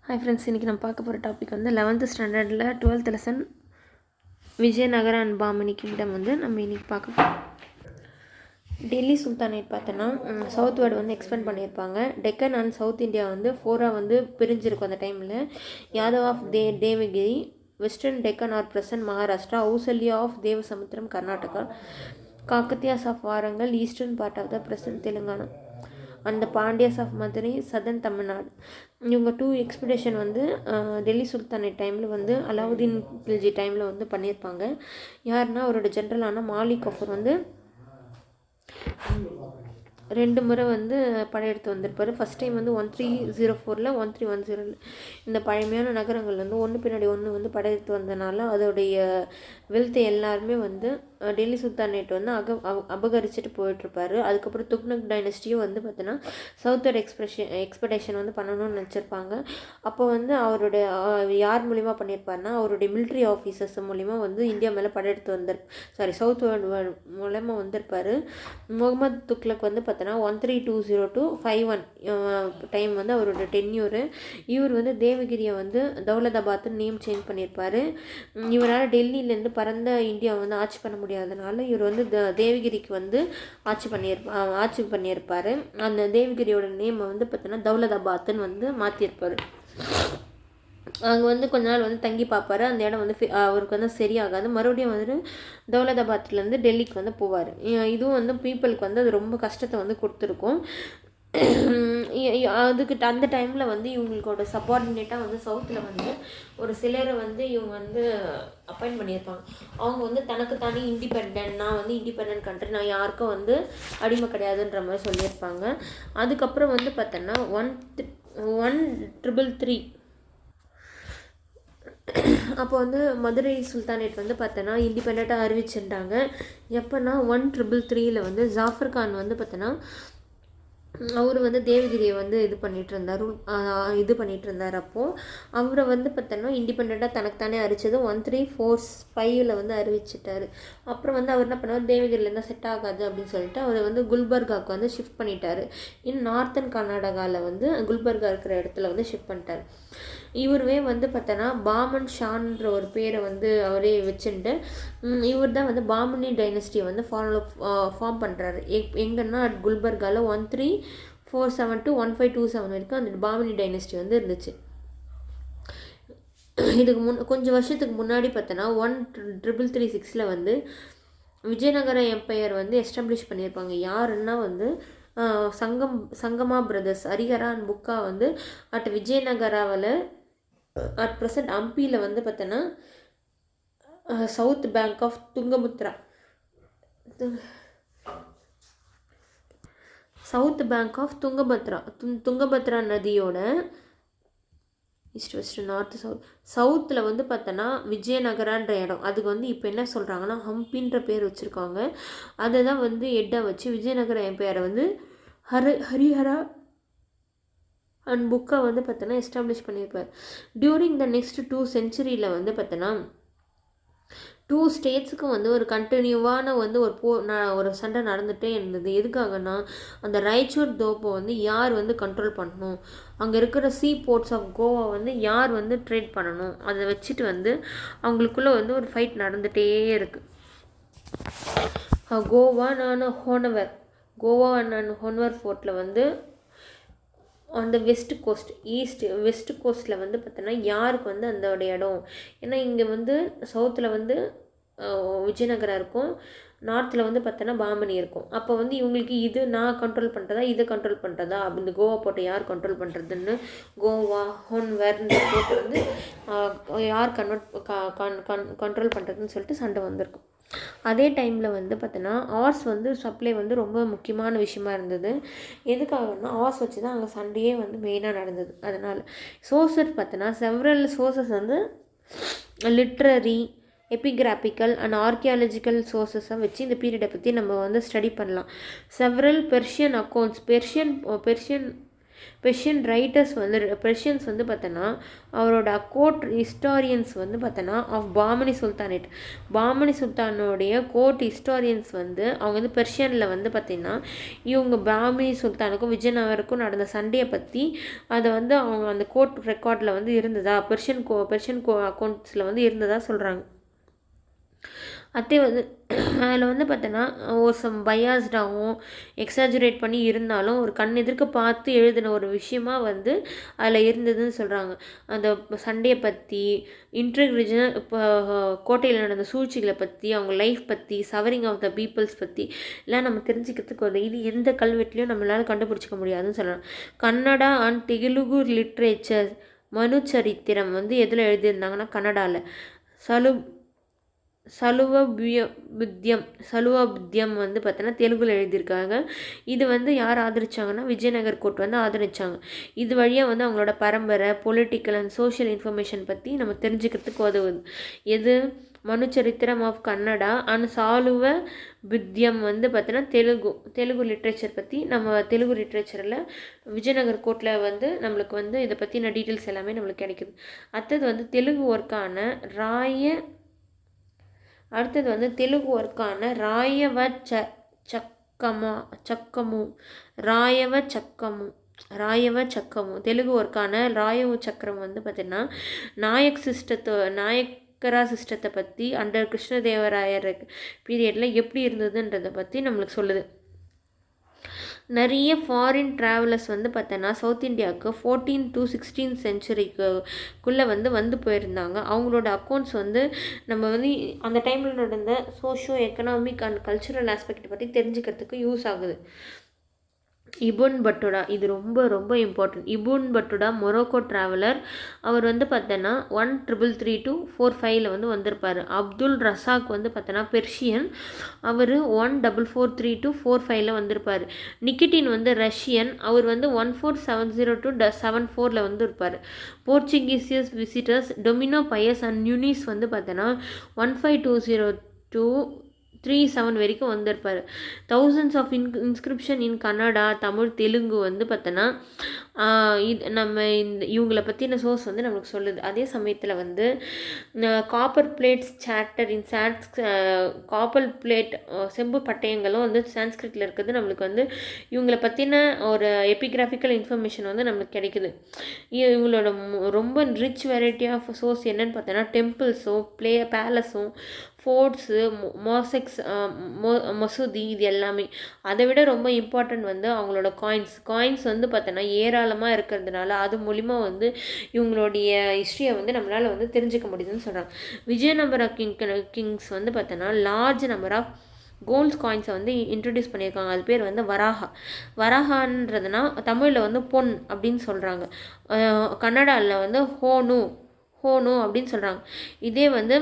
Hi friends, இன்றைக்கி நம்ம பார்க்க போகிற டாபிக் வந்து 11th ஸ்டாண்டர்டில் 12th lesson Vijayanagara and Bahmani kingdom வந்து நம்ம இன்றைக்கி பார்க்க போகிறோம். டெல்லி சுல்தானேட் பார்த்தோன்னா சவுத் வேர்டு வந்து எக்ஸ்பெண்ட் பண்ணியிருப்பாங்க. டெக்கன் அண்ட் சவுத் இந்தியா வந்து 4ஆக வந்து பிரிஞ்சிருக்கும் அந்த டைமில். Yadav of Devagiri, western Deccan or present Maharashtra, Hoysala of Devasamudram Karnataka, Kakatiyas of Warangal, eastern part of the present Telangana, அந்த பாண்டியாஸ் ஆஃப் மதுரை, சதன் தமிழ்நாடு. இவங்க 2 எக்ஸ்பிடேஷன் வந்து டெல்லி சுல்தானேட் டைமில் வந்து அலாவுதீன் கில்ஜி டைமில் வந்து பண்ணியிருப்பாங்க. யாருன்னா அவரோட ஜென்ரலான மாலிக் கஃபூர் வந்து 2 முறை வந்து படையெடுத்து வந்திருப்பார். ஃபஸ்ட் டைம் வந்து 1304 1310 இந்த பழமையான நகரங்கள் வந்து ஒன்று பின்னாடி ஒன்று வந்து படையெடுத்து வந்தனால அதோடைய வெல்த்தை எல்லாருமே வந்து டெல்லி சுல்தானேட் வந்து அபகரிச்சுட்டு போயிட்டுருப்பாரு. அதுக்கப்புறம் துக்ளக் டைனஸ்டியும் வந்து பார்த்தீங்கன்னா சவுத் எக்ஸ்பெடேஷன் வந்து பண்ணணும்னு நினச்சிருப்பாங்க. அப்போ வந்து அவருடைய யார் மூலிமா பண்ணியிருப்பாருன்னா அவருடைய மிலிட்ரி ஆஃபீஸர்ஸ் மூலிமா வந்து இந்தியா மேலே படையெடுத்து சவுத் மூலமாக வந்திருப்பார். முகமது துக்ளக் வந்து பார்த்தோன்னா 1320 to 51 டைம் வந்து அவரோட டென்யூரு. இவர் வந்து தேவகிரியை வந்து தௌலதாபாத்னு நேம் சேஞ்ச் பண்ணியிருப்பார். இவரால் டெல்லியிலேருந்து பரந்த இந்தியா வந்து ஆட்சி பண்ண முடியாதனால இவர் வந்து தேவகிரிக்கு வந்து ஆட்சி பண்ணியிருப்பார். அந்த தேவகிரியோட நேம் வந்து பார்த்தோன்னா தௌலதாபாத்னு வந்து மாற்றிருப்பார். அங்கே வந்து கொஞ்ச நாள் வந்து தங்கி பார்ப்பார். அந்த இடம் வந்து அவருக்கு வந்து சரியாகாது. மறுபடியும் வந்து தௌலதாபாத்லேருந்து டெல்லிக்கு வந்து போவார். இதுவும் வந்து பீப்புளுக்கு வந்து அது ரொம்ப கஷ்டத்தை வந்து கொடுத்துருக்கும். அதுக்கு அந்த டைமில் வந்து இவங்களோட சப்பார்டினேட்டாக வந்து சவுத்தில் வந்து ஒரு சிலரை வந்து இவங்க வந்து அப்பாயிண்ட் பண்ணியிருப்பாங்க. அவங்க வந்து தனக்கு தானே நான் வந்து இண்டிபெண்ட் கண்ட்ரி, நான் யாருக்கும் வந்து அடிமை கிடையாதுன்ற மாதிரி சொல்லியிருப்பாங்க. அதுக்கப்புறம் வந்து பார்த்தோன்னா 1333 அப்போ வந்து மதுரை சுல்தானேட் வந்து பார்த்தோன்னா இண்டிபெண்ட்டாக அறிவிச்சிருந்தாங்க. எப்போனா 1333 வந்து ஜாஃபர் கான் வந்து பார்த்தோன்னா அவர் வந்து தேவகிரியை வந்து இது பண்ணிகிட்டு இருந்தார். அப்போது அவரை வந்து பார்த்தோன்னா இண்டிபெண்ட்டாக தனக்குத்தானே அறிவிச்சது 1345 வந்து அறிவிச்சிட்டாரு. அப்புறம் வந்து அவர் என்ன பண்ணுவார், தேவகிரிலேருந்து செட் ஆகாது அப்படின்னு சொல்லிட்டு அவர் வந்து குல்பர்காவுக்கு வந்து ஷிஃப்ட் பண்ணிட்டார். நார்த்தன் கர்நாடகாவில் வந்து குல்பர்கா இருக்கிற இடத்துல வந்து ஷிஃப்ட் பண்ணிட்டார். இவருவே வந்து பார்த்தோன்னா பாமன் ஷான்ற ஒரு பேரை வந்து அவரே வச்சுட்டு இவர் தான் வந்து பாமினி டைனஸ்டியை வந்து ஃபார்ம் பண்ணுறாரு. எங்கன்னா குல்பர்காவில் 1347 to 1527 வரைக்கும் அந்த பாமினி டைனஸ்டி வந்து இருந்துச்சு. இதுக்கு கொஞ்சம் வருஷத்துக்கு முன்னாடி பார்த்தோன்னா 1336 வந்து விஜயநகர எம்பையர் வந்து எஸ்டாப்ளிஷ் பண்ணியிருப்பாங்க. யாருன்னா வந்து சங்கமா பிரதர்ஸ், ஹரிஹரா அண்ட் புக்கா வந்து விஜயநகராவில் அட் ப்ரெசன்ட் அம்பியில் வந்து பார்த்தோன்னா சவுத் பேங்க் ஆஃப் துங்கபத்ரா நதியோட ஈஸ்ட் வெஸ்ட் நார்த் சவுத்தில் வந்து பார்த்தோன்னா விஜயநகரான்ற இடம், அதுக்கு வந்து இப்போ என்ன சொல்கிறாங்கன்னா ஹம்பின்ற பேர் வச்சுருக்காங்க. அதை தான் வந்து ஹெட்டாக வச்சு விஜயநகர எம்பையரை வந்து ஹரிஹரா அண்ட் புக்கை வந்து பார்த்தோன்னா எஸ்டாப்ளிஷ் பண்ணியிருப்பார். டியூரிங் த நெக்ஸ்ட் 2 centuries வந்து பார்த்தோன்னா 2 ஸ்டேட்ஸுக்கும் வந்து ஒரு கண்டினியூவான வந்து ஒரு சண்டை நடந்துகிட்டே இருந்தது. எதுக்காகனா அந்த ராய்ச்சூர் தோப்பை வந்து யார் வந்து கண்ட்ரோல் பண்ணணும், அங்கே இருக்கிற போர்ட்ஸ் ஆஃப் கோவா வந்து யார் வந்து ட்ரேட் பண்ணணும், அதை வச்சுட்டு வந்து அவங்களுக்குள்ளே வந்து ஒரு ஃபைட் நடந்துகிட்டே இருக்குது. கோவா அண்ட் ஹோனவர் ஃபோர்ட்டில் வந்து அந்த வெஸ்ட் கோஸ்ட்டில் வந்து பார்த்தோன்னா யாருக்கு வந்து அதோடைய இடம், ஏன்னா இங்கே வந்து சவுத்தில் வந்து விஜயநகரம் இருக்கும், நார்த்தில் வந்து பார்த்தோன்னா பாமனி இருக்கும். அப்போ வந்து இவங்களுக்கு இது நான் கண்ட்ரோல் பண்ணுறதா இதை கண்ட்ரோல் பண்ணுறதா அப்படின்னு கோவா போட்டை யார் கண்ட்ரோல் பண்ணுறதுன்னு கோவா ஹோன்வேர்ன்ற போட்டு வந்து யார் கண்ட்ரோல் பண்ணுறதுன்னு சொல்லிட்டு சண்டை வந்திருக்கும். அதே டைமில் வந்து பார்த்தோன்னா ஆர்ஸ் வந்து சப்ளை வந்து ரொம்ப முக்கியமான விஷயமா இருந்தது. எதுக்காகனா ஆர்ஸ் வச்சு தான் அங்கே சண்டையே வந்து மெயினாக நடந்தது. அதனால் சோர்ஸஸ் பார்த்தோன்னா செவரல் சோர்ஸஸ் வந்து லிட்ரரி, எபிகிராபிக்கல் அண்ட் ஆர்கியாலஜிக்கல் சோர்ஸஸை வச்சு இந்த பீரியடை பற்றி நம்ம வந்து ஸ்டடி பண்ணலாம். Several Persian accounts, Persian writers வந்து பெர்ஷியன்ஸ் வந்து பார்த்தோன்னா அவரோட கோர்ட் ஹிஸ்டாரியன்ஸ் வந்து பார்த்தோன்னா ஆஃப் பாமனி சுல்தானேட், பாமனி சுல்தானுடைய கோர்ட் ஹிஸ்டாரியன்ஸ் வந்து அவங்க வந்து பெர்ஷியனில் வந்து பார்த்திங்கன்னா இவங்க பாமனி சுல்தானுக்கும் விஜயநகருக்கும் நடந்த சண்டையை பற்றி அதை வந்து அவங்க அந்த கோர்ட் ரெக்கார்டில் வந்து இருந்ததா, பெர்ஷியன் அக்கௌண்ட்ஸில் வந்து இருந்ததா சொல்கிறாங்க. அதே வந்து அதில் வந்து பார்த்தோன்னா ஒரு பயாஸ்டாகவும் எக்ஸாஜுரேட் பண்ணி இருந்தாலும் ஒரு கண் எதிர்க்க பார்த்து எழுதின ஒரு விஷயமா வந்து அதில் இருந்ததுன்னு சொல்கிறாங்க. அந்த சண்டையை பற்றி, இன்டர்ரிஜனல் இப்போ கோட்டையில் நடந்த சூழ்ச்சிகளை பற்றி, அவங்க லைஃப் பற்றி, சவரிங் ஆஃப் த பீப்புள்ஸ் பற்றி எல்லாம் நம்ம தெரிஞ்சுக்கிறதுக்கு வருது. இது எந்த கல்வெட்டுலையும் நம்மளால் கண்டுபிடிச்சிக்க முடியாதுன்னு சொல்லலாம். கன்னடா அண்ட் தெலுங்கு லிட்ரேச்சர் மனுச்சரித்திரம் வந்து எதில் எழுதியிருந்தாங்கன்னா கன்னடாவில் சலுவபுத்தியம் வந்து பார்த்தோன்னா தெலுங்குல எழுதியிருக்காங்க. இது வந்து யார் ஆதரிச்சாங்கன்னா விஜயநகர் கோர்ட் வந்து ஆதரிச்சாங்க. இது வழியாக வந்து அவங்களோட பரம்பரை, பொலிட்டிக்கல் அண்ட் சோஷியல் இன்ஃபர்மேஷன் பற்றி நம்ம தெரிஞ்சுக்கிறதுக்கு உதவுது. எது மனுச்சரித்திரம் ஆஃப் கன்னடா அண்ட் சாலுவ புத்தியம் வந்து பார்த்தோன்னா தெலுங்கு லிட்ரேச்சர் பற்றி, நம்ம தெலுங்கு லிட்ரேச்சரில் விஜயநகர் கோர்ட்டில் வந்து நம்மளுக்கு வந்து இதை பற்றின டீட்டெயில்ஸ் எல்லாமே நம்மளுக்கு கிடைக்குது. அடுத்தது வந்து தெலுங்கு ஒர்க்கான ராயவ சக்கமு தெலுங்கு ஒர்க்கான ராயவு சக்கரம் வந்து பார்த்திங்கன்னா நாயக்கரா சிஸ்டத்தை பற்றி அண்டர் கிருஷ்ணதேவராயர் பீரியடில் எப்படி இருந்ததுன்றதை பற்றி நம்மளுக்கு சொல்லுது. நிறைய ஃபாரின் ட்ராவலர்ஸ் வந்து பார்த்தோன்னா சவுத் இந்தியாவுக்கு 14 to 16 சென்ச்சுரிக்குள்ளே வந்து போயிருந்தாங்க. அவங்களோட அக்கௌண்ட்ஸ் வந்து நம்ம வந்து அந்த டைமில் நடந்த socio economic and cultural aspect பற்றி தெரிஞ்சுக்கிறதுக்கு யூஸ் ஆகுது. இபுன் பட்டுடா, இது ரொம்ப ரொம்ப இம்பார்ட்டன்ட். இபுன் பட்டுடா மொரோக்கோ ட்ராவலர். அவர் வந்து பார்த்தோன்னா 1333 to 45 வந்து வந்திருப்பார். அப்துல் ரசாக் வந்து பார்த்தோன்னா பெர்ஷியன், அவர் 1443 to 45 வந்திருப்பார். நிக்கிட்டின் வந்து ரஷ்யன், அவர் வந்து 1470 to 74 வந்து இருப்பார். Portuguese visitors Domingo Paes and Nuniz வந்து பார்த்தோன்னா 1520 to 37 வரைக்கும் வந்திருப்பார். thousands of inscription in Kannada, Tamil, Telugu வந்து பார்த்தோன்னா இது நம்ம இவங்களை பற்றின சோர்ஸ் வந்து நம்மளுக்கு சொல்லுது. அதே சமயத்தில் வந்து காப்பர் பிளேட்ஸ் சார்ட்டர் இன் காப்பர் பிளேட் செம்பு பட்டயங்களும் வந்து சான்ஸ்கிரிட்டில் இருக்குது. நம்மளுக்கு வந்து இவங்களை பற்றின ஒரு எபிகிராஃபிக்கல் இன்ஃபர்மேஷன் வந்து நம்மளுக்கு கிடைக்குது. இவங்களோட ரொம்ப ரிச் வெரைட்டி ஆஃப் சோர்ஸ் என்னன்னு பார்த்தோன்னா டெம்பிள்ஸும் பேலஸும் ஃபோர்ட்ஸு மசூதி இது எல்லாமே. அதை விட ரொம்ப இம்பார்ட்டன்ட் வந்து அவங்களோட காயின்ஸ் வந்து பார்த்தோன்னா ஏராளமாக இருக்கிறதுனால அது மூலிமா வந்து இவங்களுடைய ஹிஸ்ட்ரியை வந்து நம்மளால் வந்து தெரிஞ்சுக்க முடியுதுன்னு சொல்கிறாங்க. விஜயநகர கிங்ஸ் வந்து பார்த்தோன்னா லார்ஜ் நம்பர் ஆஃப் கோல்ட்ஸ் காயின்ஸை வந்து இன்ட்ரடியூஸ் பண்ணியிருக்காங்க. அது பேர் வந்து வராகான்றதுனா தமிழில் வந்து பொன் அப்படின்னு சொல்கிறாங்க. கன்னடாவில் வந்து ஹோனு அப்படின்னு சொல்கிறாங்க. இதே வந்து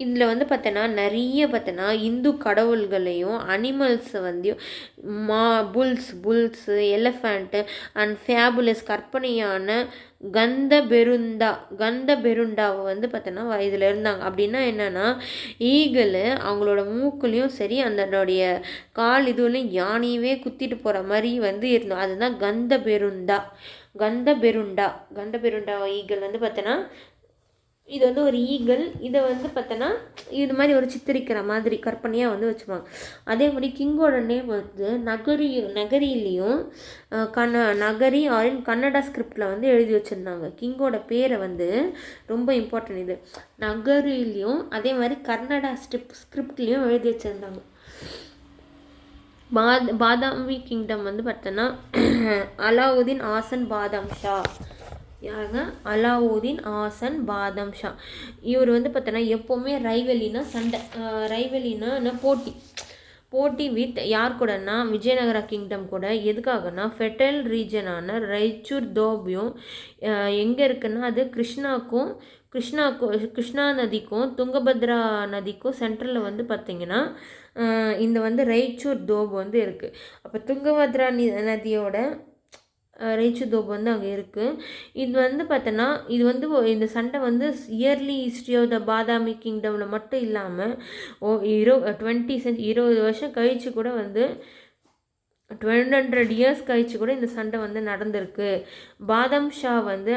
இதில் வந்து பார்த்தோன்னா நிறைய பார்த்தோன்னா இந்து கடவுள்களையும் அனிமல்ஸை வந்து புல்ஸு எலிஃபண்ட்டு அண்ட் ஃபேபுலஸ் கற்பனையான கந்தபெருண்டாவை வந்து பார்த்தோன்னா இதில் இருந்தாங்க. அப்படின்னா என்னென்னா ஈகிள் அவங்களோட மூக்குலேயும் சரி அதனுடைய கால் இதுலையும் யானையவே குத்திட்டு போகிற மாதிரி வந்து இருந்தோம். அதுதான் கந்தபெருண்டா ஈகிள் வந்து பார்த்தோன்னா இது வந்து ஒரு ஈகிள். இதை வந்து பார்த்தோன்னா இது மாதிரி ஒரு சித்தரிக்கிற மாதிரி கற்பனையாக வந்து வச்சுப்பாங்க. அதே மாதிரி கிங்கோட நேம் வந்து நகரிலையும் நகரி ஆரின் கன்னடா ஸ்கிரிப்டில் வந்து எழுதி வச்சுருந்தாங்க. கிங்கோட பேரை வந்து ரொம்ப இம்பார்ட்டன்ட். இது நகரிலையும் அதே மாதிரி கன்னடா ஸ்கிரிப்ட்லேயும் எழுதி வச்சுருந்தாங்க. பாதாமி கிங்டம் வந்து பார்த்தோன்னா அலாவுதீன் ஆசன் பாதாம் ஷா. யாருங்க? அலாவுதீன் ஆசன் பாதாம் ஷா. இவர் வந்து பார்த்தோன்னா எப்போவுமே ரைவலினா போட்டி வித் யார் கூடனா விஜயநகரா கிங்டம் கூட. எதுக்காகனா ஃபெர்டைல் ரீஜனான ரைச்சூர் தோபியும் எங்கே இருக்குன்னா அது கிருஷ்ணா நதிக்கும் துங்கபத்ரா நதிக்கும் சென்ட்ரலில் வந்து பார்த்திங்கன்னா இந்த வந்து ரைச்சூர் தோப் வந்து இருக்குது. அப்போ துங்கபத்ரா நதியோட ரைச்சூர் தோப் வந்து அங்கே இருக்குது. இது வந்து பார்த்தோன்னா இது வந்து இந்த சண்டை வந்து இயர்லி ஹிஸ்ட்ரி ஆஃப் த பாதாமி கிங்டமில் மட்டும் இல்லாமல் 20 வருஷம் கழித்து கூட வந்து 200 இயர்ஸ் கழிச்சு கூட இந்த சண்டை வந்து நடந்திருக்கு. பாதம் ஷா வந்து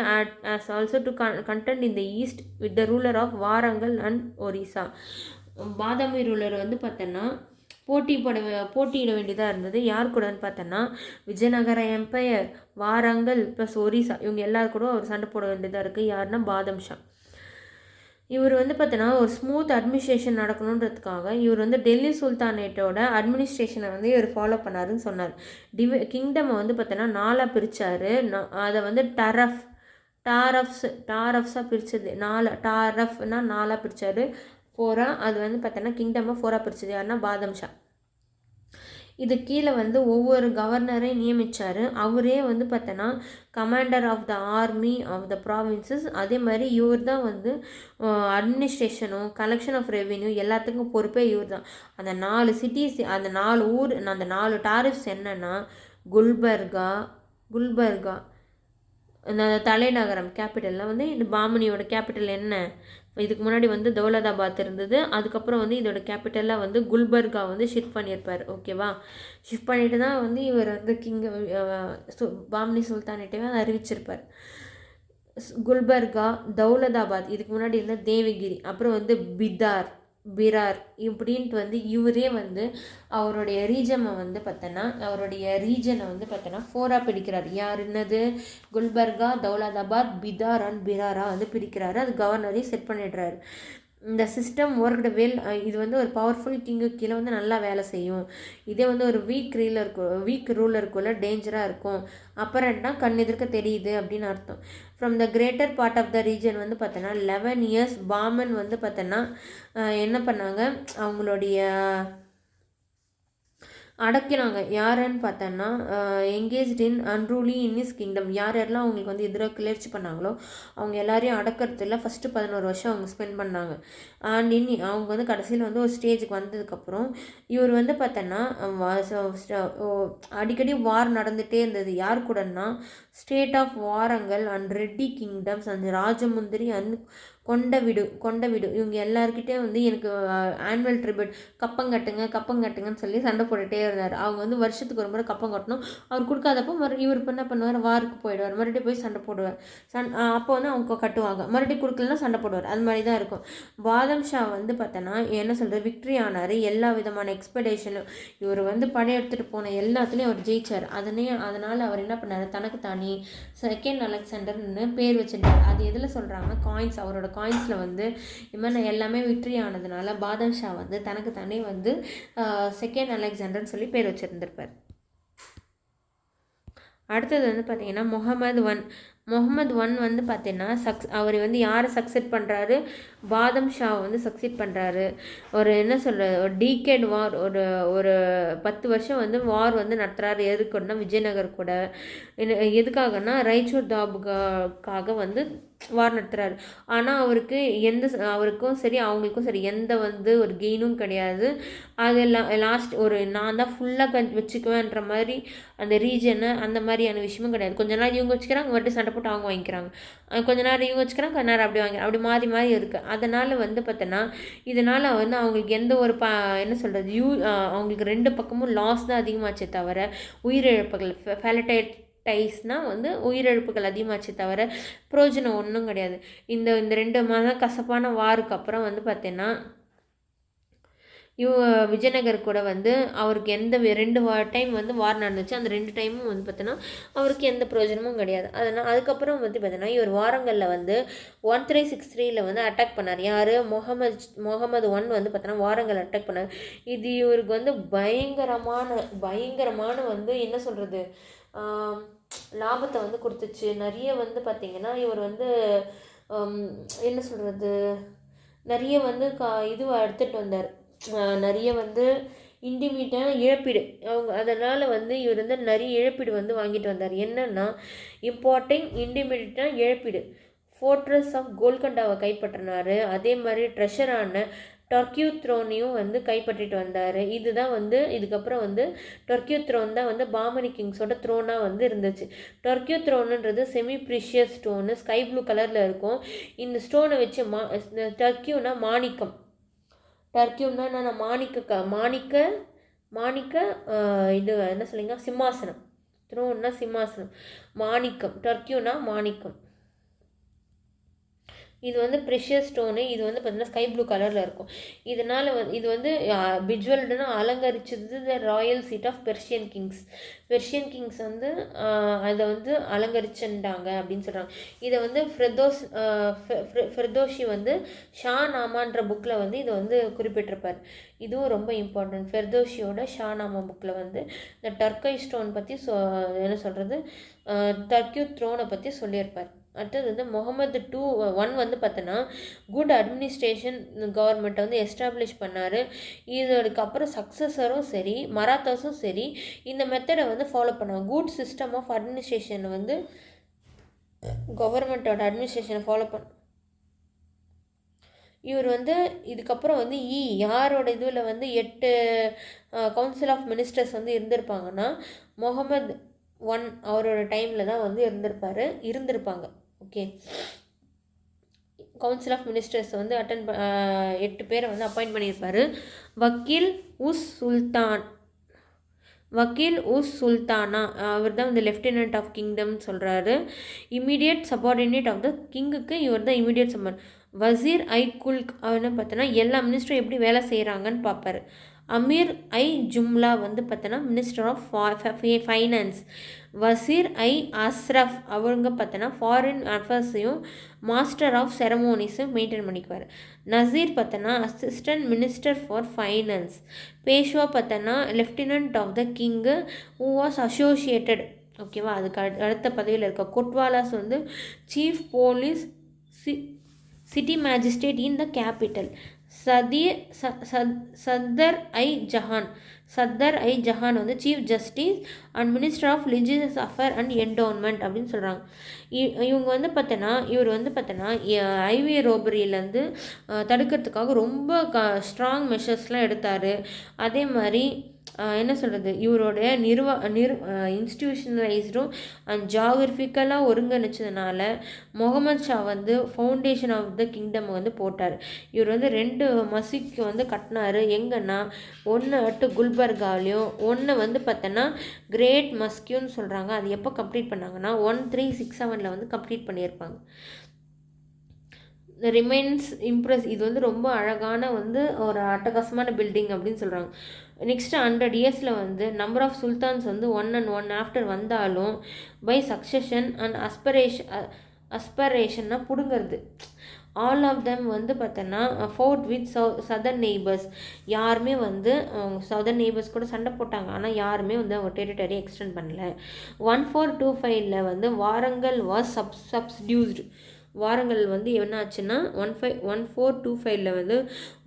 as also to contend in the east with the ruler of Warangal and Orissa. Badami ruler வந்து பார்த்தோன்னா போட்டியிட வேண்டியதாக இருந்தது. யார் கூடன்னு பார்த்தோன்னா விஜயநகர எம்பையர், வாரங்கல் ப்ளஸ் ஒரிசா, இவங்க எல்லாரும் கூட ஒரு சண்டை போட வேண்டியதாக இருக்குது. யாருன்னா பாதம் ஷா. இவர் வந்து பார்த்தோன்னா ஒரு ஸ்மூத் அட்மினிஸ்ட்ரேஷன் நடக்கணுன்றதுக்காக இவர் வந்து டெல்லி சுல்தானேட்டோட அட்மினிஸ்ட்ரேஷனை வந்து இவர் ஃபாலோ பண்ணாருன்னு சொன்னார். கிங்டமை வந்து பார்த்தோன்னா 4 பிரித்தார். அதை வந்து டாரஃப்ஸாக பிரித்தது. 4 டாரஃப்னா 4 பிரித்தார். 4 அது வந்து பார்த்தோன்னா கிங்டமை 4 பிரித்தது. யாருன்னா பாதம் ஷா. இது கீழே வந்து ஒவ்வொரு கவர்னரையும் நியமித்தார். அவரே வந்து பார்த்தோன்னா commander of the army of the provinces. அதே மாதிரி இவர் தான் வந்து அட்மினிஸ்ட்ரேஷனும் கலெக்ஷன் ஆஃப் ரெவென்யூ எல்லாத்துக்கும் பொறுப்பே இவர் தான். அந்த 4 சிட்டிஸ், அந்த 4 ஊர், அந்த 4 டாரிஃப்ஸ் என்னென்னா குல்பர்கா அந்த தலைநகரம் கேபிட்டலில் வந்து இந்த பாமனியோட கேபிட்டல் என்ன, இதுக்கு முன்னாடி வந்து தௌலதாபாத் இருந்தது. அதுக்கப்புறம் வந்து இதோட கேபிட்டலாக வந்து குல்பர்கா வந்து ஷிஃப்ட் பண்ணியிருப்பார். ஓகேவா? ஷிஃப்ட் பண்ணிட்டு தான் வந்து இவர் வந்து பாமனி சுல்தானேட்டவே அறிவிச்சிருப்பார். குல்பர்கா, தௌலதாபாத், இதுக்கு முன்னாடி இருந்த தேவகிரி, அப்புறம் வந்து பிரார் இப்படின்ட்டு வந்து இவரே வந்து அவருடைய ரீஜனை வந்து பார்த்தோன்னா 4 பிடிக்கிறார். யார் என்னது? குல்பர்கா, தௌலதாபாத், பிதார் அண்ட் பிராரா வந்து பிரிக்கிறாரு. அது கவர்னரே செட் பண்ணிடுறாரு. இந்த சிஸ்டம் ஒர்க்டு வெல். இது வந்து ஒரு பவர்ஃபுல் கிங்கு கீழே வந்து நல்லா வேலை செய்யும். இதே வந்து ஒரு வீக் ரூலருக்குள்ள டேஞ்சராக இருக்கும். அப்புறம்னா கண் எதிர்க்க தெரியுது அப்படின்னு அர்த்தம். From the greater part of the region வந்து பார்த்தோன்னா 11 இயர்ஸ் பாமன் வந்து பார்த்தோன்னா என்ன பண்ணாங்க, அவங்களுடைய அடக்கினாங்க. யாருன்னு பார்த்தோன்னா engaged in unruly in is kingdom. யாரெல்லாம் அவங்களுக்கு வந்து எதிராக கிளர்ச்சி பண்ணாங்களோ அவங்க எல்லாரையும் அடக்கிறதுல ஃபஸ்ட்டு 11 வருஷம் அவங்க ஸ்பெண்ட் பண்ணாங்க. அண்ட் அவங்க வந்து கடைசியில் வந்து ஒரு ஸ்டேஜுக்கு வந்ததுக்கப்புறம் இவர் வந்து பார்த்தோன்னா அடிக்கடி வார் நடந்துகிட்டே இருந்தது. யார் கூடன்னா state of Warangal and Reddi kingdoms and Rajahmundry and Kondavidu இவங்க எல்லாருக்கிட்டே வந்து எனக்கு ஆனுவல் ட்ரிபியூட் கப்பங்கட்டுங்கன்னு சொல்லி சண்டை போட்டுகிட்டே இருந்தார். அவங்க வந்து வருஷத்துக்கு ஒரு முறை கப்பம் கட்டணும். அவர் கொடுக்காதப்போ இவர் என்ன பண்ணுவார், வாருக்கு போயிடுவார். மறுபடியும் போய் சண்டை போடுவார். அப்போ வந்து அவங்க கட்டுவாங்க. மறுபடியும் கொடுக்கலன்னா சண்டை போடுவார். அது மாதிரி தான் இருக்கும். பாதம் ஷா வந்து பார்த்தோன்னா என்ன சொல்கிறது, விக்ட்ரி ஆனார். எல்லா விதமான எக்ஸ்பெடிஷனும் இவர் வந்து படையெடுத்துகிட்டு போன எல்லாத்துலேயும் அவர் ஜெயிச்சார். அதனால் அவர் என்ன பண்ணார், தனக்கு தானே செகண்ட் அலெக்சாண்டர்னு பேர் வச்சுட்டார். அது எதில் சொல்கிறாங்க, காயின்ஸ், அவரோட காயின்ஸில் வந்து இவன் எல்லாமே விக்ட்ரி ஆனதுனால பாதம் ஷா வந்து தனக்கு தானே வந்து செகண்ட் அலெக்சாண்டர்னு சொல்லி பேர் வச்சுருந்துருப்பார். அடுத்தது வந்து பார்த்திங்கன்னா முகமது ஒன் வந்து பார்த்தீங்கன்னா அவர் வந்து யாரை சக்செட் பண்ணுறாரு, பாதம் ஷாவை வந்து சக்சீட் பண்ணுறாரு. ஒரு என்ன சொல்கிறது, ஒரு டீகேட் வார், ஒரு 10 வருஷம் வந்து வார் வந்து நடத்துகிறாரு. எதுக்குன்னா விஜயநகர் கூட. எதுக்காகனா ரைச்சூர் தாபுக்காக வந்து வார் நடத்துகிறாரு. ஆனால் அவருக்கும் சரி அவங்களுக்கும் சரி எந்த வந்து ஒரு கெயினும் கிடையாது. அதெல்லாம் லாஸ்ட் நான் தான் ஃபுல்லாக வச்சுக்குவேன்ற மாதிரி அந்த ரீஜனை அந்த மாதிரியான விஷயமும் கிடையாது. கொஞ்ச நாள் இவங்க வச்சுக்கிறாங்க, மட்டும் சண்டை போட்டு அவங்க வாங்கிக்கிறாங்க. கொஞ்ச நேரம் இவங்க வச்சுக்கிறாங்க, கொஞ்ச நேரம் அப்படி மாறி இருக்குது. அதனால் வந்து பார்த்தோன்னா இதனால் வந்து அவங்களுக்கு எந்த ஒரு என்ன சொல்கிறது, அவங்களுக்கு 2 பக்கமும் லாஸ் தான் அதிகமாச்சே தவிர உயிரிழப்புகள் ஃபேலட்டைஸ்னால் வந்து உயிரிழப்புகள் அதிகமாச்சு தவிர பிரயோஜனம் ஒன்றும் கிடையாது. இந்த 2 மாதம் கசப்பான வாருக்கு அப்புறம் வந்து பார்த்தீங்கன்னா விஜயநகர் கூட வந்து அவருக்கு 2 டைம் வந்து வார் நடந்துச்சு. அந்த 2 டைமும் வந்து பார்த்தோன்னா அவருக்கு எந்த பிரயோஜனமும் கிடையாது. அதுக்கப்புறம் வந்து பார்த்தோன்னா இவர் வாரங்களில் வந்து 1363 வந்து அட்டாக் பண்ணார். யார், முகமது ஒன் வந்து பார்த்தோன்னா வாரங்கள் அட்டாக் பண்ணார். இது இவருக்கு வந்து பயங்கரமான வந்து என்ன சொல்கிறது, லாபத்தை வந்து கொடுத்துச்சு. நிறைய வந்து பார்த்திங்கன்னா இவர் வந்து என்ன சொல்கிறது, நிறைய வந்து இதுவாக எடுத்துகிட்டு வந்தார். நிறைய வந்து இன்டிமீட்டான இழப்பீடு அதனால் வந்து இவர் வந்து நிறைய இழப்பீடு வந்து வாங்கிட்டு வந்தார். என்னென்னா இம்பார்ட்டிங் இன்டிமீடியட்டான இழப்பீடு. ஃபோர்ட்ரஸ் ஆஃப் கோல்கண்டாவை கைப்பற்றினார். அதே மாதிரி ட்ரெஷரான டர்க்கியூ த்ரோனையும் வந்து கைப்பற்றிட்டு வந்தார். இதுதான் வந்து இதுக்கப்புறம் வந்து டர்க்கியூ த்ரோன் தான் வந்து பாமனி கிங்ஸோட த்ரோனாக வந்து இருந்துச்சு. டர்க்கியூ த்ரோனுன்றது semi precious stone, sky blue கலரில் இருக்கும். இந்த ஸ்டோனை வச்சு டர்க்கியூனா மாணிக்கம், டர்க்கியூனா நான் மாணிக்க மாணிக்க இது என்ன சொல்லுங்க, சிம்மாசனம். த்ரோன்னா சிம்மாசனம், மாணிக்கம், டர்க்யூனா மாணிக்கம். இது வந்து ப்ரெஷியஸ் ஸ்டோனு. இது வந்து பார்த்திங்கன்னா ஸ்கை ப்ளூ கலரில் இருக்கும். இதனால் இது வந்து பிஜுவல்டுனா அலங்கரிச்சது the royal seat of Persian kings. Persian kings வந்து அதை வந்து அலங்கரிச்சுட்டாங்க அப்படின்னு சொல்கிறாங்க. இதை வந்து ஃபெர்தோஷி வந்து ஷா நாமான்ற புக்கில் வந்து இதை வந்து குறிப்பிட்டிருப்பார். இதுவும் ரொம்ப இம்பார்ட்டன்ட். ஃபெர்தோஷியோட ஷா நாமா புக்கில் வந்து இந்த டர்க்கை ஸ்டோன் பற்றி என்ன சொல்கிறது, டர்க்யூ த்ரோனை பற்றி சொல்லியிருப்பார். அடுத்தது வந்து முகமது 1 வந்து பார்த்தோன்னா குட் அட்மினிஸ்ட்ரேஷன் கவர்மெண்ட்டை வந்து எஸ்டாப்ளிஷ் பண்ணார். இதுக்கப்புறம் சக்ஸஸரும் சரி மராத்தாஸும் சரி இந்த மெத்தடை வந்து ஃபாலோ பண்ணாங்க. குட் சிஸ்டம் ஆஃப் அட்மினிஸ்ட்ரேஷனை வந்து கவர்மெண்ட்டோட அட்மினிஸ்ட்ரேஷனை ஃபாலோ இவர் வந்து இதுக்கப்புறம் வந்து யாரோட இதில் வந்து 8 கவுன்சில் ஆஃப் மினிஸ்டர்ஸ் வந்து இருந்திருப்பாங்கன்னா முகமது 1 அவரோட டைமில் தான் வந்து இருந்திருப்பாங்க. ஓகே, கவுன்சில் ஆஃப் மினிஸ்டர்ஸ் வந்து 8 பேரை வந்து அப்பாயிண்ட் பண்ணியிருப்பார். வக்கீல் உஸ் சுல்தானா அவர் தான் வந்து லெஃப்டினன்ட் ஆஃப் கிங்டம்னு சொல்கிறாரு. இமீடியட் சபார்டினேட் ஆஃப் த கிங்குக்கு இவர் தான் இமீடியட் வசீர் ஐ குல்க் அவர் என்ன பார்த்தோன்னா எல்லா மினிஸ்டரும் எப்படி வேலை செய்கிறாங்கன்னு பார்ப்பார். அமீர் ஐ ஜும்லா வந்து பார்த்தோன்னா மினிஸ்டர் ஆஃப் ஃபைனான்ஸ். வசீர் ஐ அஸ்ரஃப் அவங்க பார்த்தோன்னா ஃபாரின் அஃபேர்ஸையும் மாஸ்டர் ஆஃப் செரமோனிஸும் மெயின்டைன் பண்ணிக்குவார். நசீர் பார்த்தோன்னா அசிஸ்டன்ட் மினிஸ்டர் ஃபார் ஃபைனான்ஸ். பேஷ்வா பார்த்தோன்னா lieutenant of the king who was associated. ஓகேவா, அதுக்கு அடுத்த பதவியில் இருக்க கொட்வாலாஸ் வந்து chief police city magistrate in the capital. சத்தர் ஐ ஜஹான் வந்து chief justice and minister of religious affair and endowment அப்படின்னு சொல்கிறாங்க. இவங்க வந்து பார்த்தோன்னா இவர் வந்து பார்த்தோன்னா ஐவே ரோபரியிலேருந்து தடுக்கிறதுக்காக ரொம்ப ஸ்ட்ராங் மெஷர்ஸ்லாம் எடுத்தார். அதே மாதிரி என்ன சொல்கிறது, இவருடைய இன்ஸ்டிடியூஷனலைஸ்டும் அண்ட் ஜாகிரபிக்கலாக ஒருங்கிணைச்சதுனால முகமது ஷா வந்து ஃபவுண்டேஷன் ஆஃப் த கிங்டம் வந்து போட்டார். இவர் வந்து 2 மசூதிக்கு வந்து கட்டினார். எங்கன்னா ஒன்று குல்பர்காலையும் ஒன்று வந்து பார்த்தோன்னா கிரேட் மஸ்கியூன்னு சொல்கிறாங்க. அது எப்போ கம்ப்ளீட் பண்ணாங்கன்னா 1367 வந்து கம்ப்ளீட் பண்ணியிருப்பாங்க. Remains Impress. இது வந்து ரொம்ப அழகான வந்து ஒரு அட்டகாசமான பில்டிங் அப்படின்னு சொல்கிறாங்க. நெக்ஸ்ட்டு 100 இயர்ஸில் வந்து நம்பர் ஆஃப் சுல்தான்ஸ் வந்து 1 and 1 ஆஃப்டர் வந்தாலும் பை சக்சஷன் அண்ட் அஸ்பரேஷன்னா பிடுங்கிறது. ஆல் ஆஃப் தெம் வந்து பார்த்தோன்னா ஃபோர்ட் வித் சதர்ன் நெய்பர்ஸ். யாருமே வந்து சதர்ன் நெய்பர்ஸ் கூட சண்டை போட்டாங்க, ஆனால் யாருமே வந்து அவங்க டெரிட்டரி எக்ஸ்டெண்ட் பண்ணல. 1425 வந்து வாரங்கல் வாஸ் சப்ஸ்டியூஸ்டு. வாரங்கள் வந்து என்ன ஆச்சுன்னா 1425 வந்து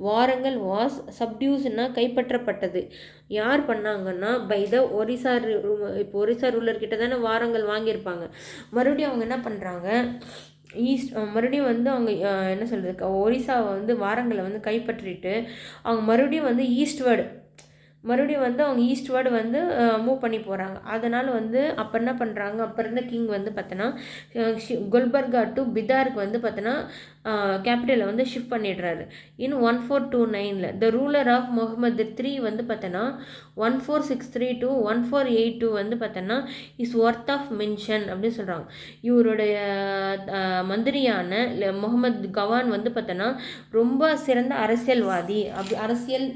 வாரங்கள் வாஸ் சப்டியூஸ்னா கைப்பற்றப்பட்டது. யார் பண்ணாங்கன்னா பை த ஒரிசா. இப்போ ஒரிசா ரூலர்கிட்ட தானே வாரங்கள் வாங்கியிருப்பாங்க. மறுபடியும் அவங்க என்ன பண்ணுறாங்க, மறுபடியும் வந்து அவங்க என்ன சொல்கிறது, ஒரிசாவை வந்து வாரங்களை வந்து கைப்பற்றிட்டு அவங்க மறுபடியும் வந்து அவங்க ஈஸ்ட்வேர்டு வந்து மூவ் பண்ணி போகிறாங்க. அதனால் வந்து அப்போ என்ன பண்ணுறாங்க, அப்போ இருந்த கிங் வந்து பார்த்தோன்னா குல்பர்கா டு பிதாருக்கு வந்து பார்த்தோன்னா கேபிட்டலை வந்து ஷிஃப்ட் பண்ணிடுறாரு. இன் 1429 த ரூலர் ஆஃப் முகமது 3 வந்து பார்த்தோன்னா 1463 to 1482 வந்து பார்த்தோன்னா இஸ் ஒர்த் ஆஃப் மென்ஷன் அப்படின்னு சொல்கிறாங்க. இவருடைய மந்திரியான முகமது கவான் வந்து பார்த்தோன்னா ரொம்ப சிறந்த அரசியல்வாதி, அப்படி அரசியல்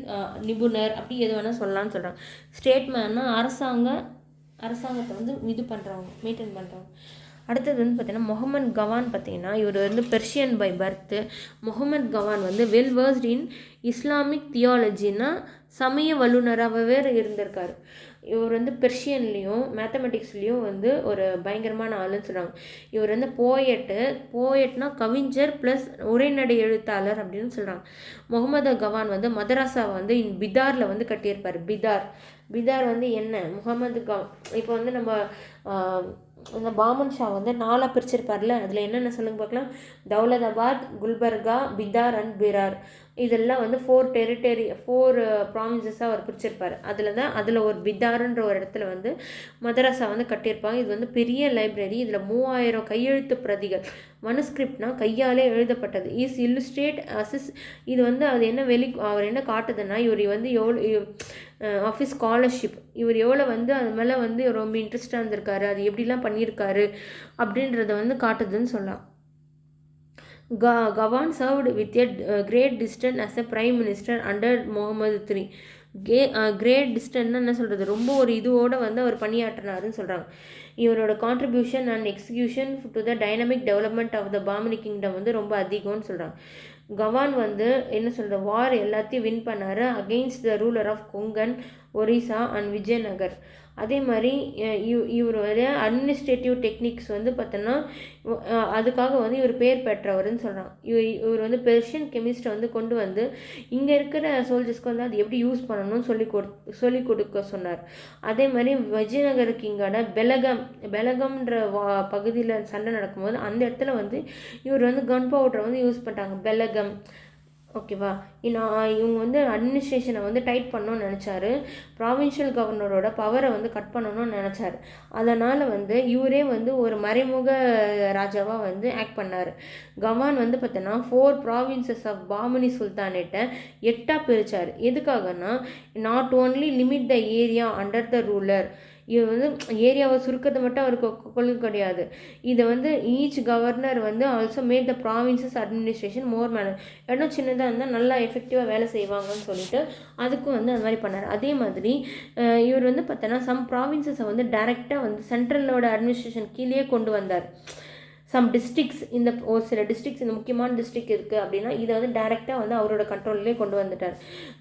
நிபுணர் அப்படி எது வேணால் சொல்லலாம்னு சொல்கிறாங்க. ஸ்டேட்மேன்னா அரசாங்கத்தை வந்து இது பண்ணுறவங்க, மெயின்டைன் பண்ணுறவங்க. அடுத்தது வந்து பார்த்தீங்கன்னா முகமது கவான் பார்த்தீங்கன்னா இவர் வந்து பெர்ஷியன் பை பர்த்து. முகமது கவான் வந்து வெல் வேர்ஸ்ட் இன் இஸ்லாமிக் தியாலஜின்னா சமய வல்லுநராகவே இருந்திருக்காரு. இவர் வந்து பெர்ஷியன்லேயும் மேத்தமெட்டிக்ஸ்லேயும் வந்து ஒரு பயங்கரமான ஆளுன்னு சொல்கிறாங்க. இவர் வந்து போயட்னா கவிஞர் ப்ளஸ் உரைநடை எழுத்தாளர் அப்படின்னு சொல்கிறாங்க. முகமது கவான் வந்து மதராசாவை வந்து பிதாரில் வந்து கட்டியிருப்பார். பிதார் வந்து என்ன, முகமது கவான் இப்போ வந்து நம்ம இந்த பாமன் ஷா வந்து 4 பிரிச்சிருப்பார்ல, அதில் என்னென்ன சொல்லுங்க பார்க்கலாம். தௌலதாபாத், குல்பர்கா, பிதார் அண்ட் பிரார். இதெல்லாம் வந்து 4 ப்ராவின்சஸாக அவர் பிரிச்சிருப்பார். அதில் ஒரு பிதார்ன்ற ஒரு இடத்துல வந்து மதராசா வந்து கட்டியிருப்பாங்க. இது வந்து பெரிய லைப்ரரி. இதில் 3000 கையெழுத்து பிரதிகள், மனுஸ்கிரிப்ட்னா கையாலே எழுதப்பட்டது. இது வந்து அது என்ன அவர் என்ன காட்டுதுன்னா இவர் வந்து ஆஃப் ஹிஸ் ஸ்காலர்ஷிப். இவர் எவ்வளோ வந்து அது மேலே வந்து ரொம்ப இன்ட்ரெஸ்டாக இருந்திருக்காரு, அது எப்படிலாம் பண்ணியிருக்காரு அப்படின்றத வந்து காட்டுதுன்னு சொல்லலாம். Gawan served with a great distance as a prime minister under Muhammad III. Great டிஸ்டன்ஸ்னா என்ன சொல்கிறது, ரொம்ப ஒரு இதுவோடு வந்து அவர் பணியாற்றினாருன்னு சொல்கிறாங்க. இவரோட contribution and execution to the dynamic development of the Bahmani kingdom வந்து ரொம்ப அதிகம்னு சொல்கிறாங்க. கவான் வந்து என்ன சொல்கிறது, வார் எல்லாத்தையும் வின் பண்ணார் against the ruler of Konkan, Orissa and Vijayanagara. அதே மாதிரி இவருடைய அட்மினிஸ்ட்ரேட்டிவ் டெக்னிக்ஸ் வந்து பார்த்தோன்னா அதுக்காக வந்து இவர் பேர் பெற்றவர்னு சொல்கிறான். இவர் வந்து பெர்ஷியன் கெமிஸ்ட்டை வந்து கொண்டு வந்து இங்கே இருக்கிற சோல்ஜர்ஸ்க்கு வந்து அது எப்படி யூஸ் பண்ணணும்னு சொல்லி கொடுக்க சொன்னார். அதே மாதிரி விஜயநகர கிங்கோட பெலகம்ன்ற பகுதியில் சண்டை நடக்கும்போது அந்த இடத்துல வந்து இவர் வந்து கன் பவுடரை வந்து யூஸ் பண்ணிட்டாங்க, பெலகம். ஓகேவா. இவங்க வந்து அட்மினிஸ்ட்ரேஷனை வந்து டைட் பண்ணணும்னு நினச்சாரு. ப்ராவின்ஷியல் கவர்னரோட பவரை வந்து கட் பண்ணணும்னு நினச்சார். அதனால் வந்து இவரே வந்து ஒரு மறைமுக ராஜாவாக வந்து ஆக்ட் பண்ணார். கவான் வந்து பார்த்தோன்னா 4 ப்ராவின்சஸ் ஆஃப் பாமினி சுல்தானேட்டை 8ஆக பிரித்தார். எதுக்காகனா, not only limit the area under the ruler, இவர் வந்து ஏரியாவை சுருக்கிறது மட்டும் அவருக்கு கொள்கை கிடையாது. இதை வந்து ஈச் கவர்னர் வந்து also made the provinces administration more manner, இடம் சின்னதாக இருந்தால் நல்லா எஃபெக்டிவாக வேலை செய்வாங்கன்னு சொல்லிட்டு அதுக்கும் வந்து அது மாதிரி பண்ணார். அதே மாதிரி இவர் வந்து பார்த்தோன்னா சம் ப்ராவின்சஸை வந்து டைரெக்டாக வந்து சென்ட்ரலோட அட்மினிஸ்ட்ரேஷன் கீழே கொண்டு வந்தார். சம் டிஸ்ட்ரிக்ஸ், இந்த ஒரு சில டிஸ்ட்ரிக்ஸ், இந்த முக்கியமான டிஸ்ட்ரிக்ட் இருக்குது அப்படின்னா இதை வந்து டைரெக்டாக வந்து அவரோட கண்ட்ரோல்லே கொண்டு வந்துட்டார்.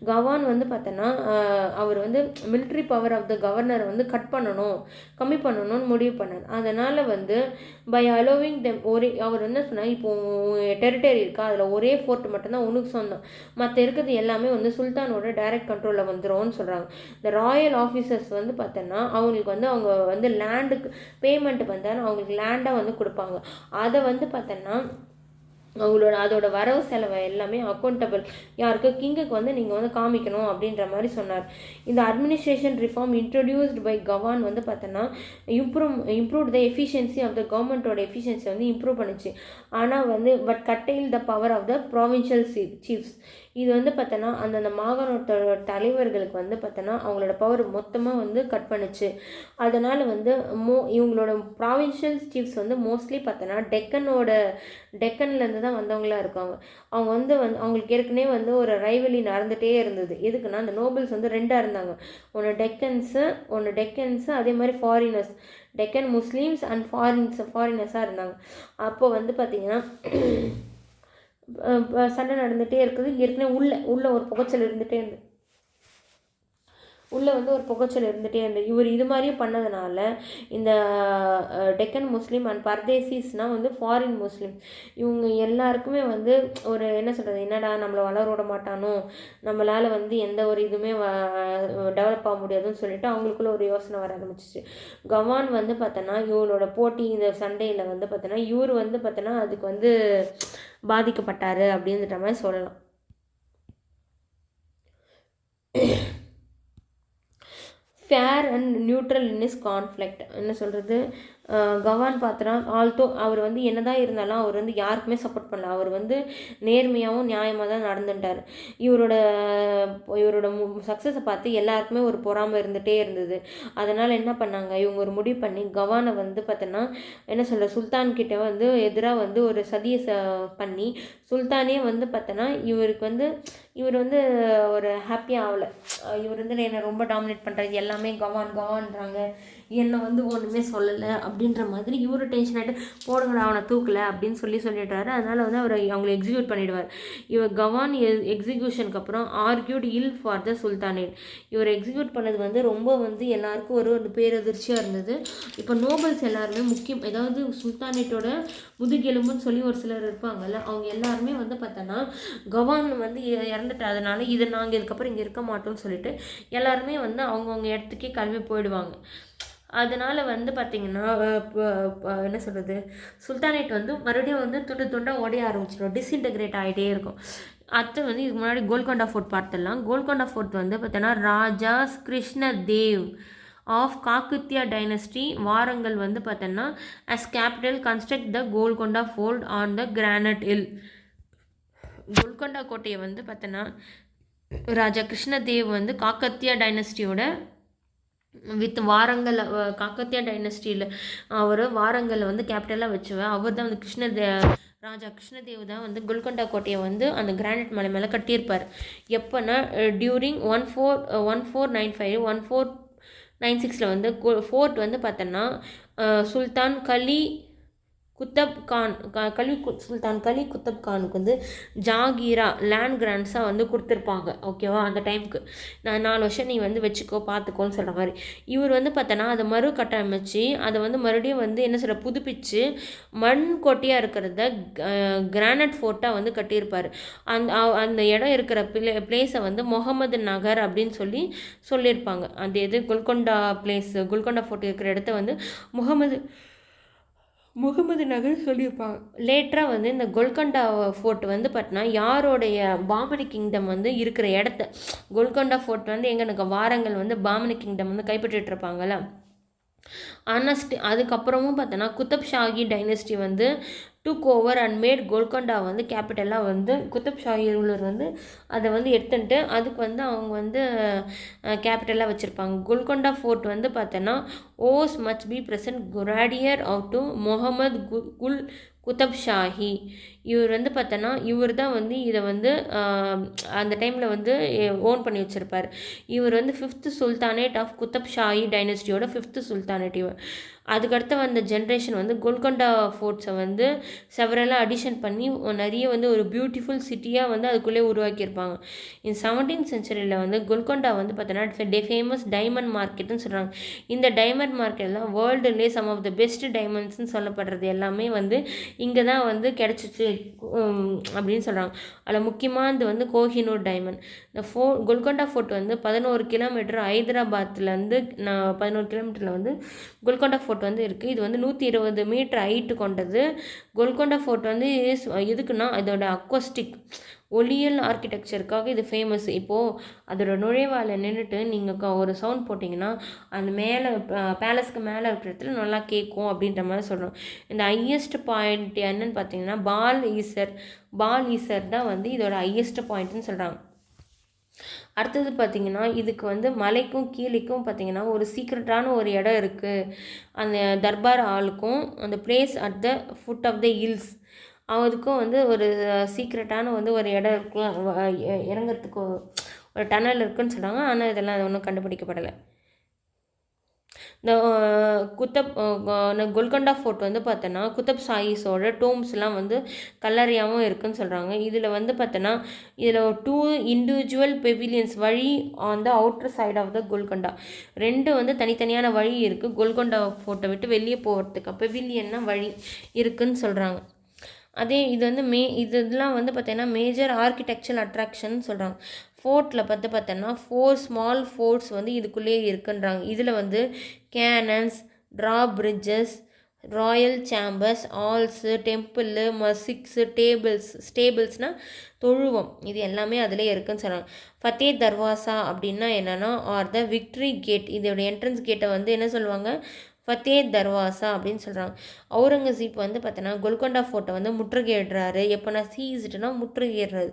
கவான் வந்து பார்த்தோன்னா அவர் வந்து மிலிட்ரி பவர் ஆஃப் த கவர்னரை வந்து கம்மி பண்ணணும்னு முடிவு பண்ணார். அதனால் வந்து பை அலோவிங் தெம் அவர் என்ன சொன்னால், இப்போது டெரிட்டரி இருக்கா, அதில் ஒரே ஃபோர்ட் மட்டும்தான் உனக்கு சொந்தம், மற்ற இருக்கிறது எல்லாமே வந்து சுல்தானோட டைரக்ட் கண்ட்ரோலில் வந்துடும்னு சொல்கிறாங்க. இந்த ராயல் ஆஃபீஸர்ஸ் வந்து பார்த்தோன்னா அவங்களுக்கு வந்து அவங்க வந்து லேண்டுக்கு பேமெண்ட் வந்தால் அவங்களுக்கு லேண்டாக வந்து கொடுப்பாங்க. அதை வந்து பார்த்தோன்னா அதோட வரவு செலவை எல்லாமே அக்கௌண்டபிள் யாருக்கு, கிங்குக்கு வந்து நீங்கள் வந்து காமிக்கணும் அப்படின்ற மாதிரி சொன்னார். இந்த administration reform introduced by Gawan வந்து பார்த்தோன்னா improve the efficiency of the கவர்மெண்ட்டோட எஃபிஷியன்சி வந்து இம்ப்ரூவ் பண்ணிச்சு. ஆனால் வந்து but curtail the power of the provincial chiefs. இது வந்து பார்த்தோன்னா அந்தந்த மாகாணத்தோட தலைவர்களுக்கு வந்து பார்த்தோன்னா அவங்களோட பவர் மொத்தமாக வந்து கட் பண்ணுச்சு. அதனால் வந்து இவங்களோட ப்ராவின்ஷியல் சீஃப்ஸ் வந்து மோஸ்ட்லி பார்த்தோன்னா டெக்கன்லேருந்து தான் வந்தவங்களாக இருக்காங்க. அவங்க வந்து அவங்களுக்கு ஏற்கனவே வந்து ஒரு ரைவலி நடந்துகிட்டே இருந்தது. எதுக்குன்னா அந்த நோபல்ஸ் வந்து 2ஆக இருந்தாங்க, ஒன்று டெக்கன்ஸு அதே மாதிரி ஃபாரினர்ஸ், டெக்கன் முஸ்லீம்ஸ் அண்ட் ஃபாரினர்ஸாக இருந்தாங்க. அப்போ வந்து பார்த்திங்கன்னா சண்டை நடந்துகிட்டே இருக்குது. ஏற்கனவே உள்ள ஒரு புகைச்சல் இருந்துகிட்டே இருந்தது. உள்ளே வந்து ஒரு புகைச்சல் இருந்துகிட்டே இருந்தது. இவர் இது மாதிரியும் பண்ணதுனால இந்த டெக்கன் முஸ்லீம் அண்ட் பர்தேசிஸ்னால் வந்து ஃபாரின் முஸ்லீம், இவங்க எல்லாருக்குமே வந்து ஒரு என்ன சொல்கிறது, என்னடா நம்மளை வளர விட மாட்டானோ, நம்மளால் வந்து எந்த ஒரு இதுவுமே டெவலப் ஆக முடியாதுன்னு சொல்லிட்டு அவங்களுக்குள்ள ஒரு யோசனை வர ஆரம்பிச்சிச்சு. கவான் வந்து பார்த்தோன்னா இவரோட போட்டி இந்த சண்டையில் வந்து பார்த்தோன்னா இவர் வந்து பார்த்தோன்னா அதுக்கு வந்து பாதிக்கப்பட்டார் அப்படின்ற மாதிரி சொல்லலாம். Fair and neutral in his conflict, என்ன சொல்கிறது, கவான் பாத்திரா ஆல்தோ அவர் வந்து என்னதான் இருந்தாலும் அவர் வந்து யாருக்குமே சப்போர்ட் பண்ணல. அவர் வந்து நேர்மையாகவும் நியாயமாக தான் நடந்துட்டார். இவரோட சக்ஸஸை பார்த்து எல்லாருக்குமே ஒரு பொறாமை இருந்துகிட்டே இருந்தது. அதனால் என்ன பண்ணாங்க, இவங்க ஒரு முடிவு பண்ணி கவானை வந்து பார்த்தோன்னா என்ன சொல்கிற சுல்தான்கிட்ட வந்து எதிராக வந்து ஒரு சதியை பண்ணி சுல்தானே வந்து பார்த்தோன்னா இவர் வந்து ஒரு ஹாப்பியாக ஆகலை. இவர் வந்து என்னை ரொம்ப டாமினேட் பண்ணுறது, எல்லாமே கவான்றாங்க, என்னை வந்து ஒன்றுமே சொல்லலை அப்படின்ற மாதிரி இவர் டென்ஷன் ஆகிட்டு போடுங்கடா அவனை தூக்கலை அப்படின்னு சொல்லிட்டாரு. அதனால் வந்து அவங்களை எக்ஸிக்யூட் பண்ணிவிடுவார். இவர் கவான் எக்ஸிக்யூஷனுக்கு அப்புறம் ஆர்கியூட் இல் ஃபார் த சுல்தானேட். இவர் எக்ஸிக்யூட் பண்ணது வந்து ரொம்ப வந்து எல்லாருக்கும் ஒரு பேரதிர்ச்சியாக இருந்தது. இப்போ நோபல்ஸ் எல்லாருமே முக்கியம், ஏதாவது சுல்தானேட்டோட முதுகெலும்புன்னு சொல்லி ஒரு சிலர் இருப்பாங்கல்ல, அவங்க எல்லாருமே வந்து பார்த்தோன்னா கவான் வந்து இறந்துட்டதுனால இதை நாங்கள் இதுக்கப்புறம் இங்கே இருக்க மாட்டோம்னு சொல்லிட்டு எல்லாருமே வந்து அவங்கவுங்க இடத்துக்கே கிளம்பி போயிடுவாங்க. அதனால் வந்து பார்த்திங்கன்னா என்ன சொல்கிறது, சுல்தானேட் வந்து மறுபடியும் வந்து துண்டாக உடைய ஆரம்பிச்சிடும், டிஸ்இன்டகிரேட் ஆகிட்டே இருக்கும். அடுத்து வந்து இதுக்கு முன்னாடி கோல்கொண்டா ஃபோர்ட் பார்த்துடலாம். கோல்கொண்டா ஃபோர்ட் வந்து பார்த்தோன்னா ராஜா கிருஷ்ணதேவ் ஆஃப் காக்கத்தியா டைனஸ்டி வாரங்கள் வந்து பார்த்தோன்னா as capital construct the Golconda fort on the granite hill. Golconda கோட்டையை வந்து பார்த்தோன்னா ராஜா கிருஷ்ணதேவ் வந்து காக்கத்தியா டைனஸ்டியோட காக்கத்தியா டைனஸ்டியில் அவர் வாரங்களில் வந்து கேபிட்டலாக வச்சுவேன். அவர் தான் வந்து ராஜா கிருஷ்ணதேவ் தான் வந்து கோல்கொண்டா கோட்டையை வந்து அந்த கிரானைட் மலை மேலே கட்டியிருப்பார். எப்போனா டியூரிங் 1495 1496 வந்து ஃபோர்ட் வந்து பார்த்தோன்னா சுல்தான் சுல்தான் கலி குத்தப் கானுக்கு வந்து ஜாகீரா லேண்ட் கிராண்ட்ஸாக வந்து கொடுத்துருப்பாங்க. ஓகேவா, அந்த டைமுக்கு நான் 4 வருஷம் நீ வந்து வச்சுக்கோ பார்த்துக்கோன்னு சொல்கிற மாதிரி. இவர் வந்து பார்த்தோன்னா அதை கட்டமைச்சு அதை வந்து மறுபடியும் வந்து என்ன சொல்கிற புதுப்பிச்சு மண் கோட்டையாக இருக்கிறத கிரானைட் ஃபோர்ட்டாக வந்து கட்டியிருப்பார். அந்த இடம் இருக்கிற பிளேஸை வந்து முகமது நகர் அப்படின்னு சொல்லியிருப்பாங்க. அது எது கோல்கொண்டா ஃபோர்ட் இருக்கிற இடத்த வந்து முகமது நகர் சொல்லியிருப்பாங்க. லேட்டராக வந்து இந்த கோல்கொண்டா ஃபோர்ட் வந்து பார்த்தீங்கன்னா யாரோடைய பாமனி கிங்டம் வந்து இருக்கிற இடத்த கோல்கொண்டா ஃபோர்ட் வந்து எங்களுக்கு வாரங்கள் வந்து பாமனி கிங்டம் வந்து கைப்பற்றிட்டு இருப்பாங்கள்ல. ஆனால் அதுக்கப்புறமும் பார்த்தோன்னா குத்தப் ஷாஹி டைனஸ்டி வந்து took over and made Golconda வந்து கேபிட்டலாக வந்து குத்தப் ஷாஹி ரூலர் வந்து அதை வந்து எடுத்துட்டு அதுக்கு வந்து அவங்க வந்து கேபிட்டலாக வச்சுருப்பாங்க. கோல்கொண்டா ஃபோர்ட் வந்து பார்த்தோன்னா owes much be present grandeur of to Muhammad Qutb Shahi. இவர் வந்து பார்த்தோன்னா இவர் தான் வந்து இதை வந்து அந்த டைமில் வந்து ஓன் பண்ணி வச்சுருப்பார். இவர் வந்து 5th sultanate of Qutb Shahi டைனஸ்டியோட 5th சுல்தானேட். அதுக்கடுத்து வந்த ஜென்ரேஷன் வந்து கோல்கொண்டா ஃபோர்ட்ஸை வந்து செவரலாக அடிஷன் பண்ணி நிறைய வந்து ஒரு பியூட்டிஃபுல் சிட்டியாக வந்து அதுக்குள்ளே உருவாக்கியிருப்பாங்க. இந்த 17th சென்ச்சுரியில் வந்து கோல்கொண்டா வந்து பார்த்தோன்னா ஃபேமஸ் டைமண்ட் மார்க்கெட்டுன்னு சொல்கிறாங்க. இந்த டைமண்ட் மார்க்கெட்லாம் வேர்ல்டுலேயே சம் ஆஃப் த பெஸ்ட் டைமண்ட்ஸ்ன்னு சொல்லப்படுறது எல்லாமே வந்து இங்கே தான் வந்து கிடச்சிச்சு அப்படின்னு சொல்கிறாங்க. அதில் முக்கியமானது வந்து கோஹினூர் டைமண்ட். இந்த கோல்கொண்டா ஃபோர்ட் வந்து 11 கிலோமீட்டர் ஹைதராபாத்லேருந்து 11 கிலோமீட்டரில் வந்து கோல்கொண்டா ஃபோர்ட் வந்து இருக்குது. இது வந்து 120 மீட்டர் ஹைட்டு கொண்டது. கோல்கொண்டா ஃபோர்ட் வந்து எதுக்குன்னா அதோட அக்வஸ்டிக் ஒளியியல் ஆர்கிடெக்சருக்காக இது ஃபேமஸ். இப்போது அதோட நுழைவாயில் நின்றுட்டு நீங்கள் ஒரு சவுண்ட் போட்டிங்கன்னா அந்த மேலே பேலஸ்க்கு மேலே இருக்கிற இடத்துல நல்லா கேட்கும் அப்படின்ற மாதிரி சொல்கிறோம். இந்த ஹையஸ்ட் பாயிண்ட் என்னன்னு பார்த்தீங்கன்னா பால் ஈசர் தான் வந்து இதோட ஹையஸ்ட் பாயிண்ட்னு சொல்கிறாங்க. அடுத்தது பார்த்திங்கன்னா இதுக்கு வந்து மலைக்கும் கீழேக்கும் பார்த்திங்கன்னா ஒரு சீக்ரெட்டான ஒரு இடம் இருக்குது. அந்த தர்பார் ஹாலுக்கும் அந்த place at the foot of the hills அதுக்கும் வந்து ஒரு சீக்ரெட்டான வந்து ஒரு இடம் இருக்கும், இறங்கிறதுக்கு ஒரு டனல் இருக்குதுன்னு சொல்கிறாங்க. ஆனால் இதெல்லாம் ஒன்றும் கண்டுபிடிக்கப்படலை. இந்த கோல்கொண்டா ஃபோர்ட் வந்து பார்த்தோன்னா குத்தப் ஷாஹிஸோட டோம்ஸ்லாம் வந்து கல்லறையாகவும் இருக்குதுன்னு சொல்கிறாங்க. இதில் வந்து பார்த்தோன்னா இதில் 2 இண்டிவிஜுவல் பெவிலியன்ஸ் வழி on the outer side of the Golconda 2 வந்து தனித்தனியான வழி இருக்குது. கோல்கொண்டா ஃபோர்ட்டை விட்டு வெளியே போகிறதுக்கு பெவிலியன்னா வழி இருக்குதுன்னு சொல்கிறாங்க. அதே இது வந்து இதெல்லாம் வந்து பார்த்தீங்கன்னா மேஜர் ஆர்கிடெக்சரல் அட்ராக்ஷன் சொல்கிறாங்க. ஃபோர்ட்டில் பார்த்தோன்னா 4 ஸ்மால் ஃபோர்ட்ஸ் வந்து இதுக்குள்ளேயே இருக்குன்றாங்க. இதில் வந்து cannons, draw bridges, royal chambers, halls, temple, mosques, ஸ்டேபிள்ஸ்னால் தொழுவம், இது எல்லாமே அதிலே இருக்குதுன்னு சொல்கிறாங்க. ஃபத்தே தர்வாசா அப்படின்னா என்னென்னா ஆர் த விக்ட்ரி கேட். இதோட என்ட்ரன்ஸ் கேட்டை வந்து என்ன சொல்லுவாங்க, ஃபத்தே தர்வாசா அப்படின்னு சொல்கிறாங்க. அவுரங்கசீப் வந்து பார்த்தோன்னா கோல்கொண்டா ஃபோர்ட்டை வந்து முற்றுகையிடுறாரு. எப்போனா சீஸ்டுனா முற்றுகையிடுறது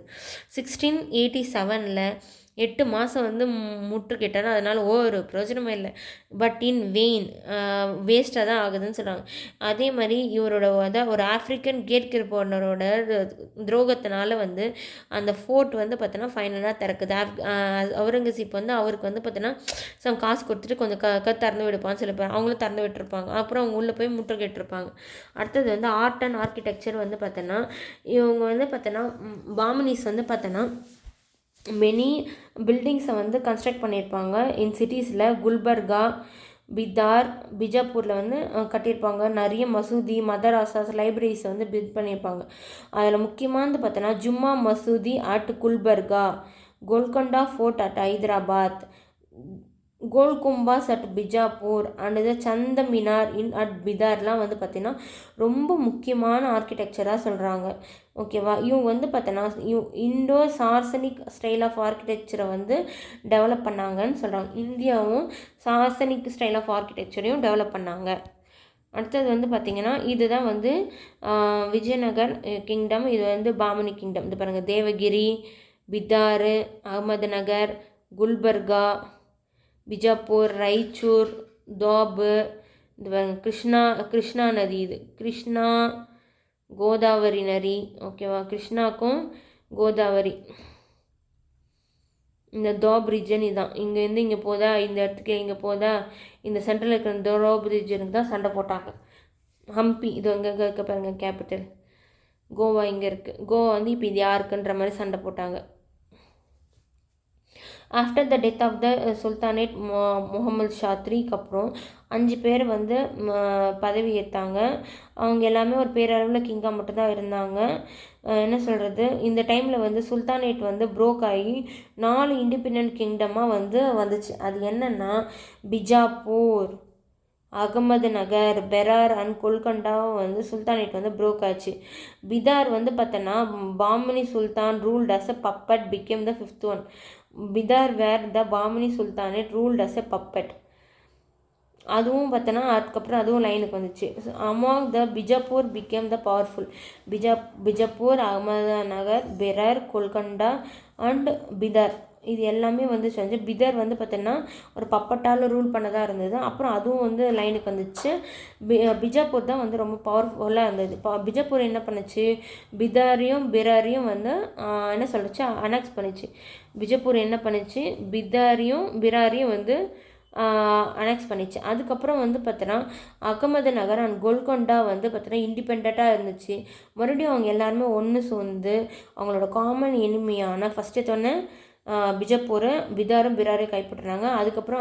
1687 8 மாதம் வந்து முற்றுகையிட்டாரு. அதனால் ஒரு பிரயோஜனமே இல்லை. பட் இன் வெயின் வேஸ்ட்டாக தான் ஆகுதுன்னு சொல்கிறாங்க. அதே மாதிரி இவரோட ஒரு ஆஃப்ரிக்கன் கேட் கீப்பரோட துரோகத்தினால வந்து அந்த ஃபோர்ட் வந்து பார்த்தோன்னா ஃபைனலாக திறக்குது. அவுரங்கசீப் வந்து அவருக்கு வந்து பார்த்தோன்னா காசு கொடுத்துட்டு கொஞ்சம் திறந்து விடுப்பான்னு சொல்லிப்பாங்க. அவங்களும் திறந்து விட்டுருப்பாங்க. அப்புறம் அவங்க உள்ளே போய் முற்றுகையிட்டிருப்பாங்க. அடுத்தது வந்து ஆர்ட் அண்ட் ஆர்கிடெக்சர் வந்து பார்த்தோன்னா இவங்க வந்து பார்த்தோன்னா பாமனிஸ் வந்து பார்த்தோன்னா மெனி பில்டிங்ஸை வந்து கன்ஸ்ட்ரக்ட் பண்ணியிருப்பாங்க இன் சிட்டிஸில். குல்பர்கா, பிஜாப்பூரில் வந்து கட்டியிருப்பாங்க. நிறைய மசூதி, மதராசாஸ், லைப்ரரிஸை வந்து பில்ட் பண்ணியிருப்பாங்க. அதில் முக்கியமானது பார்த்தோன்னா Jumma Masjid at Gulbarga, Golconda fort at Hyderabad, Gol Gumbaz at Bijapur and the Chand Minar at பிதார்லாம் வந்து பார்த்திங்கன்னா ரொம்ப முக்கியமான ஆர்கிடெக்சராக சொல்கிறாங்க. ஓகேவா, இவங்க வந்து பார்த்தோன்னா இண்டோ சார்சனிக் ஸ்டைல் ஆஃப் ஆர்கிடெக்சரை வந்து டெவலப் பண்ணாங்கன்னு சொல்கிறாங்க. இந்தியாவும் சார்சனிக் ஸ்டைல் ஆஃப் ஆர்கிடெக்சரையும் டெவலப் பண்ணாங்க. அடுத்தது வந்து பார்த்திங்கன்னா இதுதான் வந்து விஜயநகர் கிங்டம். இது வந்து பாமனி கிங்டம். இது பாருங்கள், தேவகிரி, பிதார், அகமதுநகர், குல்பர்கா, பிஜாப்பூர், ராய்ச்சூர், தோப், இது கிருஷ்ணா நதி, இது கிருஷ்ணா கோதாவரி நதி, ஓகேவா, கிருஷ்ணாக்கும் கோதாவரி, இந்த தோப் ரீஜன் இதான். இங்கேருந்து இங்கே போதா, இந்த இடத்துக்கு இங்கே போதா, இந்த சென்ட்ரல் இருக்கிற தோப் ரீஜனுக்கு தான் சண்டை போட்டாங்க. ஹம்பி இது அங்கே இருக்க பாருங்க கேபிட்டல், கோவா இங்கே இருக்குது. கோவா வந்து இப்போ இது யாருக்குன்ற மாதிரி சண்டை போட்டாங்க. After the death of the sultanate Muhammad Shah த்ரீக்கு அப்புறம் 5 பேர் வந்து பதவி ஏற்றாங்க. அவங்க எல்லாமே ஒரு பேரளவில் கிங்காக மட்டும்தான் இருந்தாங்க. என்ன சொல்கிறது, இந்த டைமில் வந்து சுல்தானேட் வந்து ப்ரோக் ஆகி 4 இண்டிபெண்ட் கிங்டமாக வந்துச்சு. அது என்னென்னா பிஜாப்பூர், அகமது நகர், பெரார் அண்ட் கொல்கண்டாவும் வந்து சுல்தானேட் வந்து ப்ரோக் ஆச்சு. பிதார் வந்து பார்த்தோன்னா Bahmani sultan ruled as a puppet became the 5th one. Bidar where the Bahmani sultanate ruled as a puppet. அதுவும் பார்த்தோன்னா அதுக்கப்புறம் அதுவும் லைனுக்கு வந்துச்சு. Among the Bijapur became the powerful. Bijapur, Ahmadnagar, Berar, Golconda and Bidar இது எல்லாமே வந்து செஞ்சு. பிதர் வந்து பார்த்தோன்னா ஒரு பப்பட்டால் ரூல் பண்ணதாக இருந்தது. அப்புறம் அதுவும் வந்து லைனுக்கு வந்துச்சு. பிஜாப்பூர் தான் வந்து ரொம்ப பவர்ஃபுல்லாக இருந்தது. பிஜாப்பூர் என்ன பண்ணுச்சு, பிதாரையும் பிராரையும் வந்து என்ன சொல்லிச்சு, அனெக்ஸ் பண்ணிச்சு. பிஜாப்பூர் என்ன பண்ணிச்சு, பிதாரையும் பிராரையும் வந்து அனெக்ஸ் பண்ணிச்சு. அதுக்கப்புறம் வந்து பார்த்தோன்னா அகமது நகர் அண்ட் கோல்கொண்டா வந்து பார்த்தோன்னா இண்டிபெண்ட்டாக இருந்துச்சு. மறுபடியும் அவங்க எல்லாருமே ஒன்று சேர்ந்து அவங்களோட காமன் எனிமியான ஃபஸ்ட்டு சொன்ன பிஜாப்பூரை பிதாரும் பிராரையும் கைப்பற்றுறாங்க. அதுக்கப்புறம்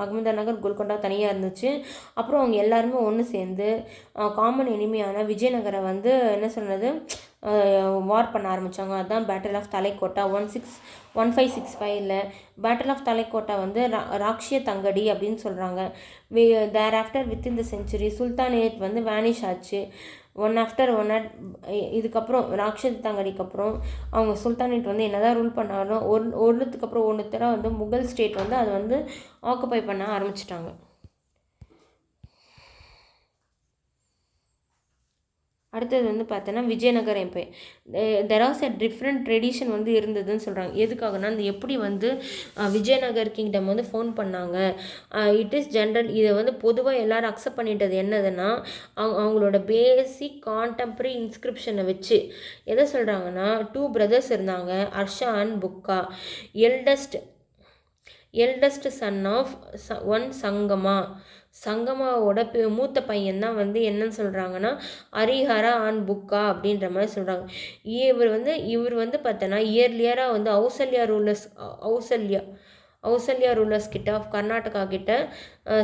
அகமதுநகர், கோல்கொண்டா தனியாக இருந்துச்சு. அப்புறம் அவங்க எல்லாருமே ஒன்று சேர்ந்து காமன் எனிமியான விஜயநகரை வந்து என்ன சொன்னது வார் பண்ண ஆரம்பித்தாங்க. அதுதான் battle of Talikota 1565. Battle of Talikota வந்து ராக்ஷிய தங்கடி அப்படின்னு சொல்கிறாங்க. Thereafter within the century sultanate வந்து வேனிஷ் ஆச்சு. ஒன் ஆஃப்டர் ஒன் இதுக்கப்புறம் ராக்ஷத தங்கடிக்கு அப்புறம் அவங்க சுல்தானேட் வந்து என்னதான் ரூல் பண்ணாலும் ஒன்றுத்துக்கு அப்புறம் ஒன்றுத்தர வந்து முகல் ஸ்டேட் வந்து அதை வந்து ஆக்குப்பை பண்ண ஆரம்பிச்சிட்டாங்க. அடுத்தது வந்து பார்த்தோன்னா Vijayanagar empire. There as a different tradition வந்து இருந்ததுன்னு சொல்கிறாங்க. எதுக்காகனா அந்த எப்படி வந்து விஜயநகர் கிங்டம் வந்து ஃபோன் பண்ணாங்க. It is general. இதை வந்து பொதுவாக எல்லோரும் அக்செப்ட் பண்ணிட்டது என்னதுன்னா அவங்களோட பேசிக் கான்டெம்பரரி இன்ஸ்கிரிப்ஷனை வச்சு எதை சொல்கிறாங்கன்னா 2 brothers இருந்தாங்க, அர்ஷா and Bukka. Eldest son of one சங்கமாவோட மூத்த பையன் தான் வந்து என்னன்னு சொல்கிறாங்கன்னா ஹரிஹரா அண்ட் புக்கா அப்படின்ற மாதிரி சொல்கிறாங்க. இவர் வந்து பார்த்தோன்னா இயர்லியராக வந்து ஔசல்யா ரூலர்ஸ் கிட்ட ஆஃப் கர்நாடகா கிட்ட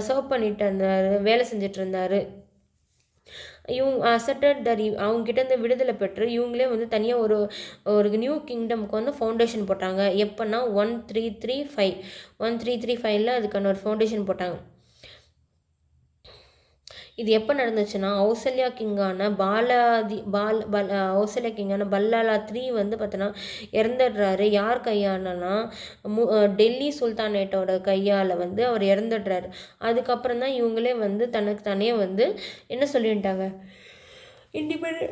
சர்வ் பண்ணிட்டு இருந்தார், வேலை செஞ்சுட்டு இருந்தார். இவங்க அசட்டட் தர் அவங்ககிட்ட விடுதலை பெற்று இவங்களே வந்து தனியாக ஒரு நியூ கிங்டமுக்கு வந்து ஃபவுண்டேஷன் போட்டாங்க. எப்போன்னா 1335 அதுக்கான ஒரு ஃபவுண்டேஷன் போட்டாங்க. இது எப்போ நடந்துச்சுன்னா ஔசல்யா கிங்கான பல்லாலா 3 வந்து பார்த்தோன்னா இறந்துடுறாரு. யார் கையாலனா டெல்லி சுல்தானேட்டோட கையால் வந்து அவர் இறந்துடுறாரு. அதுக்கப்புறம் தான் இவங்களே வந்து தனக்கு தானே வந்து என்ன சொல்லிட்டாங்க, இண்டிபெண்ட்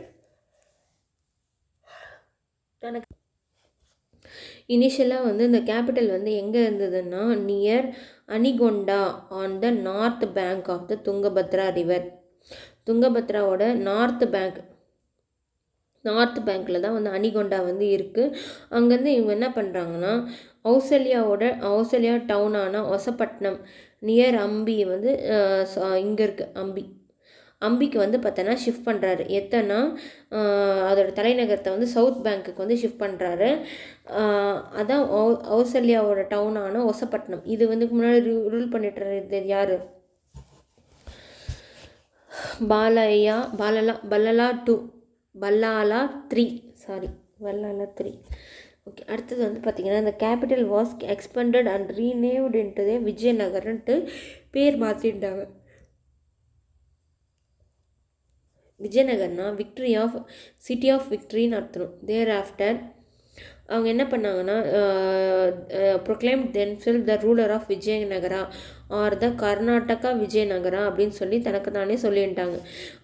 தனக்கு இனிஷியலாக வந்து இந்த கேபிட்டல் வந்து எங்கே இருந்ததுன்னா near Anegondi on the north bank of the Tungabhadra river. துங்கபத்ராவோட நார்த் பேங்க்கில் தான் வந்து அனிகொண்டா வந்து இருக்குது. அங்கேருந்து இவங்க என்ன பண்ணுறாங்கன்னா ஔசல்யா டவுனான ஒசப்பட்டினம் நியர் அம்பி வந்து இங்கே இருக்குது அம்பிக்கு வந்து பார்த்தோன்னா ஷிஃப்ட் பண்ணுறாரு. எத்தனா அதோட தலைநகரத்தை வந்து சவுத் பேங்க்குக்கு வந்து ஷிஃப்ட் பண்ணுறாரு. அதான் ஔசல்யாவோட டவுனான ஒசப்பட்டினம். இது வந்து முன்னாடி ரூல் பண்ணிட்டு இருந்தது யார், பல்லாலா 3. ஓகே, அடுத்தது வந்து பார்த்திங்கன்னா இந்த capital was expanded and renamed into விஜயநகர்ன்ட்டு பேர் மாற்றிட்டாங்க. விஜயநகர்னா சிட்டி ஆஃப் விக்ட்ரின்னு அர்த்தம். தேர் ஆஃப்டர் அவங்க என்ன பண்ணாங்கன்னா proclaim themselves the ruler of Vijayanagara or the Karnataka Vijayanagara அப்படின்னு சொல்லி தனக்கு தானே சொல்லிட்டாங்க.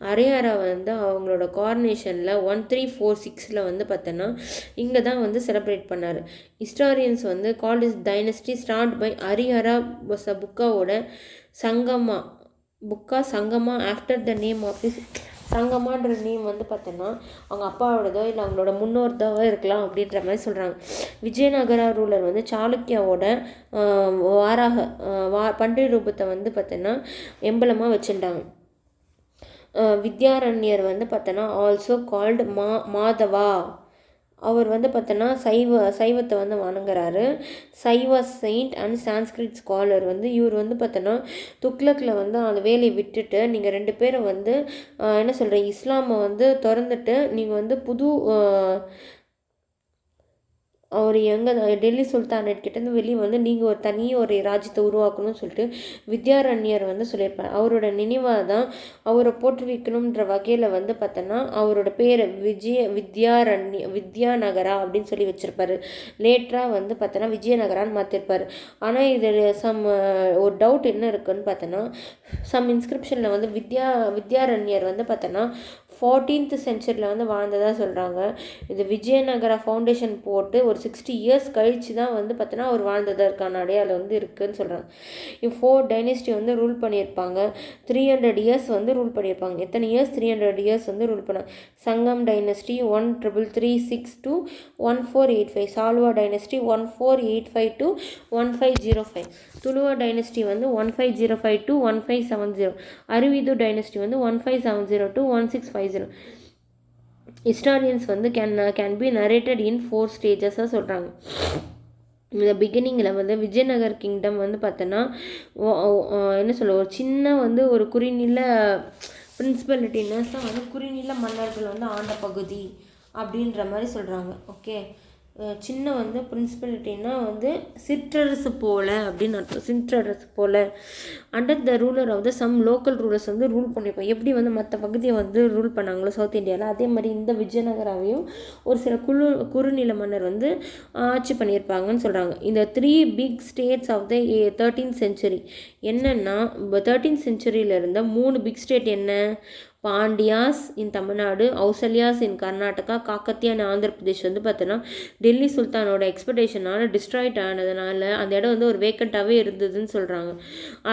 ஹரிஹரா வந்து அவங்களோட கார்னேஷனில் 1346 வந்து பார்த்தோன்னா இங்கே தான் வந்து செலிப்ரேட் பண்ணார். ஹிஸ்டாரியன்ஸ் வந்து called his dynasty start by Harihara புக்காவோட Sangama after the name of his சங்கமான்ற நேம் வந்து பார்த்தோன்னா அவங்க அப்பாவோடதோ இல்லை அவங்களோட முன்னோர்தோ இருக்கலாம் அப்படின்ற மாதிரி சொல்கிறாங்க. விஜயநகரா ரூலர் வந்து சாளுக்கியாவோட பண்டிகை ரூபத்தை வந்து பார்த்தோன்னா எம்பலமாக வச்சுட்டாங்க. வித்யாரண்யர் வந்து பார்த்தோன்னா ஆல்சோ கால்டு மாதவா. அவர் வந்து பார்த்தோன்னா சைவத்தை வந்து வணங்குறாரு. சைவ செயின்ட் அண்ட் சான்ஸ்கிரிட் ஸ்காலர் வந்து இவர் வந்து பார்த்தோன்னா துக்ளக்கில் வந்து அந்த வேலையை விட்டுட்டு நீங்கள் 2 பேரும் வந்து என்ன சொல்கிறீங்க இஸ்லாமை வந்து திறந்துட்டு நீங்கள் வந்து புது அவர் எங்கே டெல்லி சுல்தானேட் கிட்டேருந்து வெளியே வந்து நீங்கள் ஒரு ராஜ்யத்தை உருவாக்கணும்னு சொல்லிட்டு வித்யாரண்யர் வந்து சொல்லியிருப்பார். அவரோட நினைவாக தான் அவரை போற்றுவிக்கணுன்ற வகையில் வந்து பார்த்தோன்னா அவரோட பேர் வித்யாநகரா அப்படின்னு சொல்லி வச்சுருப்பார். லேட்டராக வந்து பார்த்தோன்னா விஜயநகரான்னு மாற்றிருப்பார். ஆனால் இது ஒரு டவுட் என்ன இருக்குதுன்னு பார்த்தோன்னா இன்ஸ்கிரிப்ஷனில் வந்து வித்யாரண்யர் வந்து பார்த்தோன்னா 14th சென்ச்சுரியில் வந்து வாழ்ந்ததாக சொல்கிறாங்க. இது விஜயநகரா ஃபவுண்டேஷன் போட்டு ஒரு 60 இயர்ஸ் கழித்து தான் வந்து பார்த்தோன்னா அவர் வாழ்ந்ததற்கான அடையாளம் வந்து இருக்குதுன்னு சொல்கிறாங்க. 4 டைனஸ்டி வந்து ரூல் பண்ணியிருப்பாங்க. 300 இயர்ஸ் வந்து ரூல் பண்ணியிருப்பாங்க. எத்தனை இயர்ஸ்? 300 இயர்ஸ் வந்து ரூல் பண்ணாங்க. Sangam dynasty 1336 to 1485. Salva dynasty 1485 to 1505. Tuluva dynasty வந்து 1505 to 1570. அரிவிது டைனஸ்டி வந்து 1570 to 1650. ஹிஸ்டாரியன்ஸ் வந்து கேன் பி நரேட்டட் இன் 4 ஸ்டேஜஸாக சொல்கிறாங்க. இந்த பிகினிங்கில் வந்து விஜயநகர் கிங்டம் வந்து பார்த்தோன்னா என்ன சொல்ல ஒரு சின்ன வந்து ஒரு குறிநில பிரின்சிபலிட்டினஸ் தான் வந்து குறிநில மன்னர்கள் வந்து ஆண்ட பகுதி அப்படின்ற மாதிரி சொல்கிறாங்க. ஓகே, சின்ன வந்து பிரின்சிபலிட்டின்னா வந்து சிற்றரசு போல் அப்படின்னு அர்த்தம். சிற்றரசு போல் under the ruler of the some local rulers வந்து ரூல் பண்ணியிருப்பாங்க. எப்படி வந்து மற்ற பகுதியை வந்து ரூல் பண்ணாங்களோ சவுத் இந்தியாவில், அதே மாதிரி இந்த விஜயநகராவையும் ஒரு சில குறுநில மன்னர் வந்து ஆட்சி பண்ணியிருப்பாங்கன்னு சொல்கிறாங்க. இந்த 3 big states of the 13th century என்னென்னா 13th centuryயில் இருந்த 3 பிக் ஸ்டேட் என்ன? பாண்டியாஸ் இன் தமிழ்நாடு, ஹவுசல்யாஸ் இன் கர்நாடகா, காக்கத்தியா இன் ஆந்திர பிரதேஷ் வந்து பார்த்தோன்னா டெல்லி சுல்தானோட எக்ஸ்பெக்டேஷனால் டிஸ்ட்ராய்ட் ஆனதுனால அந்த இடம் வந்து ஒரு வேக்கண்ட்டாகவே இருந்ததுன்னு சொல்கிறாங்க.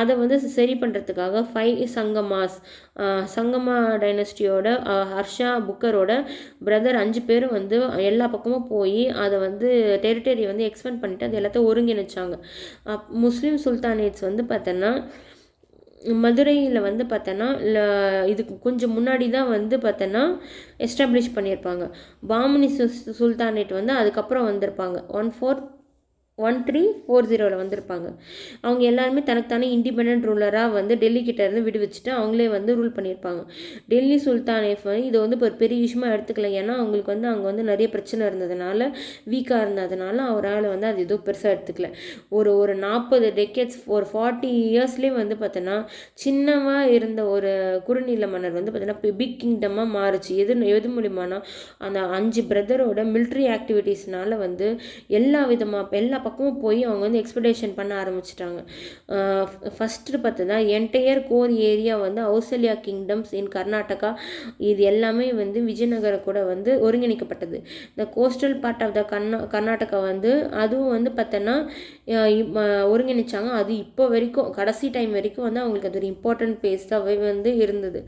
அதை வந்து சரி பண்ணுறதுக்காக 5 சங்கமா டைனஸ்டியோட ஹர்ஷா புக்கரோட பிரதர் 5 பேரும் வந்து எல்லா பக்கமும் போய் அதை வந்து டெரிட்டரி வந்து எக்ஸ்பெண்ட் பண்ணிவிட்டு அது எல்லாத்தையும் ஒருங்கிணைச்சாங்க. முஸ்லீம் சுல்தானேட்ஸ் வந்து பார்த்தோன்னா மதுரையில் வந்து பார்த்தோன்னா இதுக்கு கொஞ்சம் முன்னாடி தான் வந்து பார்த்தோன்னா எஸ்டாப்ளிஷ் பண்ணியிருப்பாங்க. பாமினி சுல்தானேட் வந்து அதுக்கப்புறம் வந்திருப்பாங்க. 1340 வந்திருப்பாங்க. அவங்க எல்லாருமே தனக்குத்தானே இண்டிபெண்ட் ரூலராக வந்து டெல்லி கிட்டேருந்து விடுவிச்சுட்டு அவங்களே வந்து ரூல் பண்ணியிருப்பாங்க. டெல்லி சுல்தானேட் வந்து இது வந்து ஒரு பெரிய விஷயமா எடுத்துக்கல. ஏன்னா அவங்களுக்கு வந்து அங்கே வந்து நிறைய பிரச்சனை இருந்ததுனால, வீக்காக இருந்ததுனால அவரால் வந்து அது எதுவும் பெருசாக எடுத்துக்கல. ஒரு 40 டெக்கேட்ஸ் ஒரு 40 இயர்ஸ்லேயே வந்து பார்த்தோன்னா சின்னமாக இருந்த ஒரு குறுநில மன்னர் வந்து பார்த்தோன்னா பிக் கிங்டமாக மாறுச்சு. எது மூலியமானா அந்த 5 பிரதரோட மிலிட்ரி ஆக்டிவிட்டீஸ்னால வந்து எல்லா பக்கமும் போய் அவங்க வந்து எக்ஸ்பெடிஷன் பண்ண ஆரம்பிச்சிட்டாங்க. ஃபஸ்ட்டு பார்த்தா என்டையர் கோர் ஏரியா வந்து ஹவுசல்யா கிங்டம்ஸ் இன் கர்நாடகா இது எல்லாமே வந்து விஜயநகர கூட வந்து ஒருங்கிணைக்கப்பட்டது. இந்த coastal part of the Karnataka வந்து அதுவும் வந்து பார்த்தோன்னா ஒருங்கிணைச்சாங்க. அது இப்போ வரைக்கும் கடைசி டைம் வரைக்கும் வந்து அவங்களுக்கு அது ஒரு இம்பார்ட்டன்ட் பிளேஸாகவே வந்து இருந்தது.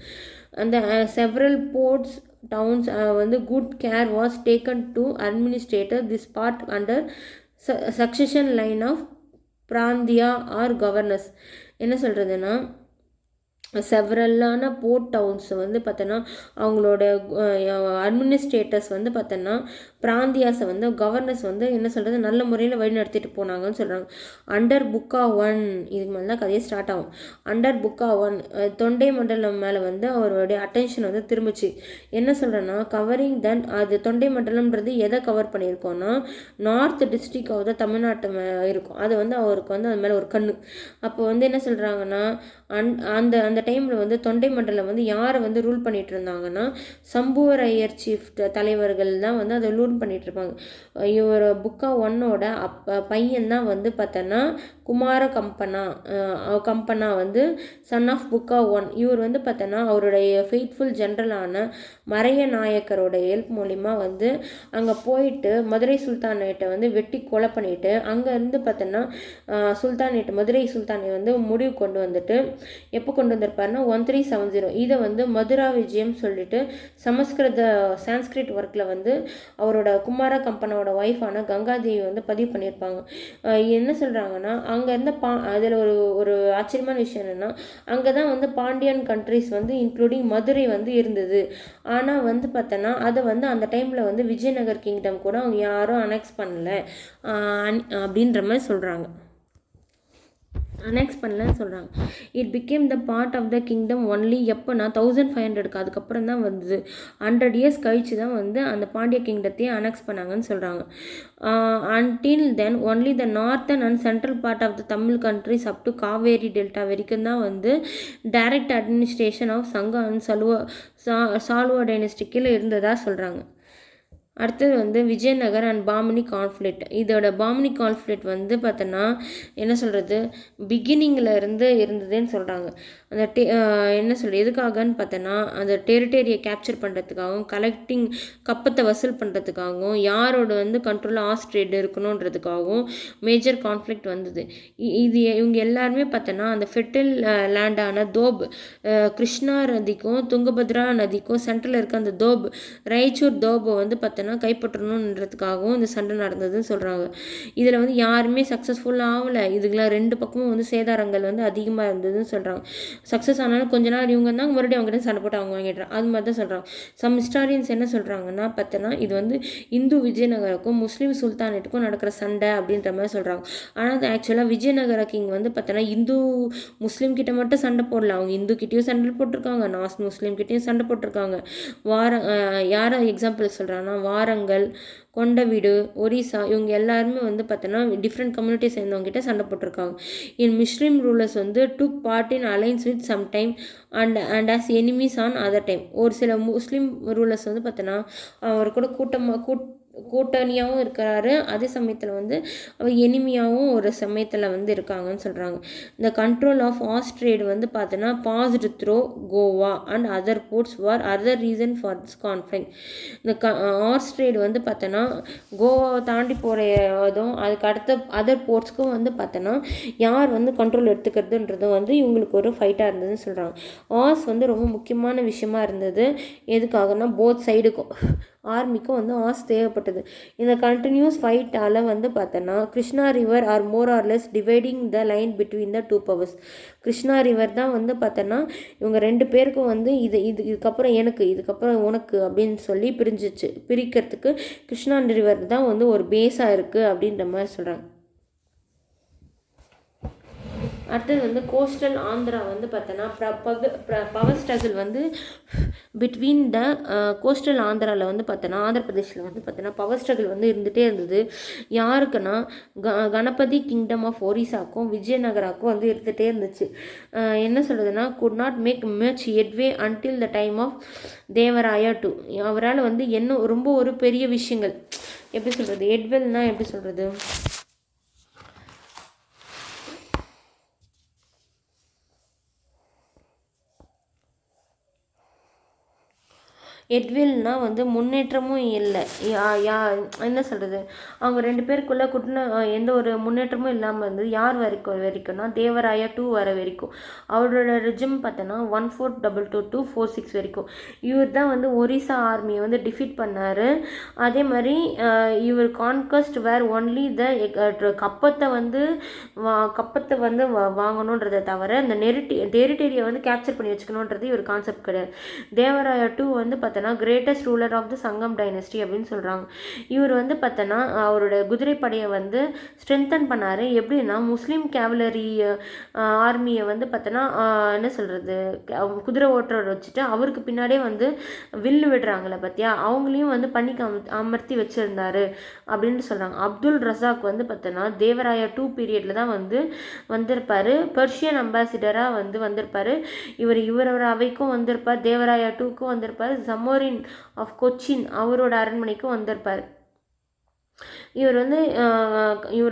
அந்த செவரல் போர்ட்ஸ் towns வந்து good care was taken to administrator this part under succession line of பிராந்தியா ஆர் கவர்னர்ஸ். என்ன சொல்கிறதுன்னா செவரலான போர்ட் டவுன்ஸ் வந்து பார்த்தோன்னா அவங்களோட அட்மினிஸ்ட்ரேட்டர்ஸ் வந்து பார்த்தோன்னா பிராந்தியாஸை வந்து கவர்னர்ஸ் வந்து என்ன சொல்கிறது நல்ல முறையில் வழி நடத்திட்டு போனாங்கன்னு சொல்கிறாங்க. அண்டர் புக்கா 1 இதுக்கு மேலே தான் கதையே ஸ்டார்ட் ஆகும். அண்டர் புக்கா 1 தொண்டை மண்டலம் மேலே வந்து அவருடைய அட்டென்ஷன் வந்து திரும்பிச்சு. என்ன சொல்கிறேன்னா கவரிங் தென் அது தொண்டை மண்டலம்ன்றது எதை கவர் பண்ணியிருக்கோன்னா நார்த் டிஸ்ட்ரிக்ட் ஆஃப் த தமிழ்நாட்டு இருக்கும். அது வந்து அவருக்கு வந்து அது மேலே ஒரு கண்ணு. அப்போ வந்து என்ன சொல்கிறாங்கன்னா அந்த அந்த டைமில் வந்து தொண்டை மண்டலம் வந்து யாரை வந்து ரூல் பண்ணிட்டு இருந்தாங்கன்னா சம்புவரையர் சீஃப் தலைவர்கள் தான் வந்து அதை ரூல் பண்ணிட்டு இருப்பாங்க. இவர் புக்கா ஒன்னோட பையன் தான் வந்து பார்த்தோன்னா குமார கம்பனா வந்து சன் ஆஃப் புக்கா ஒன். இவர் வந்து பார்த்தோன்னா அவருடைய ஃபெய்த்ஃபுல் ஜென்ரலான மறைய நாயக்கரோட ஹெல்ப் மூலிமா வந்து அங்கே போயிட்டு மதுரை சுல்தானேட்டை வந்து வெட்டி கொலை பண்ணிட்டு அங்கேருந்து பார்த்தோன்னா மதுரை சுல்தானை வந்து முடிவு கொண்டு வந்துட்டு எப்போ கொண்டு வந்திருப்பாருன்னா 1370 இதை வந்து மதுரா விஜயம் சொல்லிட்டு சான்ஸ்கிரிட் ஒர்க்கில் வந்து அவரோட குமார கம்பனோட ஒய்ஃபான கங்காதேவி வந்து பதிவு பண்ணியிருப்பாங்க. என்ன சொல்கிறாங்கன்னா அங்கே இருந்த அதில் ஒரு ஆச்சரியமான விஷயம் என்னென்னா அங்கே தான் வந்து பாண்டியன் கண்ட்ரிஸ் வந்து இன்க்ளூடிங் மதுரை வந்து இருந்தது. ஆனால் வந்து பார்த்தோன்னா அதை வந்து அந்த டைமில் வந்து விஜயநகர் கிங்டம் கூட அவங்க யாரும் அனெக்ஸ் பண்ணல அப்படின்ற மாதிரி சொல்கிறாங்க. அனெக்ஸ் பண்ணலன்னு சொல்கிறாங்க. It became the part of the kingdom only எப்போனா 1500 அதுக்கப்புறம் தான் வந்தது. 100 years கழிச்சு தான் வந்து அந்த பாண்டிய கிங்டத்தையே அனெக்ஸ் பண்ணாங்கன்னு சொல்கிறாங்க. Until then only the northern and central part of the Tamil countries up to Kaveri delta வரைக்கும் தான் வந்து direct administration of Sangama and Saluva டைனஸ்டிக்கில் இருந்ததாக சொல்கிறாங்க. அடுத்தது வந்து விஜயநகர் அண்ட் பாமினி கான்ஃப்ளிக்ட். இதோட பாமினி கான்ஃப்ளிக்ட் வந்து பார்த்தோன்னா என்ன சொல்கிறது பிகினிங்கில் இருந்ததுன்னு சொல்கிறாங்க. அந்த என்ன சொல்கிறது எதுக்காகன்னு பார்த்தோன்னா அந்த டெரிட்டரியை கேப்சர் பண்ணுறதுக்காகவும் கப்பத்தை வசூல் பண்ணுறதுக்காகவும் யாரோட வந்து கண்ட்ரோலில் ஆஸ்ட்ரேட் இருக்கணுன்றதுக்காகவும் மேஜர் கான்ஃப்ளிக்ட் வந்தது. இவங்க எல்லாருமே பார்த்தோன்னா அந்த ஃபெர்டைல் லேண்டான கிருஷ்ணா நதிக்கும் துங்கபத்ரா நதிக்கும் சென்ட்ரலில் இருக்க அந்த ராய்ச்சூர் தோபை வந்து பார்த்தோன்னா கைப்பற்றணுன்றதுக்காகவும் இந்த சண்டை நடந்ததுன்னு சொல்கிறாங்க. இதில் வந்து யாருமே சக்ஸஸ்ஃபுல்லாக ஆகலை. இதுக்கெல்லாம் 2 பக்கமும் வந்து சேதாரங்கள் வந்து அதிகமாக இருந்ததுன்னு சொல்கிறாங்க. சக்ஸஸ் ஆனாலும் கொஞ்ச நாள் இவங்க தான் மறுபடியும் அவங்ககிட்ட சண்டை போட்டு அவங்க வாங்கிடுறாங்க. அது மாதிரி தான் சொல்கிறாங்க. சம் ஹிஸ்டாரியன்ஸ் என்ன சொல்கிறாங்கன்னா பார்த்தோன்னா இது வந்து இந்து விஜயநகருக்கும் முஸ்லீம் சுல்தானேட்டுக்கும் நடக்கிற சண்டை அப்படின்ற மாதிரி சொல்கிறாங்க. ஆனால் அது ஆக்சுவலாக விஜயநகர கிங் வந்து பார்த்தோன்னா இந்து முஸ்லீம் கிட்ட மட்டும் சண்டை போடல. அவங்க இந்து கிட்டேயும் சண்டை போட்டிருக்காங்க, முஸ்லீம் கிட்டேயும் சண்டை போட்டிருக்காங்க. யாரை எக்ஸாம்பிள் சொல்கிறாங்கன்னா வாரங்கல், கொண்டவீடு, ஒரிசா இவங்க எல்லாருமே வந்து பார்த்தோன்னா டிஃப்ரெண்ட் கம்யூனிட்டி சேர்ந்தவங்ககிட்ட சண்டை போட்டிருக்காங்க. முஸ்லீம் ரூலர்ஸ் வந்து took part in alliance with some time and as enemies on other time. ஒரு சில முஸ்லீம் ரூலர்ஸ் வந்து பார்த்தோன்னா அவர் கூட கூட்டணியாகவும் இருக்கிறாரு, அதே சமயத்தில் வந்து அவர் எனிமியாகவும் ஒரு சமயத்தில் வந்து இருக்காங்கன்னு சொல்கிறாங்க. இந்த கண்ட்ரோல் ஆஃப் ஆஸ்ட்ரேட் வந்து பார்த்தோன்னா passed through Goa and other ports war other reason for this conflict. இந்த ஆஸ்ட்ரேட் வந்து பார்த்தோன்னா கோவாவை தாண்டி போகிறதும் அதுக்கு அடுத்த அதர் போர்ட்ஸ்க்கும் வந்து பார்த்தோன்னா யார் வந்து கண்ட்ரோல் எடுத்துக்கிறதுன்றதும் வந்து இவங்களுக்கு ஒரு ஃபைட்டாக இருந்ததுன்னு சொல்கிறாங்க. வந்து ரொம்ப முக்கியமான விஷயமா இருந்தது. எதுக்காகனா போத் சைடுக்கும் ஆர்மிக்கும் வந்து தேவைப்பட்டது. இந்த கண்டினியூஸ் ஃபைட்டால் வந்து பார்த்தோன்னா Krishna river R more or less dividing the line between the 2 powers. Krishna river தான் வந்து பார்த்தோன்னா இவங்க 2 பேருக்கும் வந்து இதுக்கப்புறம் இதுக்கப்புறம் உனக்கு அப்படின்னு சொல்லி பிரிக்கிறதுக்கு கிருஷ்ணா ரிவர் தான் வந்து ஒரு பேஸாக இருக்குது அப்படின்ற மாதிரி சொல்கிறாங்க. அடுத்தது வந்து கோஸ்டல் ஆந்திரா வந்து பார்த்தோன்னா பவர் ஸ்ட்ரகிள் வந்து பிட்வீன் த கோஸ்டல் ஆந்திராவில் வந்து பார்த்தோன்னா ஆந்திர பிரதேஷில் வந்து பார்த்தோன்னா பவர் ஸ்ட்ரகிள் வந்து இருந்துகிட்டே இருந்தது. யாருக்குன்னா கணபதி கிங்டம் ஆஃப் ஒரிசாக்கும் விஜயநகராக்கும் வந்து இருந்துகிட்டே இருந்துச்சு. என்ன சொல்கிறதுனா could not make much headway until the time of Devaraya II. அவரால் வந்து ரொம்ப ஒரு பெரிய விஷயங்கள் எப்படி சொல்கிறது ஹெட்வெல்னால் எப்படி சொல்கிறது எட்வில்னால் வந்து முன்னேற்றமும் இல்லை. என்ன சொல்கிறது அவங்க 2 பேருக்குள்ளே எந்த ஒரு முன்னேற்றமும் இல்லாமல் இருந்தது. யார் வரைக்கும்னா தேவராயா II வர வரைக்கும். அவரோட ரெஜிம் பார்த்தோன்னா 1422 to 46 வரைக்கும். இவர் தான் வந்து ஒரிசா ஆர்மியை வந்து டிஃபீட் பண்ணார். அதே மாதிரி இவர் கான்கஸ்ட் வேர் ஒன்லி த கப்பத்தை வந்து வாங்கணுன்றதை தவிர இந்த டெரிட்டரியை வந்து கேப்சர் பண்ணி வச்சுக்கணுன்றது இவர் கான்செப்ட் கிடையாது. தேவராயா II வந்து பார்த்தோன்னா greatest ruler of the Sangama dynasty அப்படின்னு சொல்கிறாங்க. இவர் வந்து பார்த்தோன்னா அவரோட குதிரைப்படையை வந்து ஸ்ட்ரென்தன் பண்ணார். எப்படின்னா முஸ்லீம் கேவலரி ஆர்மியை வந்து பார்த்தோன்னா என்ன சொல்கிறது, குதிரை ஓட்டுறவர் வச்சுட்டு அவருக்கு பின்னாடியே வந்து வில்லு விடுறாங்களே பார்த்தியா, அவங்களையும் வந்து பண்ணி அமர்த்தி வச்சுருந்தாரு அப்படின்னு சொல்கிறாங்க. அப்துல் ரசாக் வந்து பார்த்தோன்னா தேவராயா 2 பீரியடில் தான் வந்து வந்திருப்பார். பெர்ஷியன் அம்பாசிடராக வந்து வந்திருப்பார். இவரோட அவைக்கும் வந்திருப்பார், தேவராயா 2க்கும் வந்திருப்பார், ஜமோரின் ஆஃப் கொச்சின் அவரோட அரண்மனைக்கும் வந்திருப்பார். இவர்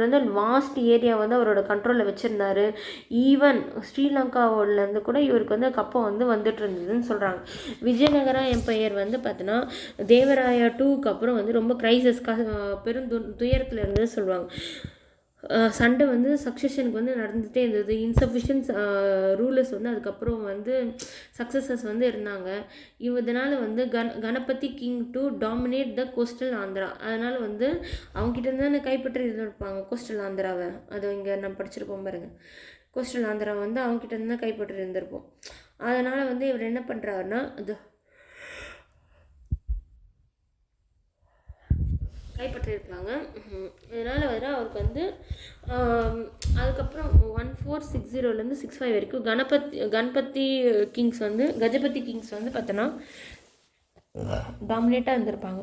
வந்து வாஸ்ட் ஏரியா வந்து அவரோட கண்ட்ரோலில் வச்சுருந்தார். ஈவன் ஸ்ரீலங்காவிலேருந்து கூட இவருக்கு வந்து கப்பம் வந்து வந்துட்டு இருந்ததுன்னு சொல்கிறாங்க. விஜயநகரா எம்பையர் வந்து பார்த்தோன்னா தேவராயா 2க்கு அப்புறம் வந்து ரொம்ப கிரைசஸ்க்காக துயரத்தில் இருந்ததுன்னு சொல்லுவாங்க. சண்டை வந்து சக்சஷனுக்கு வந்து நடந்துகிட்டே இருந்தது. இன்சஃபிஷியன்ஸ் ரூலர்ஸ் வந்து அதுக்கப்புறம் வந்து சக்ஸஸர்ஸ் வந்து இருந்தாங்க. இதனால் வந்து Ganapati king to dominate the coastal Andhra. அதனால் வந்து அவங்ககிட்ட இருந்து கைப்பற்றி இருந்திருப்பாங்க கோஸ்டல் ஆந்திராவை. அது இங்கே நம்ம படிச்சிருப்போம் பாருங்க. கோஸ்டல் ஆந்திரா வந்து அவங்ககிட்ட இருந்து கைப்பற்றி இருந்திருப்போம். அதனால் வந்து இவர் என்ன பண்ணுறாருன்னா அது கைப்பற்றியிருப்பாங்க. இதனால் வந்து அவருக்கு வந்து அதுக்கப்புறம் 1460 65 வரைக்கும் கணபதி கிங்ஸ் வந்து கஜபதி கிங்ஸ் வந்து பார்த்தோன்னா டாமினேட்டாக இருந்திருப்பாங்க.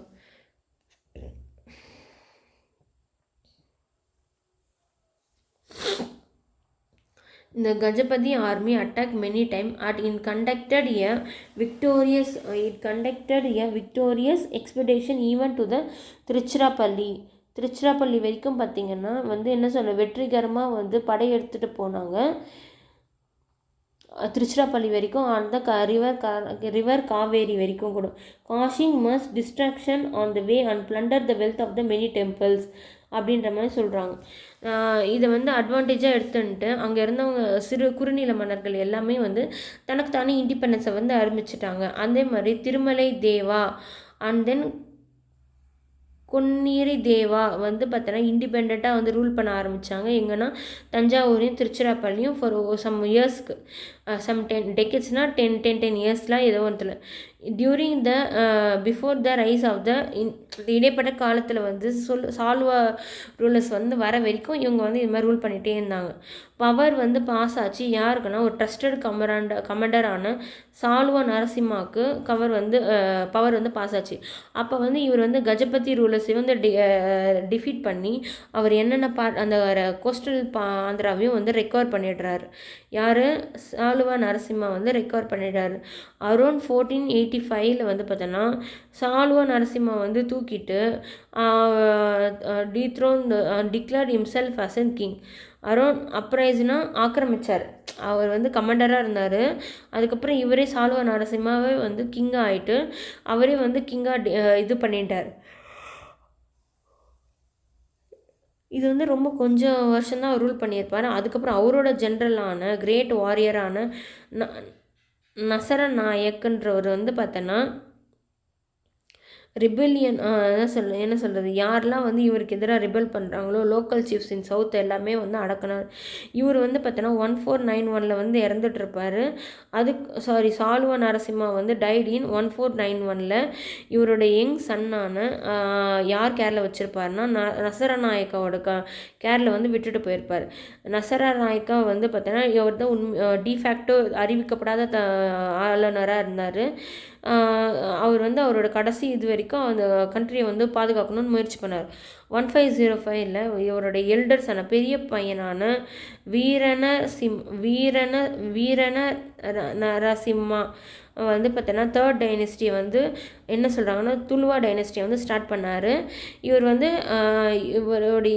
The Gajapati army attacked many times and it conducted a victorious expedition even to the Tiruchirappalli வரைக்கும் பார்த்திங்கன்னா வந்து என்ன சொல்ல வெற்றிகரமாக வந்து படையெடுத்துட்டு போனாங்க. திருச்சிராப்பள்ளி வரைக்கும் அந்த ரிவர் காவேரி வரைக்கும் கூட. Causing mass destruction on the way and plunder the wealth of the many temples அப்படின்ற மாதிரி சொல்கிறாங்க. இதை வந்து அட்வான்டேஜாக எடுத்துன்ட்டு அங்கே இருந்தவங்க குறுநில மன்னர்கள் எல்லாமே வந்து தனக்கு தானே இண்டிபெண்டன்ஸை வந்து ஆரம்பிச்சிட்டாங்க. அதே மாதிரி திருமலை தேவா அண்ட் தென் கொன்னீரி தேவா வந்து பார்த்தோன்னா இண்டிபெண்ட்டாக வந்து ரூல் பண்ண ஆரம்பித்தாங்க. எங்கன்னா தஞ்சாவூரையும் திருச்சிராப்பள்ளியும் ஃபார் சம் இயர்ஸ்க்கு சம் 10 டெக்கேட்ஸ்னால் 10 இயர்ஸ்லாம் ஏதோ ஒன்றுல during the before the rise of the இடைப்பட்ட காலத்தில் வந்து சால்வா ரூலர்ஸ் வந்து வர வரைக்கும் இவங்க வந்து இது மாதிரி ரூல் பண்ணிகிட்டே இருந்தாங்க. பவர் வந்து பாஸ் ஆச்சு யாருக்குன்னா ஒரு ட்ரஸ்டட் கமாண்டரான சால்வா நரசிம்மாவுக்கு பவர் வந்து பாஸ் ஆச்சு. அப்போ வந்து இவர் வந்து கஜபதி ரூலர்ஸையும் வந்து டிஃபீட் பண்ணி அவர் என்னென்ன அந்த கோஸ்டல் ஆந்திராவையும் வந்து ரெக்கவர் பண்ணிடுறாரு. யார்? சாலுவா நரசிம்மா வந்து ரெக்கவர் பண்ணிடுறாரு. அரௌண்ட் 1485 வந்து பார்த்தோன்னா சாலுவா நரசிம்மா வந்து தூக்கிட்டு declared himself as an king. Around அப்ரைஸ்னா ஆக்கிரமிச்சார். அவர் வந்து கமாண்டராக இருந்தார். அதுக்கப்புறம் இவரே சாலுவா நரசிம்மாவே வந்து கிங்காக ஆகிட்டு அவரே வந்து கிங்காக இது பண்ணிட்டார். இது வந்து ரொம்ப கொஞ்சம் வருஷம்தான் ரூல் பண்ணியிருப்பார். அதுக்கப்புறம் அவரோட ஜென்ரலான கிரேட் வாரியரான நசரநாயக்கன்றவர் வந்து பார்த்தோன்னா ரிபெல்லியன் என்ன சொல்கிறது யாரெல்லாம் வந்து இவருக்கு எதிராக ரிபெல் பண்ணுறாங்களோ லோக்கல் சீஃப்ஸ் இன் சவுத் எல்லாமே வந்து அடக்கினார். இவர் வந்து பார்த்தோன்னா 1491 வந்து இறந்துட்டுருப்பார். சாலுவா நரசிம்மா வந்து டைட் இன் 1491. இவரோட யங் சன்னான யார் கேரில் வச்சுருப்பாருன்னா நசரநாயக்காவோட கேரில் வந்து விட்டுட்டு போயிருப்பார். நசரநாயக்கா வந்து பார்த்தோன்னா இவர் தான் டிஃபேக்டோ அறிவிக்கப்படாத ஆளுநராக இருந்தார். அவர் வந்து அவரோட கடைசி இது வரைக்கும் அந்த கண்ட்ரியை வந்து பாதுகாக்கணும்னு முயற்சி பண்ணார். 1505 இவரோட எல்டர்ஸான பெரிய பையனான வீரன நரசிம்மா வந்து பார்த்தோன்னா 3rd டைனஸ்டியை வந்து என்ன சொல்கிறாங்கன்னா துளுவா டைனஸ்டியை வந்து ஸ்டார்ட் பண்ணார். இவர் வந்து இவருடைய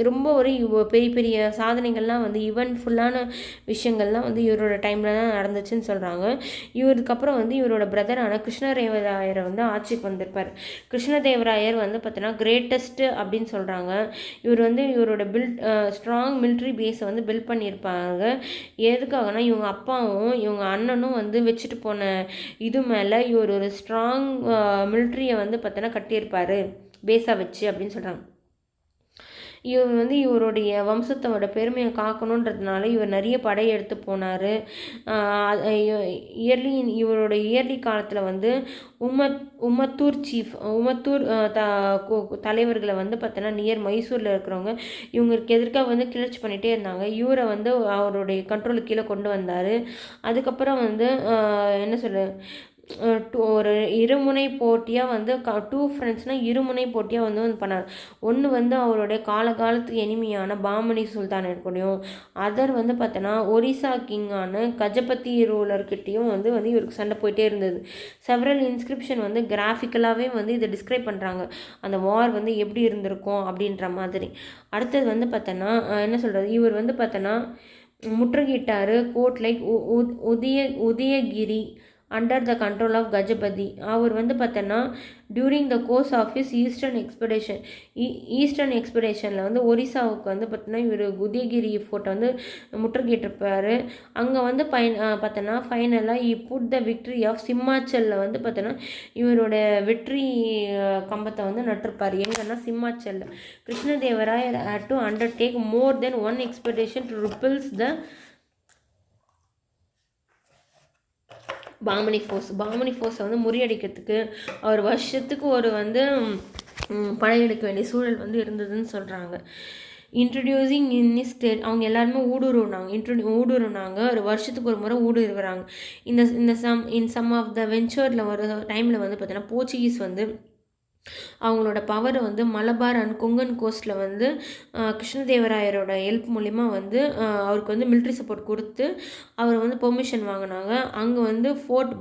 ரொம்ப ஒரு பெரிய பெரிய சாதனைகள்லாம் வந்து ஈவெண்ட்ஃபுல்லான விஷயங்கள்லாம் வந்து இவரோட டைமில் தான் நடந்துச்சுன்னு சொல்கிறாங்க. இவருக்கப்புறம் வந்து இவரோட பிரதரான கிருஷ்ணதேவராயரை வந்து ஆட்சிக்கு வந்திருப்பார். கிருஷ்ணதேவராயர் வந்து பார்த்தோன்னா கிரேட்டஸ்ட்டு அப்படின்னு சொல்கிறாங்க. இவர் வந்து இவரோட ஸ்ட்ராங் மிலிட்ரி பேஸை வந்து பில்ட் பண்ணியிருப்பாங்க. எதுக்காகனா இவங்க அப்பாவும் இவங்க அண்ணனும் வந்து வச்சுட்டு போன இது மேலே இவர் ஒரு ஸ்ட்ராங் மிலிட்ரியை வந்து பார்த்தோன்னா கட்டியிருப்பார் பேஸாக வச்சு அப்படின்னு சொல்கிறாங்க. இவர் வந்து இவருடைய வம்சத்தோட பெருமையை காக்கணுன்றதுனால இவர் நிறைய படையெடுத்து போனார். இவருடைய இயர்லி காலத்தில் வந்து உமத்தூர் சீஃப் உமத்தூர் தலைவர்களை வந்து பார்த்தோன்னா நியர் மைசூரில் இருக்கிறவங்க இவங்களுக்கு எதிர்க்காக வந்து கிளர்ச்சி பண்ணிகிட்டே இருந்தாங்க. இவரை வந்து அவருடைய கண்ட்ரோலுக்கு கீழே கொண்டு வந்தார். அதுக்கப்புறம் வந்து என்ன சொல்ல ஒரு இருமுனை போட்டியாக வந்து டூ ஃப்ரெண்ட்ஸ்னால் இருமுனை போட்டியாக வந்து பண்ணார். ஒன்று வந்து அவருடைய காலத்துக்கு எனிமையான பாமனி சுல்தான் இருக்கணும். அதர் வந்து பார்த்தோன்னா ஒரிசா கிங்கான கஜபதி ரூலர்கிட்டையும் வந்து இவருக்கு சண்டை போயிட்டே இருந்தது. செவரல் இன்ஸ்கிரிப்ஷன் வந்து கிராஃபிக்கலாகவே வந்து இதை டிஸ்கிரைப் பண்ணுறாங்க, அந்த வார் வந்து எப்படி இருந்திருக்கும் அப்படின்ற மாதிரி. அடுத்தது வந்து பார்த்தோன்னா என்ன சொல்கிறது, இவர் வந்து பார்த்தோன்னா முற்றுகிட்டார் கோட் like Udayagiri under the control of Gajapati. அவர் வந்து பார்த்தோன்னா during the course of his eastern எக்ஸ்பெடிஷனில் வந்து ஒரிசாவுக்கு வந்து பார்த்தோன்னா இவர் உதயகிரி ஃபோர்ட்டை வந்து முற்றுகிட்டிருப்பார். அங்கே வந்து பார்த்தோன்னா ஃபைனலாக புட் த விக்ட்ரி ஆஃப் சிம்மாச்சலில் வந்து பார்த்தோன்னா இவரோட வெற்றி கம்பத்தை வந்து நட்டிருப்பார். எங்கன்னா சிம்மாச்சலில். Krishnadevarayar had to undertake more than one expedition to repulse the Bahmani ஃபோர்ஸை வந்து முறியடிக்கிறதுக்கு அவர் வருஷத்துக்கு ஒரு வந்து படையெடுக்க வேண்டிய சூழல் வந்து இருந்ததுன்னு சொல்கிறாங்க. இன்ட்ரடியூசிங் இன் இஸ் ஸ்டேட் அவங்க எல்லாருமே ஊடுருவினாங்க ஒரு வருஷத்துக்கு ஒரு முறை ஊடுருவுறாங்க. இந்த சம் ஆஃப் த வெஞ்சரில் ஒரு டைமில் வந்து பார்த்தீங்கன்னா போர்ச்சுகீஸ் வந்து அவங்களோட பவரை வந்து மலபார் அண்ட் கொங்கன் கோஸ்ட்டில் வந்து கிருஷ்ணதேவராயரோட ஹெல்ப் மூலிமா வந்து அவருக்கு வந்து மிலிட்ரி சப்போர்ட் கொடுத்து அவர் வந்து பெர்மிஷன் வாங்கினாங்க. அங்கே வந்து ஃபோர்ட்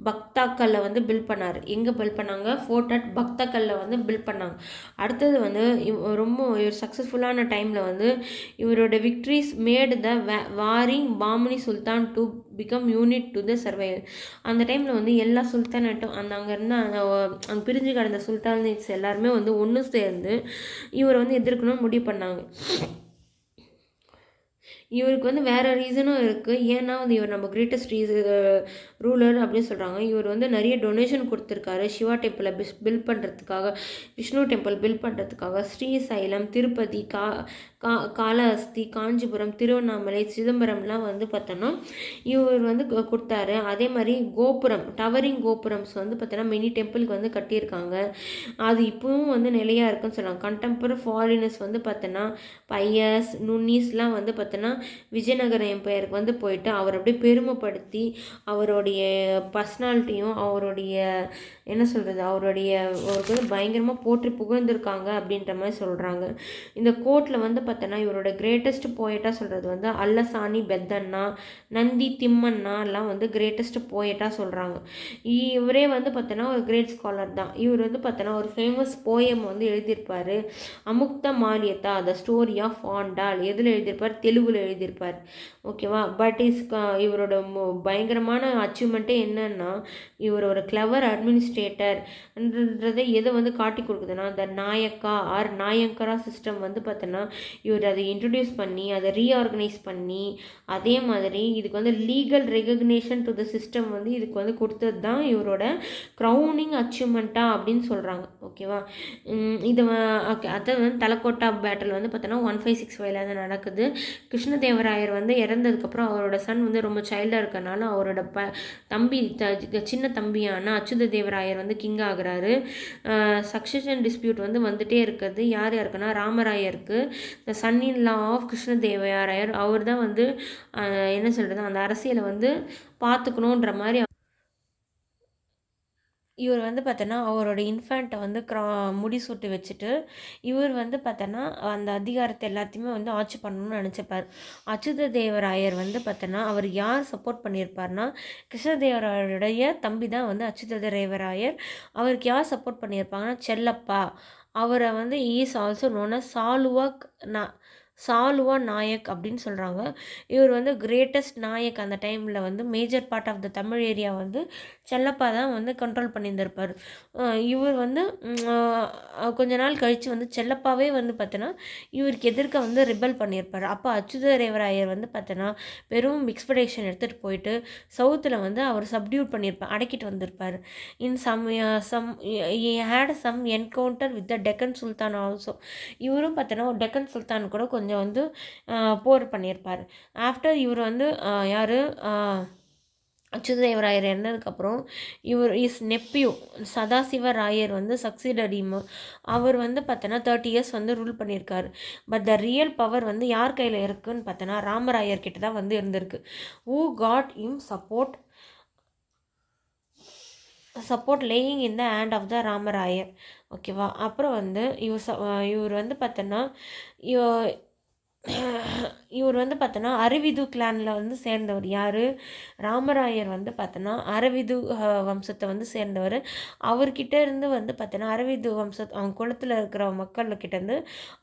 பக்தாக்கல்ல வந்து பில்ட் பண்ணார். எங்கே பில்ட் பண்ணாங்க? ஃபோர்ட் அட் பக்தாக்கல்ல வந்து பில்ட் பண்ணாங்க. அடுத்தது வந்து ரொம்ப ஒரு சக்ஸஸ்ஃபுல்லான டைமில் வந்து இவரோட victories made the worrying Bahmani Sultan to become unit to the survival. அந்த டைமில் வந்து எல்லா சுல்தானட்டும் அங்கே இருந்த அங்கே பிரிஞ்சு கிடந்த சுல்தானேட்ஸ் எல்லாருமே வந்து ஒன்று சேர்ந்து இவரை வந்து எதிர்க்கணும்னு முடிவு பண்ணாங்க. இவருக்கு வந்து வேறு ரீசனும் இருக்குது. ஏன்னா வந்து இவர் நம்ம கிரேட்டஸ்ட் ரூலர் அப்படின்னு சொல்கிறாங்க. இவர் வந்து நிறைய டொனேஷன் கொடுத்துருக்காரு. சிவா டெம்பிளை பில்ட் பண்ணுறதுக்காக, விஷ்ணு டெம்பிள் பில்ட் பண்ணுறதுக்காக, ஸ்ரீசைலம், திருப்பதி, காளஹஸ்தி, காஞ்சிபுரம், திருவண்ணாமலை, சிதம்பரம்லாம் வந்து பார்த்தோன்னா இவர் வந்து கொடுத்தாரு. அதே மாதிரி டவரிங் கோபுரம்ஸ் வந்து பார்த்தோன்னா மெனி டெம்பிளுக்கு வந்து கட்டியிருக்காங்க. அது இப்பவும் வந்து நிலையாக இருக்குன்னு சொல்கிறாங்க. கண்டெம்பரரி ஃபாரினர்ஸ் வந்து பார்த்தோன்னா பையஸ் நுன்னீஸ்லாம் வந்து பார்த்தோன்னா விஜயநகர எம்பையருக்கு வந்து போயிட்டு அவர் அப்படியே பெருமைப்படுத்தி அவருடைய பர்சனாலிட்டியும் அவருடைய என்ன சொல்கிறது அவருக்கு வந்து பயங்கரமாக போற்றி புகழ்ந்திருக்காங்க அப்படின்ற மாதிரி சொல்கிறாங்க. இந்த கோர்ட்டில் வந்து பார்த்தோன்னா இவரோட கிரேட்டஸ்ட் போயட்டாக சொல்கிறது வந்து அல்லசானி பெத்தண்ணா, நந்தி திம்மண்ணா எல்லாம் வந்து கிரேட்டஸ்ட் போயட்டாக சொல்கிறாங்க. இவரே வந்து பார்த்தோன்னா ஒரு கிரேட் ஸ்காலர் தான். இவர் வந்து பார்த்தோன்னா ஒரு ஃபேமஸ் போயம் வந்து எழுதியிருப்பார், அமுக்த மாலியத்தா த ஸ்டோரி ஆஃப் ஆண்டாள். எதில் எழுதியிருப்பார்? தெலுங்குல எழுதியிருப்பார். ஓகேவா? பட் இவரோட பயங்கரமான அச்சீவ்மெண்ட்டே என்னன்னா இவர் ஒரு கிளவர் அட்மினிஸ்ட்ரேட்டர்ன்றதை எதை வந்து காட்டி கொடுக்குதுன்னா த நாயக்கரா சிஸ்டம் வந்து பார்த்தோன்னா இவர் அதை இன்ட்ரடியூஸ் பண்ணி அதை ரீஆர்கனைஸ் பண்ணி அதே மாதிரி இதுக்கு வந்து legal recognition to the system வந்து இதுக்கு வந்து கொடுத்தது தான் இவரோட க்ரௌனிங் அச்சீவ்மெண்ட்டாக அப்படின்னு சொல்கிறாங்க. ஓகேவா? இது அதை வந்து தலக்கோட்டா பேட்டில் வந்து பார்த்தோன்னா 1565 தான் நடக்குது. கிருஷ்ணதேவராயர் வந்து இறந்ததுக்கப்புறம் அவரோட சன் வந்து ரொம்ப சைல்டாக இருக்கனால அவரோட சின்ன தம்பியான அச்சுத தேவராயர் வந்து கிங் ஆகுறாரு. சக்சஷன் டிஸ்பியூட் வந்து வந்துட்டே இருக்குது. யாருக்குன்னா ராமராயருக்கு, the son in law of கிருஷ்ணதேவராயர். அவர் தான் வந்து என்ன சொல்கிறது அந்த அரசியலை வந்து பார்த்துக்கணுன்ற மாதிரி இவர் வந்து பார்த்தோன்னா அவரோட இன்ஃபேண்ட்டை வந்து முடிசூட்டு வச்சுட்டு இவர் வந்து பார்த்தோன்னா அந்த அதிகாரத்தை எல்லாத்தையுமே வந்து ஆட்சி பண்ணணும்னு நினச்சிப்பார். அச்சுத தேவராயர் வந்து பார்த்தோன்னா அவர் யார் சப்போர்ட் பண்ணியிருப்பார்னா கிருஷ்ணதேவராயருடைய தம்பி தான் வந்து அச்சுத தேவராயர். அவருக்கு யார் சப்போர்ட் பண்ணியிருப்பாங்கன்னா செல்லப்பா. அவரை வந்து is also known as Saluva Nayak அப்படின்னு சொல்கிறாங்க. இவர் வந்து கிரேட்டஸ்ட் நாயக். அந்த டைமில் வந்து major part of the Tamil area வந்து செல்லப்பா தான் வந்து கண்ட்ரோல் பண்ணியிருந்திருப்பார். இவர் வந்து கொஞ்ச நாள் கழித்து வந்து செல்லப்பாவே வந்து பார்த்தோன்னா இவருக்கு எதிர்க்க வந்து ரிபல் பண்ணியிருப்பார். அப்போ அச்சுததேவராயர் வந்து பார்த்தோன்னா பெரும் எக்ஸ்பெடிஷன் எடுத்துகிட்டு போயிட்டு சவுத்தில் வந்து அவர் சப்டியூட் பண்ணியிருப்பார், அடக்கிட்டு வந்திருப்பார். In some had some encounter with the Deccan sultan also. இவரும் பார்த்தோன்னா டெக்கன் சுல்தான் கூட கொஞ்சம் வந்து போர் பண்ணியிருப்பார். ஆஃப்டர் இவர் வந்து யார் அச்சுததேவராயர் இறந்ததுக்கப்புறம் இஸ் நெப்பியூ சதாசிவராயர் வந்து சக்சீடடிமு. அவர் வந்து பார்த்தோன்னா 30 years வந்து ரூல் பண்ணியிருக்காரு. பட் த ரியல் பவர் வந்து யார் கையில் இருக்குதுன்னு பார்த்தோன்னா ராமராயர் கிட்ட தான் வந்து இருந்திருக்கு. Who got him support laying in the hand of the Ramarayar. ஓகேவா. அப்புறம் வந்து இவர் வந்து பார்த்தோன்னா இவர் வந்து பார்த்தோன்னா அரவிது கிளானில் வந்து சேர்ந்தவர். யார்? ராமராயர் வந்து பார்த்தோன்னா அரவிது வம்சத்தை வந்து சேர்ந்தவர். அவர்கிட்ட இருந்து வந்து பார்த்தோன்னா அரவிது அவங்க குளத்தில் இருக்கிற மக்கள்கிட்டேருந்து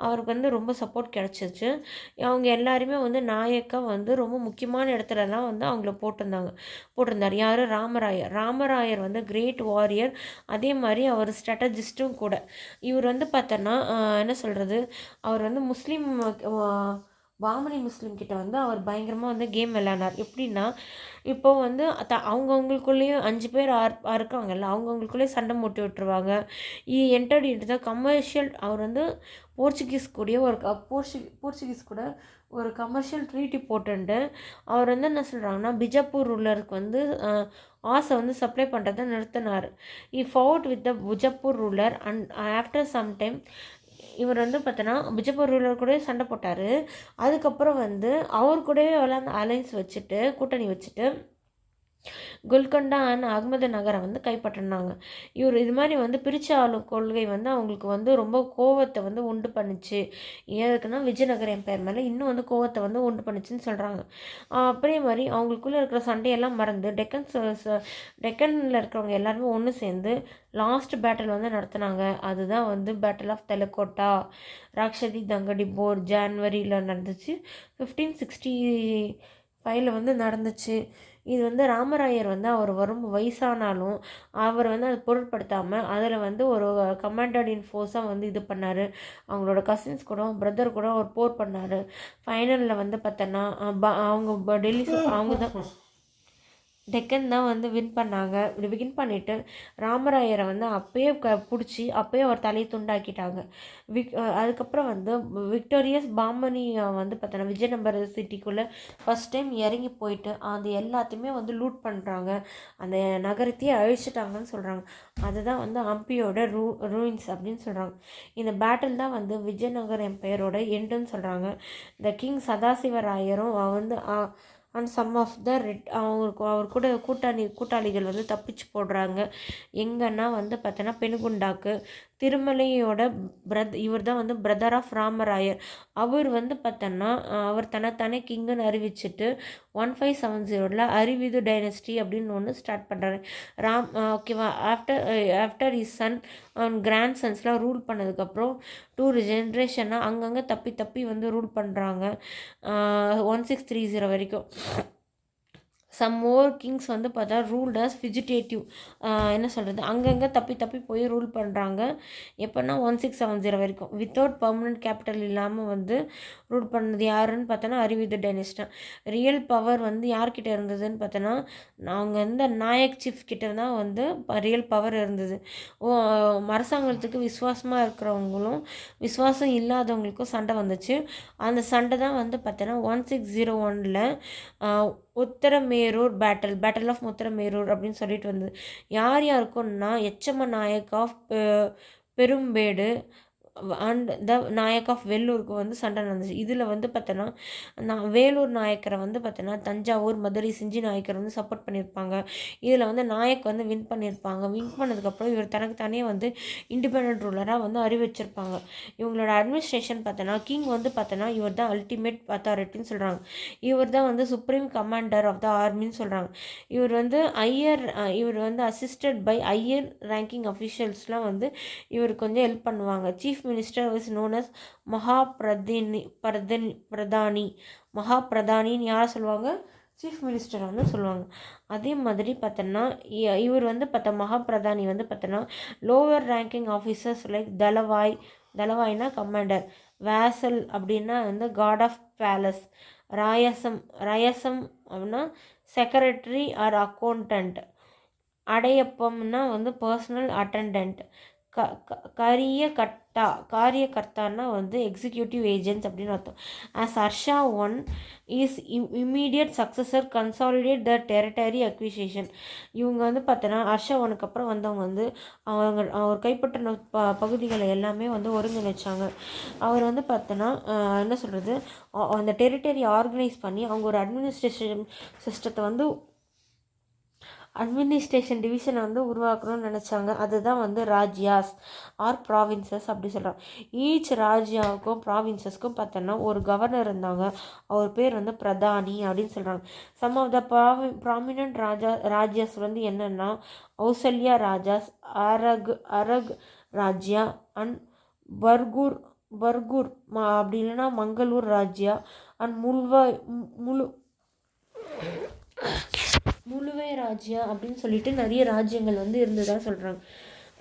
அவருக்கு வந்து ரொம்ப சப்போர்ட் கிடச்சிச்சு. அவங்க எல்லாருமே வந்து நாயக்காக வந்து ரொம்ப முக்கியமான இடத்துலலாம் வந்து அவங்கள போட்டிருந்தார். யார்? ராமராயர் வந்து கிரேட் வாரியர், அதே மாதிரி அவர் ஸ்ட்ராட்டஜிஸ்ட்டும் கூட. இவர் வந்து பார்த்தோன்னா என்ன சொல்கிறது, அவர் வந்து முஸ்லீம் பாமனி முஸ்லீம் கிட்ட வந்து அவர் பயங்கரமாக வந்து கேம் விளையாடினார். எப்படின்னா இப்போது வந்து அவங்கவுங்களுக்குள்ளேயும் 5 பேர் இருக்காங்கல்ல, அவங்கவுங்களுக்குள்ளேயே சண்டை மூட்டி விட்டுருவாங்க. Entered into the commercial. அவர் வந்து போர்ச்சுகீஸ் கூட ஒரு கமர்ஷியல் ட்ரீட்டி போட்டுண்டு அவர் வந்து என்ன சொல்கிறாங்கன்னா பிஜப்பூர் ரூலருக்கு வந்து ஆசை வந்து சப்ளை பண்ணுறதை நிறுத்தினார். Fought with the Bijapur ruler and after some time இவர் வந்து பார்த்தோன்னா பிஜப்பூர் ரூலர் கூட சண்டை போட்டார். அதுக்கப்புறம் வந்து அவர் கூடவே விளாண்டு அலைன்ஸ் வச்சுட்டு கூட்டணி வச்சுட்டு குல்கண்டா அண்ட் அகமது நகரை வந்து கைப்பற்றினாங்க. இவர் இது மாதிரி வந்து பிரித்து ஆளும் கொள்கை வந்து அவங்களுக்கு வந்து ரொம்ப கோவத்தை வந்து உண்டு பண்ணிச்சு. எதுக்குன்னா விஜயநகர எம்பையர் மேலே இன்னும் வந்து கோவத்தை வந்து உண்டு பண்ணிச்சுன்னு சொல்கிறாங்க. அப்படியே மாதிரி அவங்களுக்குள்ளே இருக்கிற சண்டையெல்லாம் மறந்து டெக்கனில் இருக்கிறவங்க எல்லாருமே ஒன்று சேர்ந்து லாஸ்ட் பேட்டில் வந்து நடத்தினாங்க. அதுதான் வந்து பேட்டில் ஆஃப் தெலக்கோட்டா. ராக்ஷதி தங்கடி போர் ஜான்வரியில் நடந்துச்சு. 1565 வந்து நடந்துச்சு. இது வந்து ராமராயர் வந்து அவர் வரும் வயசானாலும் அவர் வந்து அதை பொருட்படுத்தாமல் அதில் வந்து ஒரு கமாண்டட் இன் ஃபோர்ஸாக வந்து இது பண்ணார். அவங்களோட கசின்ஸ் கூட பிரதர் கூட ஒரு போர் பண்ணார். ஃபைனலில் வந்து பார்த்தோன்னா அவங்க டெல்லி அவங்க தான் டெக்கன் தான் வந்து வின் பண்ணாங்க. இப்படி வின் பண்ணிவிட்டு ராமராயரை வந்து அப்பயே பிடிச்சி அப்பயே அவர் தலையை துண்டாக்கிட்டாங்க. அதுக்கப்புறம் வந்து விக்டோரியஸ் பாமனி வந்து பார்த்தோன்னா விஜயநகர சிட்டிக்குள்ளே ஃபஸ்ட் டைம் இறங்கி போயிட்டு அது எல்லாத்தையுமே வந்து லூட் பண்ணுறாங்க. அந்த நகரத்தையே அழிச்சிட்டாங்கன்னு சொல்கிறாங்க. அதுதான் வந்து ஹம்பியோட ரூயின்ஸ் அப்படின்னு சொல்கிறாங்க. இந்த பேட்டில் தான் வந்து விஜயநகர் எம்பையரோட எண்டுன்னு சொல்கிறாங்க. இந்த கிங் சதாசிவராயரும் வந்து அண்ட் சம் ஆஃப் த அவர் கூட கூட்டாளிகள் வந்து தப்பிச்சு போடுறாங்க. எங்கன்னா வந்து பார்த்தோன்னா பெனுகுண்டாக்கு. திருமலையோட இவர் தான் வந்து பிரதர் ஆஃப் ராமராயர். அவர் வந்து பார்த்தோன்னா அவர் தன்னைத்தானே கிங்குன்னு அறிவிச்சுட்டு 1570 அரிவிது டைனஸ்டி அப்படின்னு ஒன்று ஸ்டார்ட் பண்ணுறாரு. ஓகேவா. After his son and grand சன்ஸ்லாம் ரூல் பண்ணதுக்கப்புறம் 2 ஜென்ரேஷனாக அங்கங்கே தப்பி வந்து ரூல் பண்ணுறாங்க. 1630 வரைக்கும். சம் மோர் கிங்ஸ் வந்து பார்த்தா ரூல்ட் அஸ் ஃபிஜிடேட்டிவ். என்ன சொல்கிறது, அங்கங்கே தப்பி போய் ரூல் பண்ணுறாங்க. எப்போன்னா 1670 வரைக்கும் வித்தவுட் பர்மனெண்ட் கேபிட்டல் இல்லாமல் வந்து ரூல் பண்ணது யாருன்னு பார்த்தோன்னா அரிவிது டைனஸ்டி. ரியல் பவர் வந்து யார்கிட்ட இருந்ததுன்னு பார்த்தோன்னா அவங்க வந்து நாயக் சீஃப் கிட்ட தான் வந்து ரியல் பவர் இருந்தது. அரசாங்கத்துக்கு விசுவாசமாக இருக்கிறவங்களும் விசுவாசம் இல்லாதவங்களுக்கும் சண்டை வந்துச்சு. அந்த சண்டை தான் வந்து பார்த்தோன்னா 1601 உத்தரமேரூர் பேட்டில் ஆஃப் உத்தரமேரூர் அப்படின்னு சொல்லிட்டு வந்தது. யாருக்குன்னா Yachama Nayak of Perumbedu and the Nayak of வெள்ளூருக்கு வந்து சண்டை நடந்துச்சு. இதில் வந்து பார்த்தோன்னா வேலூர் நாயக்கரை வந்து பார்த்தோன்னா தஞ்சாவூர் மதுரை செஞ்சி நாயக்கர் வந்து சப்போர்ட் பண்ணியிருப்பாங்க. இதில் வந்து நாயக் வந்து வின் பண்ணியிருப்பாங்க. வின் பண்ணதுக்கப்புறம் இவர் தனக்கு தானே வந்து இண்டிபெண்ட் ரூலராக வந்து அறிவிச்சிருப்பாங்க. இவங்களோட அட்மினிஸ்ட்ரேஷன் பார்த்தோன்னா கிங் வந்து பார்த்தோன்னா இவர் தான் அல்டிமேட் அத்தாரிட்டின்னு சொல்கிறாங்க. இவர் தான் வந்து சுப்ரீம் கமாண்டர் ஆஃப் த ஆர்மின்னு சொல்கிறாங்க. இவர் வந்து அசிஸ்டட் பை ஹையர் ரேங்கிங் அஃபிஷியல்ஸ்லாம் வந்து இவருக்கு கொஞ்சம் ஹெல்ப் பண்ணுவாங்க. Chief chief minister is known as Pradhani. மகாபிரதானின்னு யார் சொல்லுவாங்க? சீஃப் மினிஸ்டர் வந்து சொல்லுவாங்க. அதே மாதிரி பார்த்தோன்னா இவர் வந்து மகாபிரதானி வந்து பார்த்தோன்னா லோவர் ரேங்கிங் ஆஃபீஸர்ஸ் லைக் தலவாய்னா கமாண்டர், வேசல் அப்படின்னா வந்து காட் ஆஃப் பேலஸ், ரயசம் அப்படின்னா செக்ரட்டரி ஆர் அக்கௌண்டண்ட், அடையப்பம்னா வந்து பர்சனல் அட்டண்டன்ட், காரியகர்த்தான்னா வந்து எக்ஸிக்யூட்டிவ் ஏஜென்ட்ஸ் அப்படின்னு அர்த்தம். As Harsha one is immediate successor consolidate the territory acquisition. இவங்க வந்து பார்த்தோன்னா ஹர்ஷா ஒனுக்கு அப்புறம் வந்தவங்க வந்து அவர் கைப்பற்றின பகுதிகளை எல்லாமே வந்து ஒருங்கிணைச்சாங்க. அவர் வந்து பார்த்தோன்னா என்ன சொல்கிறது, அந்த டெரிட்டரி ஆர்கனைஸ் பண்ணி அவங்க ஒரு அட்மினிஸ்ட்ரேஷன் டிவிஷனை வந்து உருவாக்கணும்னு நினச்சாங்க. அதுதான் வந்து ராஜ்யாஸ் ஆர் ப்ராவின்சஸ் அப்படி சொல்கிறாங்க. ஈச் ராஜ்யாவுக்கும் ப்ராவின்சஸ்க்கும் பார்த்தோன்னா ஒரு கவர்னர் இருந்தாங்க. அவர் பேர் வந்து பிரதானி அப்படின்னு சொல்கிறாங்க. சம் ஆஃப் த ப்ராமினன்ட் ராஜ்யாஸ் வந்து என்னென்னா கௌசல்யா ராஜாஸ், அரக் ராஜ்யா அண்ட் பர்கூர் அப்படி இல்லைன்னா மங்களூர் ராஜ்யா அண்ட் முழுவை ராஜ்யா அப்படின்னு சொல்லிட்டு நிறைய ராஜ்யங்கள் வந்து இருந்ததாக சொல்கிறாங்க.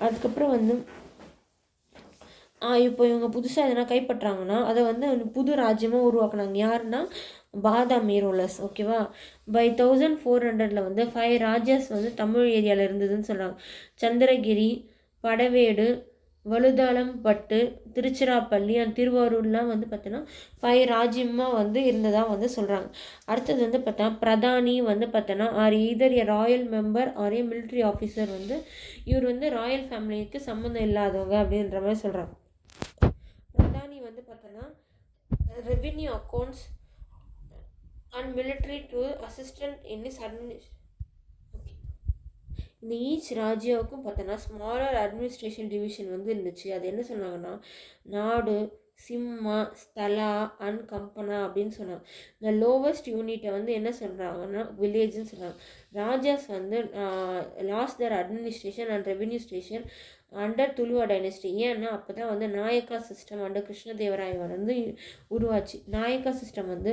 அதுக்கப்புறம் வந்து இப்போ இவங்க புதுசாக எதனா கைப்பற்றாங்கன்னா அதை வந்து புது ராஜ்யமாக உருவாக்குனாங்க. யாருன்னா பாதாமி ரூலர்ஸ். ஓகேவா? பை 1400 வந்து 5 ராஜ்யாஸ் வந்து தமிழ் ஏரியாவில் இருந்ததுன்னு சொல்கிறாங்க. சந்திரகிரி, படவேடு, வலுதாளம்பட்டு, திருச்சிராப்பள்ளி அண்ட் திருவாரூர்லாம் வந்து பார்த்தோன்னா 5 ராஜ்யமாக வந்து இருந்ததாக வந்து சொல்கிறாங்க. அடுத்தது வந்து பார்த்தா பிரதானி வந்து பார்த்தோன்னா R ether A Royal member R A military officer. வந்து இவர் வந்து ராயல் ஃபேமிலிக்கு சம்மந்தம் இல்லாதவங்க அப்படின்ற மாதிரி சொல்கிறாங்க. பிரதானி வந்து பார்த்தோன்னா revenue accounts and military to assistant in is administration. இந்த ஈச் ராஜ்யாவுக்கும் பார்த்தோன்னா ஸ்மாலர் அட்மினிஸ்ட்ரேஷன் டிவிஷன் வந்து இருந்துச்சு. அது என்ன சொன்னாங்கன்னா நாடு, சிம்மா, ஸ்தலா அண்ட் கம்பனா அப்படின்னு சொன்னாங்க. இந்த லோவஸ்ட் யூனிட்டை வந்து என்ன சொல்கிறாங்கன்னா வில்லேஜ்னு சொல்கிறாங்க. ராஜாஸ் வந்து last their administration and revenue station under Tuluva dynasty. ஏன்னா அப்போ தான் வந்து நாயக்கா சிஸ்டம் அண்டர் கிருஷ்ணதேவராய வந்து உருவாச்சு. நாயக்கா சிஸ்டம் வந்து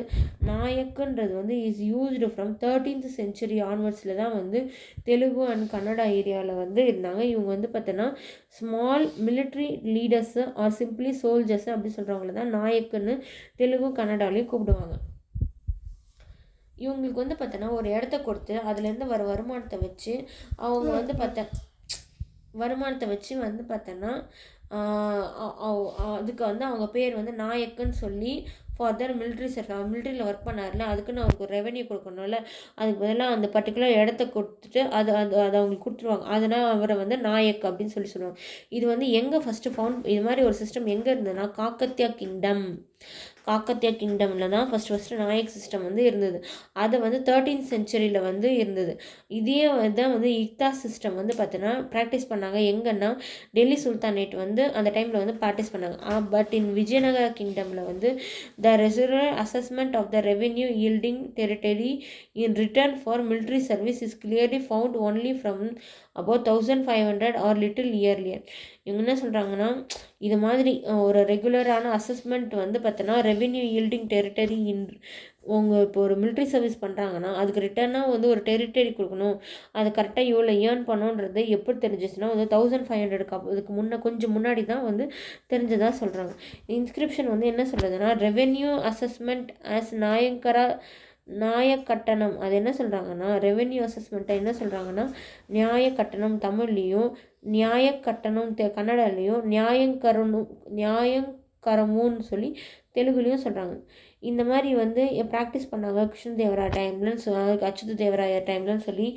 நாயக்குன்றது வந்து is used from 13th century ஆன்வர்ட்ஸில் தான் வந்து தெலுங்கு அண்ட் கன்னடா ஏரியாவில் வந்து இருந்தாங்க. இவங்க வந்து பார்த்தோன்னா small military leaders or simply soldiers அப்படி சொல்கிறவங்கள தான் நாயக்குன்னு தெலுங்கு கன்னடாலையும் கூப்பிடுவாங்க. இவங்களுக்கு வந்து பார்த்தோன்னா ஒரு இடத்த கொடுத்து அதுலேருந்து வர வருமானத்தை வச்சு அவங்க வந்து வந்து பார்த்தோன்னா அதுக்கு வந்து அவங்க பேர் வந்து நாயக்குன்னு சொல்லி ஃபாதர் மிலிட்ரி மிலிட்ரியில் ஒர்க் பண்ணார்ல, அதுக்குன்னு அவருக்கு ஒரு ரெவென்யூ கொடுக்கணும்ல, அதுக்கு பதிலாக அந்த பர்டிகுலர் இடத்த கொடுத்துட்டு அதை அவங்களுக்கு கொடுத்துருவாங்க. அதனால் அவரை வந்து நாயக் அப்படின்னு சொல்லுவாங்க. இது வந்து எங்கே ஃபஸ்ட்டு இது மாதிரி ஒரு சிஸ்டம் எங்கே இருந்ததுன்னா காக்கத்தியா கிங்டமில் தான் ஃபஸ்ட்டு நாயக் சிஸ்டம் வந்து இருந்தது. அது வந்து 13th century வந்து இருந்தது. இதே தான் வந்து இக்தா சிஸ்டம் வந்து பார்த்தோன்னா ப்ராக்டிஸ் பண்ணாங்க. எங்கன்னா டெல்லி சுல்தானேட் வந்து அந்த டைமில் வந்து ப்ராக்டிஸ் பண்ணாங்க. பட் இன் விஜயநகர கிங்டமில் வந்து the regular assessment of the revenue yielding territory in return for military service is clearly found only from about 1500 or little earlier. இவங்க என்ன சொல்கிறாங்கன்னா இது மாதிரி ஒரு ரெகுலரான அசஸ்மெண்ட் வந்து பார்த்தோன்னா ரெவென்யூ ஈல்டிங் டெரிட்டரி உங்கள் இப்போ ஒரு மிலிட்ரி சர்வீஸ் பண்ணுறாங்கன்னா அதுக்கு ரிட்டர்னாக வந்து ஒரு டெரிட்டரி கொடுக்கணும், அது கரெக்டாக இவ்வளோ ஏர்ன் பண்ணணுன்றது எப்படி தெரிஞ்சிச்சுன்னா வந்து 1500 அதுக்கு கொஞ்சம் முன்னாடி தான் வந்து தெரிஞ்சதாக சொல்கிறாங்க. இன்ஸ்கிரிப்ஷன் வந்து என்ன சொல்கிறதுனா ரெவென்யூ அசஸ்மெண்ட் ஆஸ் நியாயக்கட்டணம். அது என்ன சொல்கிறாங்கன்னா ரெவென்யூ அசஸ்மெண்ட்டை என்ன சொல்கிறாங்கன்னா நியாயக்கட்டணம் தமிழ்லேயும், நியாயக்கட்டணம் கன்னடாலேயும், நியாயங்கரமுன்னு சொல்லி தெலுங்குலேயும் சொல்கிறாங்க. இந்த மாதிரி வந்து ப்ராக்டிஸ் பண்ணாங்க கிருஷ்ணதேவராய டைம்லன்னு அச்சுத தேவராய டைம்லன்னு சொல்லி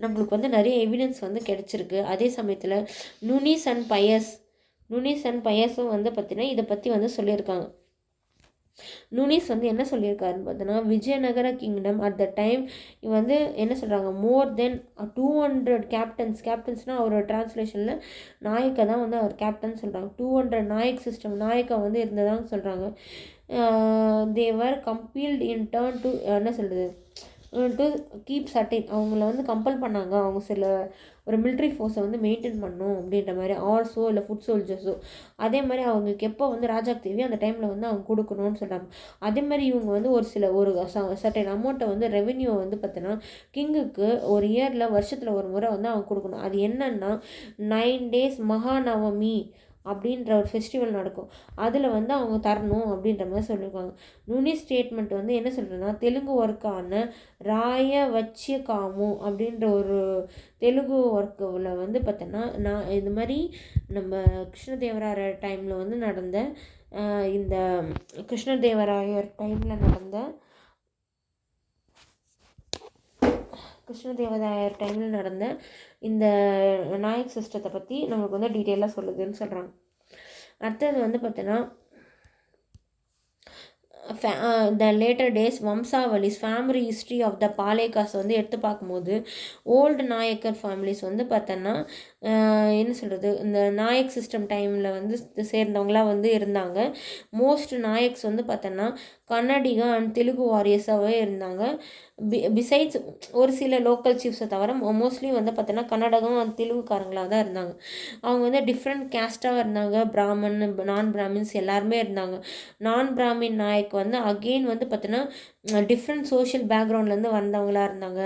நம்மளுக்கு வந்து நிறைய எவிடன்ஸ் வந்து கிடச்சிருக்கு. அதே சமயத்தில் நுனிஸ் அண்ட் பயஸும் வந்து பார்த்திங்கன்னா இதை பற்றி வந்து சொல்லியிருக்காங்க. நுனிஸ் வந்து என்ன சொல்லியிருக்காருன்னு பார்த்தோன்னா Vijayanagara kingdom at the time வந்து என்ன சொல்கிறாங்க மோர் தென் 200 கேப்டன்ஸ்னால் அவரோட டிரான்ஸ்லேஷனில் நாயக்கை தான் வந்து அவர் கேப்டன் சொல்கிறாங்க. 200 நாயக்கா வந்து இருந்ததாங்க சொல்கிறாங்க. தேவர் கம்பீல்டு இன் டர்ன் டு என்ன சொல்கிறது டு கீப் சர்டைன் அவங்கள வந்து கம்பல் பண்ணாங்க, அவங்க சில ஒரு மிலிட்ரி ஃபோர்ஸை வந்து மெயின்டைன் பண்ணணும் அப்படின்ற மாதிரி, ஆர்ஸோ இல்லை ஃபுட் சோல்ஜர்ஸோ. அதே மாதிரி அவங்களுக்கு எப்போ வந்து ராஜாக்கு தேவையோ அந்த டைமில் வந்து அவங்க கொடுக்கணும்னு சொல்கிறாங்க. அதே மாதிரி இவங்க வந்து ஒரு சில ஒரு சர்டைன் அமௌண்ட்டை வந்து ரெவென்யூ வந்து பார்த்தீங்கன்னா கிங்குக்கு ஒரு இயரில் வருஷத்தில் ஒரு முறை வந்து அவங்க கொடுக்கணும். அது என்னன்னா 9 days மகாநவமி அப்படின்ற ஒரு ஃபெஸ்டிவல் நடக்கும், அதில் வந்து அவங்க தரணும் அப்படின்ற மாதிரி சொல்லியிருக்காங்க. நுனி ஸ்டேட்மெண்ட் வந்து என்ன சொல்கிறேன்னா, தெலுங்கு ஒர்க்கான ராய வச்சிய காமு அப்படின்ற ஒரு தெலுங்கு ஒர்க்கில் வந்து பார்த்தோன்னா நான் இது மாதிரி நம்ம கிருஷ்ணதேவராயர் டைமில் வந்து நடந்த இந்த கிருஷ்ணதேவராயர் டைமில் நடந்த இந்த நாயக் சிஸ்டத்தை பற்றி நம்மளுக்கு வந்து டீட்டெயிலாக சொல்லுதுன்னு சொல்கிறாங்க. அடுத்தது வந்து பார்த்தோன்னா த லேட்டர் டேஸ் வம்சாவலிஸ் family history of the Palegars வந்து எடுத்து பார்க்கும்போது ஓல்டு நாயக்கர் ஃபேமிலிஸ் வந்து பார்த்தோன்னா என்ன சொல்கிறது, இந்த நாயக் சிஸ்டம் டைமில் வந்து சேர்ந்தவங்களாம் வந்து இருந்தாங்க. மோஸ்ட் நாயக்ஸ் வந்து பார்த்தோன்னா கன்னடிகா அண்ட் தெலுங்கு வாரியர்ஸாகவே இருந்தாங்க. பிசைட்ஸ் ஒரு சில லோக்கல் சீஃப்ஸை தவிர மோஸ்ட்லி வந்து பார்த்தோன்னா கன்னடகம் அண்ட் தெலுங்குக்காரங்களாக தான் இருந்தாங்க. அவங்க வந்து டிஃப்ரெண்ட் கேஸ்ட்டாக இருந்தாங்க, பிராமன் நான் பிராமின்ஸ் எல்லாருமே இருந்தாங்க. நான் பிராமின் நாயக் வந்து அகெயின் வந்து பார்த்தோன்னா டிஃப்ரெண்ட் சோஷியல் பேக்ரவுண்ட்லேருந்து வந்தவங்களாக இருந்தாங்க.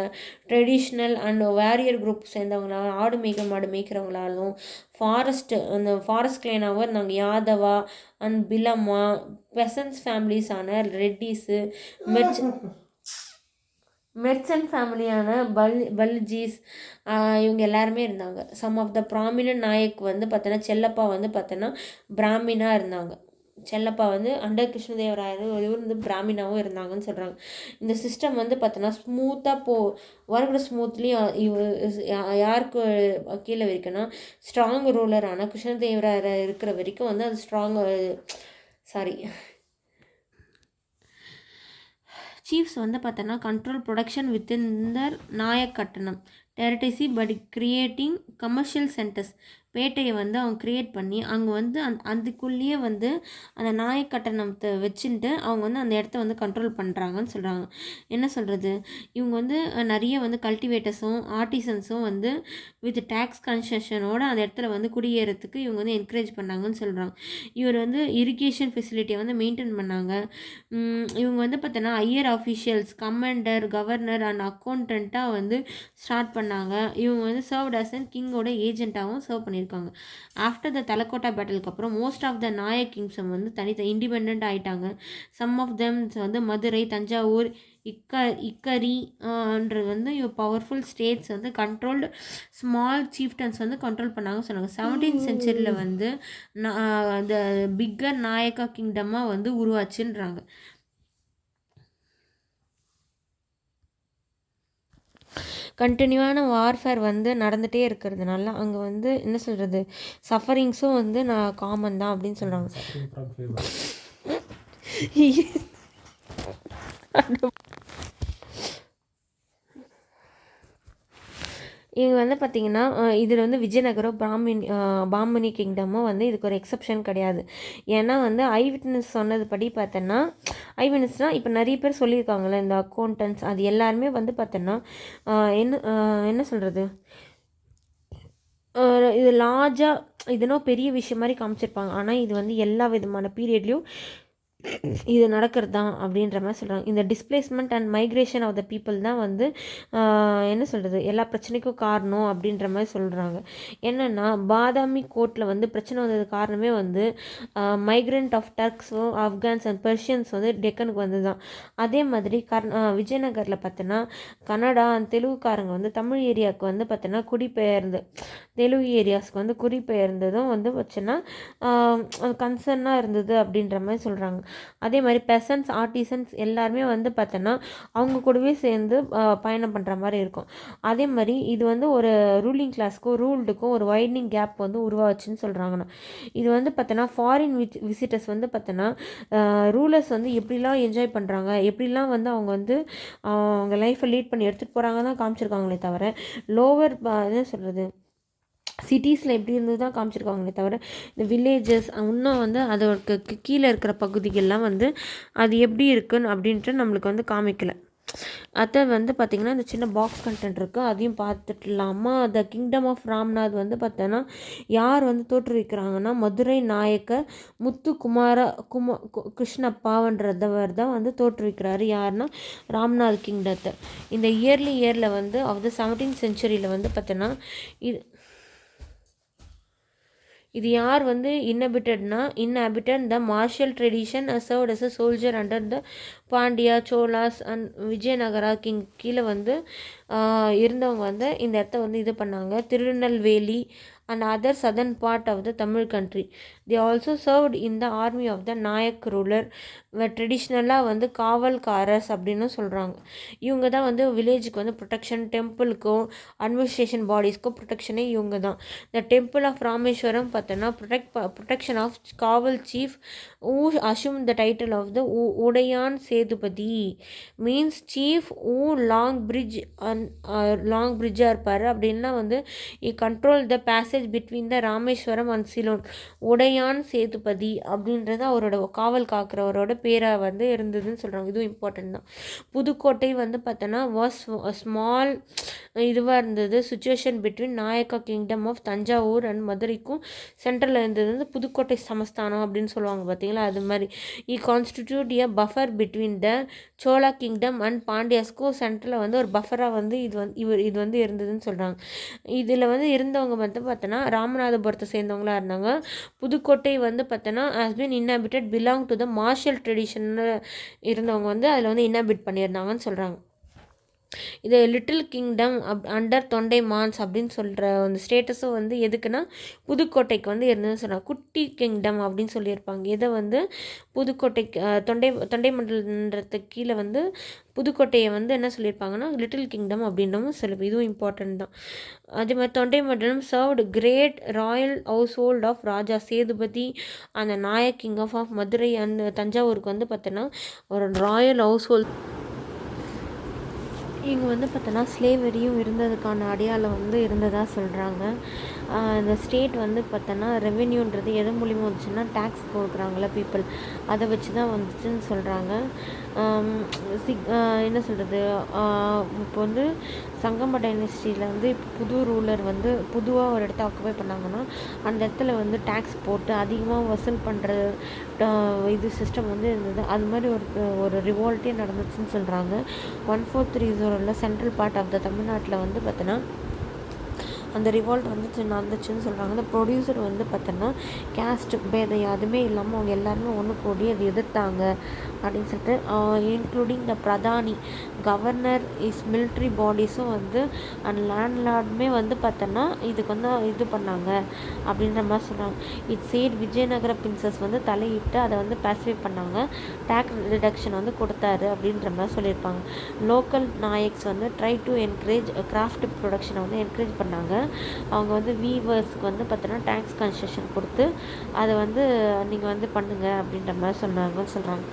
ட்ரெடிஷ்னல் அண்ட் வேரியர் குரூப் சேர்ந்தவங்களாக, ஆடு மாடு மேய்க்கிறவங்களாலும், அந்த ஃபாரஸ்ட் கிளைனாகவும் இருந்தாங்க. யாதவா அண்ட் பிலம்மா, பெசன்ஸ் ஃபேமிலிஸான ரெட்டிஸு, மெர்ச்சன்ட் ஃபேமிலியான பல்ஜீஸ், இவங்க எல்லாருமே இருந்தாங்க. Some of the prominent Nayak வந்து பார்த்தோன்னா செல்லப்பா வந்து பார்த்தோன்னா பிராமினாக இருந்தாங்க. செல்லப்பா வந்து அண்டர் கிருஷ்ணதேவராயர் இவர் வந்து பிராமினாவும் இருந்தாங்கன்னு சொல்கிறாங்க. இந்த சிஸ்டம் வந்து பார்த்தோன்னா ஸ்மூத்தாக வரக்கூட ஸ்மூத்லி யாருக்கு கீழே வரைக்கும்னா ஸ்ட்ராங் ரூலரான கிருஷ்ணதேவராயர் இருக்கிற வரைக்கும் வந்து அது சீஃப்ஸ் வந்து பார்த்தோன்னா control production within their Nayak கட்டணம் territory but creating commercial centres. பேட்டையை வந்து அவங்க க்ரியேட் பண்ணி அங்கே வந்து அதுக்குள்ளேயே வந்து அந்த நாயக் கட்டணத்தை வச்சுட்டு அவங்க வந்து அந்த இடத்த வந்து கண்ட்ரோல் பண்ணுறாங்கன்னு சொல்கிறாங்க. என்ன சொல்கிறது, இவங்க வந்து நிறைய வந்து கல்டிவேட்டர்ஸும் ஆர்டிசன்ஸும் வந்து வித் டேக்ஸ் கன்செஷனோடு அந்த இடத்துல வந்து குடியேறத்துக்கு இவங்க வந்து என்கரேஜ் பண்ணாங்கன்னு சொல்கிறாங்க. இவர் வந்து இரிகேஷன் ஃபெசிலிட்டியை வந்து மெயின்டைன் பண்ணாங்க. இவங்க வந்து பார்த்தோன்னா higher officials, commander, governor and அக்கௌண்டண்ட்டாக வந்து ஸ்டார்ட் பண்ணாங்க. இவங்க வந்து சர்வ்ட் அஸ் அண்ட் கிங்கோட ஏஜென்ட்டாகவும் சர்வ் பண்ணியிருக்காங்க. ஆஃப்டர் த தலக்கோட்டா பேட்டலுக்கு அப்புறம் most of the Nayak kingdoms வந்து இண்டிபெண்ட் ஆகிட்டாங்க. சம் ஆஃப் தெம்ஸ் வந்து மதுரை, தஞ்சாவூர், இக்கரின்றது வந்து பவர்ஃபுல் ஸ்டேட்ஸ் வந்து கண்ட்ரோல்டு ஸ்மால் சீஃப்டன்ஸ் வந்து கண்ட்ரோல் பண்ணாங்க சொன்னாங்க. 17th century வந்து த பிக்கர் நாயக்கா கிங்டமாக வந்து உருவாச்சுன்றாங்க. கண்டினியூவான வார்ஃபேர் வந்து நடந்துகிட்டே இருக்கிறதுனால அங்கே வந்து என்ன சொல்கிறது, சஃபரிங்ஸும் வந்து காமன் தான் அப்படின்னு சொல்கிறாங்க. இங்கே வந்து பார்த்திங்கன்னா இதில் வந்து விஜயநகரம் பாமினி கிங்டமும் வந்து இதுக்கு ஒரு எக்ஸப்ஷன் கிடையாது. ஏன்னா வந்து ஐவிட்னஸ் சொன்னது படி பார்த்தோன்னா, ஐவிட்னஸ்னால் இப்போ நிறைய பேர் சொல்லியிருக்காங்களே இந்த அக்கௌண்டன்ஸ், அது எல்லாருமே வந்து பார்த்தோன்னா என்ன சொல்கிறது, இது லார்ஜாக இதுனா பெரிய விஷயம் மாதிரி காமிச்சிருப்பாங்க. ஆனால் இது வந்து எல்லா விதமான பீரியட்லேயும் இது நடக்கிறது தான் அப்படின்ற மாதிரி சொல்கிறாங்க. இந்த displacement and migration of the people தான் வந்து என்ன சொல்கிறது எல்லா பிரச்சனைக்கும் காரணம் அப்படின்ற மாதிரி சொல்கிறாங்க. என்னென்னா பாதாமி கோட்டில் வந்து பிரச்சனை வந்தது காரணமே வந்து மைக்ரண்ட் ஆஃப் டர்க்ஸும் ஆப்கான்ஸ் அண்ட் பெர்ஷியன்ஸ் வந்து டெக்கனுக்கு வந்து தான். அதே மாதிரி விஜயநகரில் பார்த்தோன்னா கன்னடா அண்ட் தெலுங்குக்காரங்க வந்து தமிழ் ஏரியாவுக்கு வந்து பார்த்தோன்னா தெலுங்கு ஏரியாஸ்க்கு வந்து குடிபெயர்ந்ததும் வந்து வச்சுன்னா கன்சர்னாக இருந்தது அப்படின்ற மாதிரி சொல்கிறாங்க. அதே மாதிரி பெசன்ஸ், ஆர்டிசன்ஸ் எல்லாருமே வந்து பார்த்தோன்னா அவங்க கூடவே சேர்ந்து பயணம் பண்ணுற மாதிரி இருக்கும். அதே மாதிரி இது வந்து ஒரு ரூலிங் கிளாஸ்க்கும் ரூல்டுக்கும் ஒரு வைடனிங் கேப் வந்து உருவாச்சுன்னு சொல்கிறாங்கண்ணா. இது வந்து பார்த்தோன்னா ஃபாரின் விசிட்டர்ஸ் வந்து பார்த்தோன்னா ரூலர்ஸ் வந்து எப்படிலாம் என்ஜாய் பண்ணுறாங்க, எப்படிலாம் வந்து அவங்க வந்து அவங்க லைஃப்பை லீட் பண்ணி எடுத்துகிட்டு போகிறாங்க தான் காமிச்சிருக்காங்களே தவிர லோவர் என்ன சொல்கிறது சிட்டிஸில் எப்படி இருந்தது தான் காமிச்சிருக்காங்களே தவிர இந்த வில்லேஜஸ் இன்னும் வந்து அதோட கீழே இருக்கிற பகுதிகள்லாம் வந்து அது எப்படி இருக்குன்னு அப்படின்ட்டு நம்மளுக்கு வந்து காமிக்கலை. அதை வந்து பார்த்திங்கன்னா இந்த சின்ன பாக்ஸ் கண்டென்ட் இருக்குது, அதையும் பார்த்துட்டுலாமா. த கிங்டம் ஆஃப் ராம்நாத் வந்து பார்த்தோன்னா யார் வந்து தோற்றுவிக்கிறாங்கன்னா மதுரை நாயக்க முத்து கிருஷ்ணப்பாவன்றவர் தான் வந்து தோற்றுவிக்கிறாரு. யாருன்னா ராம்நாத் கிங்டத்தை. இந்த இயரில் வந்து ஆஃப் த 17th century வந்து பார்த்தோன்னா இது யார் வந்து inhabited the martial tradition served as a soldier under the Pandya Cholas and Vijayanagara king கீழே வந்து இருந்தவங்க வந்து இந்த இடத்த வந்து இது பண்ணாங்க. Tirunelveli and other southern part of the Tamil country. They also served in the army of the Nayak ruler, where ட்ரெடிஷ்னலாக வந்து காவல்காரர்ஸ் அப்படின்னு சொல்கிறாங்க. இவங்க தான் வந்து வில்லேஜுக்கு வந்து ப்ரொடெக்ஷன், டெம்பிளுக்கும் அட்மினிஸ்ட்ரேஷன் பாடிஸ்க்கும் ப்ரொடெக்ஷனே இவங்க தான். த டெம்பிள் ஆஃப் ராமேஸ்வரம் பார்த்தோன்னா ப்ரொடெக்ஷன் ஆஃப் காவல் chief who assume the title of the Udaiyan Sethupathi means chief of long பிரிட்ஜாக இருப்பார். அப்படின்னா வந்து control the passage between the Rameswaram and Ceylon. Udaiyan Sethupathi அப்படின்றது அவரோட காவல் காக்கிறவரோட பேராக வந்து இருந்ததுன்னு சொல்கிறாங்க. இதுவும் இம்பார்ட்டன்ட் தான். புதுக்கோட்டை வந்து பார்த்தோன்னா வாஸ் ஸ்மால் இதுவாக இருந்தது. Situation between Nayaka kingdom of Thanjavur and மதுரைக்கும் சென்ட்ரலில் இருந்தது வந்து புதுக்கோட்டை சமஸ்தானம் அப்படின்னு சொல்லுவாங்க பார்த்தீங்களா, அது மாதிரி. Constitute a buffer between the Chola kingdom and பாண்டியாஸ்க்கும் சென்ட்ரலில் வந்து ஒரு பஃபராக வந்து இது வந்து இருந்ததுன்னு சொல்கிறாங்க. இதில் வந்து இருந்தவங்க வந்து பார்த்தோன்னா ராமநாதபுரத்தை சேர்ந்தவங்களாக இருந்தாங்க. புதுக்கோட்டை வந்து பார்த்தோன்னா has been inhabited belong to the martial ட்ரெடிஷனில் இருந்தவங்க வந்து அதில் வந்து இன்ஹாபிட் பண்ணியிருந்தாங்கன்னு சொல்கிறாங்க. இது லிட்டில் கிங்டம் அண்டர் தொண்டை மான்ஸ் அப்படின்னு சொல்கிற அந்த ஸ்டேட்டஸும் வந்து எதுக்குன்னா புதுக்கோட்டைக்கு வந்து இருந்ததுன்னு சொன்னாங்க. குட்டி கிங்டம் அப்படின்னு சொல்லியிருப்பாங்க. இதை வந்து புதுக்கோட்டைக்கு தொண்டை மண்டலத்துக்கு கீழே வந்து புதுக்கோட்டையை வந்து என்ன சொல்லியிருப்பாங்கன்னா லிட்டில் கிங்டம் அப்படின்றவும் சொல்லி. இதுவும் இம்பார்ட்டன்ட் தான். அதே மாதிரி Thondai Mandalam served great royal household of Raja Sethupathi அந்த Nayak king of Madurai and தஞ்சாவூருக்கு வந்து பார்த்தோன்னா ஒரு ராயல் ஹவுஸ் ஹோல்ட். இவங்க வந்து பார்த்தோன்னா ஸ்லேவரியும் இருந்ததுக்கான அடையாளம் வந்து இருந்ததாக சொல்கிறாங்க. இந்த ஸ்டேட் வந்து பார்த்தோன்னா ரெவென்யூன்றது எது மூலிமா வந்துச்சுன்னா டேக்ஸ் கொடுக்குறாங்கள பீப்புள், அதை வச்சு தான் வந்துச்சுன்னு சொல்கிறாங்க. என்ன சொல்கிறது, இப்போ வந்து சங்கம டைனஸ்டியில் வந்து இப்போ புது ரூலர் வந்து பொதுவாக ஒரு இடத்த ஆக்குபை பண்ணாங்கன்னா அந்த இடத்துல வந்து டேக்ஸ் போட்டு அதிகமாக வசூல் பண்ணுற இது சிஸ்டம் வந்து இருந்தது. அது மாதிரி ஒரு ரிவால்ட்டே நடந்துச்சுன்னு சொல்கிறாங்க. 1430 சென்ட்ரல் பார்ட் ஆஃப் த தமிழ்நாட்டில் வந்து பார்த்தோன்னா அந்த ரிவால்ட் வந்து நடந்துச்சுன்னு சொல்கிறாங்க. அந்த ப்ரொடியூசர் வந்து பார்த்தோன்னா கேஸ்ட் பேதம் அதுவுமே இல்லாமல் அவங்க எல்லாருமே ஒன்று கூடி அது எதிர்த்தாங்க அப்படின்னு சொல்லிட்டு இன்க்ளூடிங் த பிரதானி கவர்னர் மிலிட்ரி பாடிஸும் வந்து அண்ட் லேண்ட்லார்டுமே வந்து பார்த்தோன்னா இதுக்கு வந்து இது பண்ணாங்க அப்படின்ற மாதிரி சொல்கிறாங்க. சேட் விஜயநகர பிரின்சஸ் வந்து தலையிட்டு அதை வந்து பேசிஃபை பண்ணாங்க. டேக்ஸ் ரிடக்ஷன் வந்து கொடுத்தாரு அப்படின்ற மாதிரி சொல்லியிருப்பாங்க. லோக்கல் நாயக்ஸ் வந்து ட்ரை டு என்கரேஜ் கிராஃப்ட் ப்ரொடக்ஷனை வந்து என்கரேஜ் பண்ணாங்க. அவங்க வந்து வீவர்ஸ்க்கு வந்து பார்த்தோன்னா டேக்ஸ் கன்செஷன் கொடுத்து அதை வந்து நீங்கள் வந்து பண்ணுங்க அப்படின்ற மாதிரி சொன்னாங்கன்னு சொல்கிறாங்க.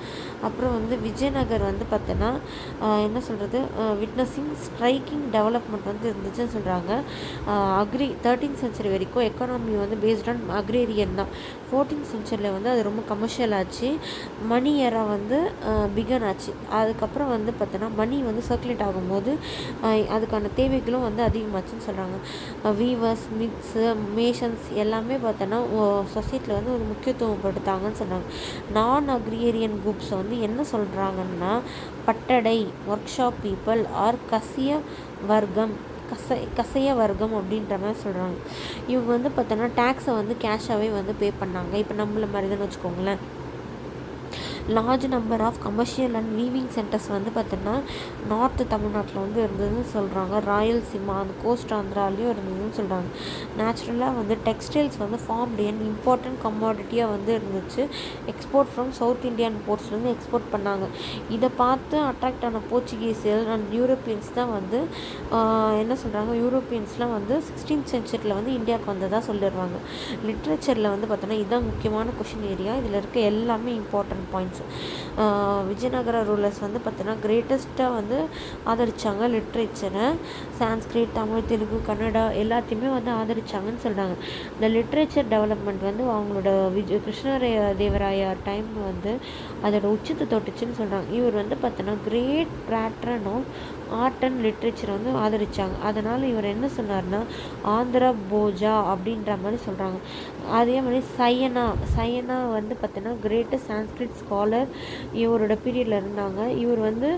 அப்புறம் வந்து விஜயநகர் வந்து பார்த்தோன்னா என்ன சொல்கிறது விட்னஸிங் ஸ்ட்ரைக்கிங் டெவலப்மெண்ட் வந்து இருந்துச்சுன்னு சொல்கிறாங்க. 13th century வரைக்கும் எக்கானமி வந்து பேஸ்ட் ஆன் அக்ரேரியன் தான். 14th century வந்து அது ரொம்ப கமர்ஷியல் ஆச்சு. மணி ஏரா வந்து பிகன் ஆச்சு. அதுக்கப்புறம் வந்து பார்த்தோன்னா மணி வந்து சர்க்குலேட் ஆகும்போது அதுக்கான தேவைகளும் வந்து அதிகமாச்சுன்னு சொல்கிறாங்க. வீவர்ஸ் மிட்ஸு மேஷன்ஸ் எல்லாமே பார்த்தோன்னா சொசைட்டியில் வந்து ஒரு முக்கியத்துவம் படுத்தாங்கன்னு சொல்கிறாங்க. நான் அக்ரேரியன் குரூப்ஸை வந்து என்ன சொல்கிறாங்கன்னா பட்டடை ஒர்க் ஷாப் பீப்புள் ஆர் கசைய வர்க்கம் அப்படின்ற மாதிரி சொல்கிறாங்க. இவங்க வந்து பார்த்தோன்னா டேக்ஸை வந்து கேஷாகவே வந்து பே பண்ணாங்க. இப்போ நம்மள மாதிரி தான் வச்சுக்கோங்களேன். Large number of commercial and weaving centres வந்து பார்த்தோன்னா நார்த்து தமிழ்நாட்டில் வந்து இருந்ததுன்னு சொல்கிறாங்க. ராயல்சீமா அந்த கோஸ்ட் ஆந்திராலையும் இருந்ததுன்னு சொல்கிறாங்க. நேச்சுரலாக வந்து டெக்ஸ்டைல்ஸ் வந்து ஃபார்ம்டு அண்ட் இம்பார்ட்டன்ட் கமாடிட்டியாக வந்து இருந்துச்சு. எக்ஸ்போர்ட் ஃப்ரம் சவுத் இண்டியன் போர்ட்ஸ்லேருந்து எக்ஸ்போர்ட் பண்ணாங்க. இதை பார்த்து அட்ராக்ட் ஆன போர்ச்சுகீஸியல் அண்ட் யூரோப்பியன்ஸ் தான் வந்து என்ன சொல்கிறாங்க யூரோப்பியன்ஸ்லாம் வந்து 16th century வந்து இந்தியாவுக்கு வந்ததாக சொல்லிடுவாங்க. லிட்ரேச்சரில் வந்து பார்த்தோன்னா இதுதான் முக்கியமான கொஷின் ஏரியா. இதில் இருக்க எல்லாமே important points. Influence. Vijayanagara rulers வந்து பார்த்தீங்கன்னா கிரேட்டஸ்ட்டாக வந்து ஆதரித்தாங்க லிட்ரேச்சரை. சான்ஸ்கிரிட், தமிழ், தெலுங்கு, கன்னடா எல்லாத்தையுமே வந்து ஆதரித்தாங்கன்னு சொல்கிறாங்க. இந்த லிட்ரேச்சர் டெவலப்மெண்ட் வந்து அவங்களோட கிருஷ்ணதேவராயர் டைம் வந்து அதோட உச்சத்தை தொட்டுச்சுன்னு சொல்கிறாங்க. இவர் வந்து பார்த்தோன்னா great patron of art and லிட்ரேச்சரை வந்து ஆதரித்தாங்க. அதனால் இவர் என்ன சொன்னார்னா ஆந்திரா போஜா அப்படின்ற மாதிரி சொல்கிறாங்க. அதே மாதிரி சயனா வந்து பார்த்தோன்னா கிரேட்டஸ்ட் சான்ஸ்கிரிட் ஸ்காலர் இவரோட பீரியடில் இருந்தாங்க. இவர் வந்து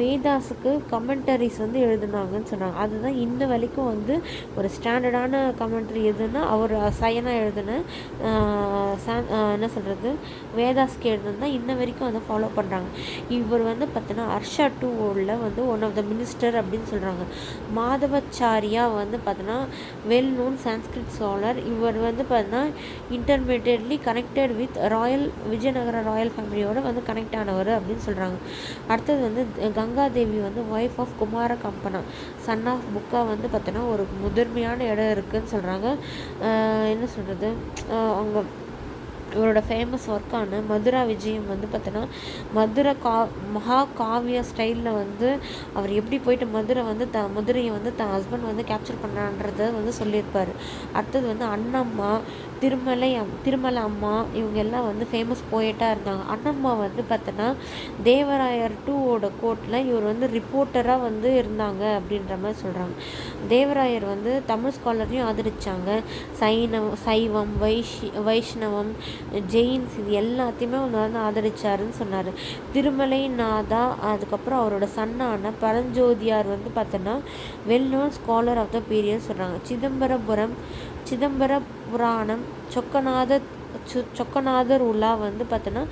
வேதாஸுக்கு கமெண்டரிஸ் வந்து எழுதுனாங்கன்னு சொன்னாங்க. அதுதான் இன்ன வரைக்கும் வந்து ஒரு ஸ்டாண்டர்டான கமெண்ட்ரி எதுன்னா அவர் சயனா எழுதுன என்ன சொல்கிறது வேதாஸ்க்கு எழுதுனா இன்ன வரைக்கும் வந்து ஃபாலோ பண்ணுறாங்க. இவர் வந்து பார்த்தோன்னா ஹர்ஷா டூவில் வந்து ஒன் ஆஃப் த மினிஸ்டர் அப்படின்னு சொல்கிறாங்க. மாதவாச்சாரியா வந்து பார்த்தோன்னா வெல் நோன் சான்ஸ்கிரிட் ஸ்காலர். இவர் வந்து பார்த்தோன்னா இன்டர்மீடியட்லி கனெக்டட் வித் விஜயநகர ராயல் ஃபேமிலியோட வந்து கனெக்ட் ஆனவர் அப்படின்னு சொல்கிறாங்க. அடுத்தது வந்து கங்காதேவி வந்து wife of Kumara Kampana son of Bukka வந்து பார்த்தோன்னா ஒரு முதன்மையான இடம் இருக்குதுன்னு சொல்கிறாங்க. என்ன சொல்கிறது அவங்க இவரோட ஃபேமஸ் ஒர்க்கான மதுரா விஜயம் வந்து பார்த்தோன்னா மதுரை மகா காவிய ஸ்டைலில் வந்து அவர் எப்படி போயிட்டு மதுரையை வந்து தன் ஹஸ்பண்ட் வந்து கேப்சர் பண்ணான்றதை வந்து சொல்லியிருப்பார். அடுத்தது வந்து அண்ணம்மா, திருமலை அம்மா இவங்க எல்லாம் வந்து ஃபேமஸ் போயிட்டாக இருந்தாங்க. அண்ணம்மா வந்து பார்த்தோன்னா தேவராயர் 2 கோர்ட்டில் இவர் வந்து ரிப்போர்ட்டராக வந்து இருந்தாங்க அப்படின்ற மாதிரி சொல்கிறாங்க. தேவராயர் வந்து தமிழ் ஸ்காலரையும் ஆதரித்தாங்க. சைவம், வைஷ்ணவம், ஜெயின்ஸ் இது எல்லாத்தையுமே வந்து ஆதரிச்சாருன்னு சொன்னார். திருமலை நாதா அதுக்கப்புறம் அவரோட சன்னான பரஞ்சோதியார் வந்து பார்த்தோன்னா well known scholar of the period சொல்கிறாங்க. சிதம்பர புராணம், சொக்கநாதர் உலா வந்து பார்த்தோன்னா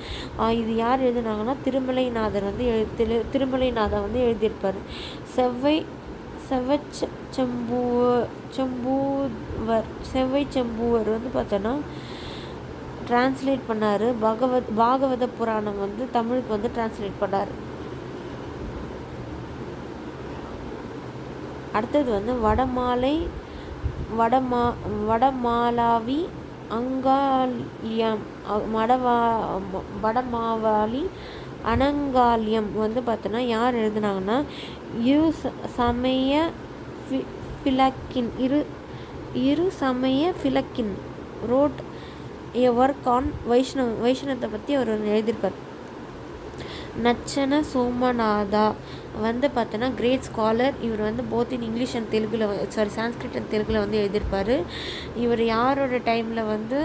இது யார் எழுதுனாங்கன்னா திருமலைநாதர் வந்து திருமலைநாதர் வந்து எழுதியிருப்பார். செவ்வை செம்பூவர் வந்து பார்த்தோன்னா டிரான்ஸ்லேட் பண்ணார். பாகவத புராணம் வந்து தமிழுக்கு வந்து டிரான்ஸ்லேட் பண்ணார். அடுத்தது வந்து வடமாலாவி வடமாவாளி அனங்காலியம் வந்து பார்த்தோன்னா யார் எழுதுனாங்கன்னா இரு சமய ஃபிலக்கின் ரோட் a work on வைஷ்ணவத்தை பற்றி அவர் எழுதியிருப்பார். நச்சன சோமநாதா வந்து பார்த்தோன்னா கிரேட் ஸ்காலர். இவர் வந்து போத் இன் இங்கிலீஷ் அண்ட் தெலுங்குல சான்ஸ்கிரிட் அண்ட் தெலுங்குல வந்து எழுதியிருப்பார். இவர் யாரோட டைமில் வந்து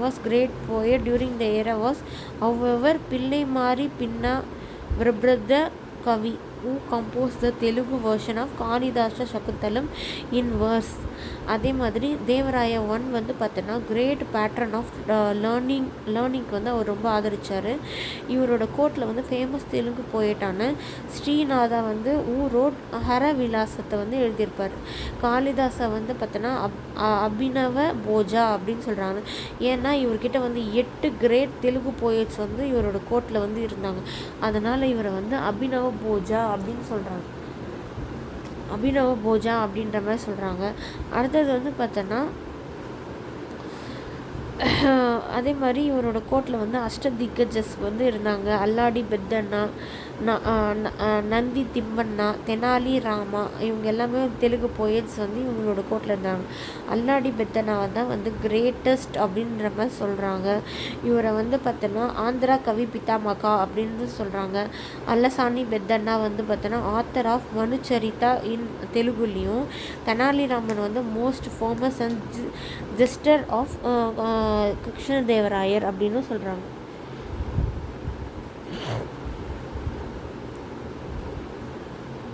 was great poet during the era was however Pillai Marri பின்னா விரபிரத கவி who composed the Telugu version of Kalidasa Shakuntalam in verse. அதே மாதிரி தேவராய 1 வந்து பார்த்தோன்னா கிரேட் பேட்ரன் ஆஃப் லேர்னிங்க்கு வந்து அவர் ரொம்ப ஆதரித்தார். இவரோட கோர்ட்டில் வந்து ஃபேமஸ் தெலுங்கு போயிட்டான ஸ்ரீநாதா வந்து ரோட் ஹரவிலாசத்தை வந்து எழுதியிருப்பார். காளிதாசை வந்து பார்த்தோன்னா அபினவ போஜா அப்படின்னு சொல்கிறாங்க. ஏன்னா இவர்கிட்ட வந்து 8 கிரேட் தெலுங்கு போயட்ஸ் வந்து இவரோட கோர்ட்டில் வந்து இருந்தாங்க. அதனால் இவரை வந்து அபினவ போஜா அப்படின்னு சொல்கிறாங்க. அபினவ போஜா அப்படின்ற மாதிரி சொல்கிறாங்க. அடுத்தது வந்து பார்த்தோன்னா அதே மாதிரி இவரோட கோர்ட்டில் வந்து அஷ்டதிக்கஜஸ் வந்து இருந்தாங்க. அல்லாடி பெத்தண்ணா, நந்தி திம்மண்ணா, தெனாலி ராமா இவங்க எல்லாமே தெலுங்கு போயட்ஸ் வந்து இவங்களோட கோர்ட்டில் இருந்தாங்க. அல்லாடி பெத்தண்ணாவை தான் வந்து கிரேட்டஸ்ட் அப்படின்ற மாதிரி சொல்கிறாங்க. இவரை வந்து பார்த்தோன்னா ஆந்திரா கவி பிதாமகா அப்படின்னு சொல்கிறாங்க. அல்லசானி பெத்தண்ணா வந்து பார்த்தோன்னா ஆத்தர் ஆஃப் மனுச்சரிதா இன் தெலுங்குலேயும், தெனாலிராமன் வந்து most famous and jester of Krishnadevarayar அப்படின்னு சொல்கிறாங்க.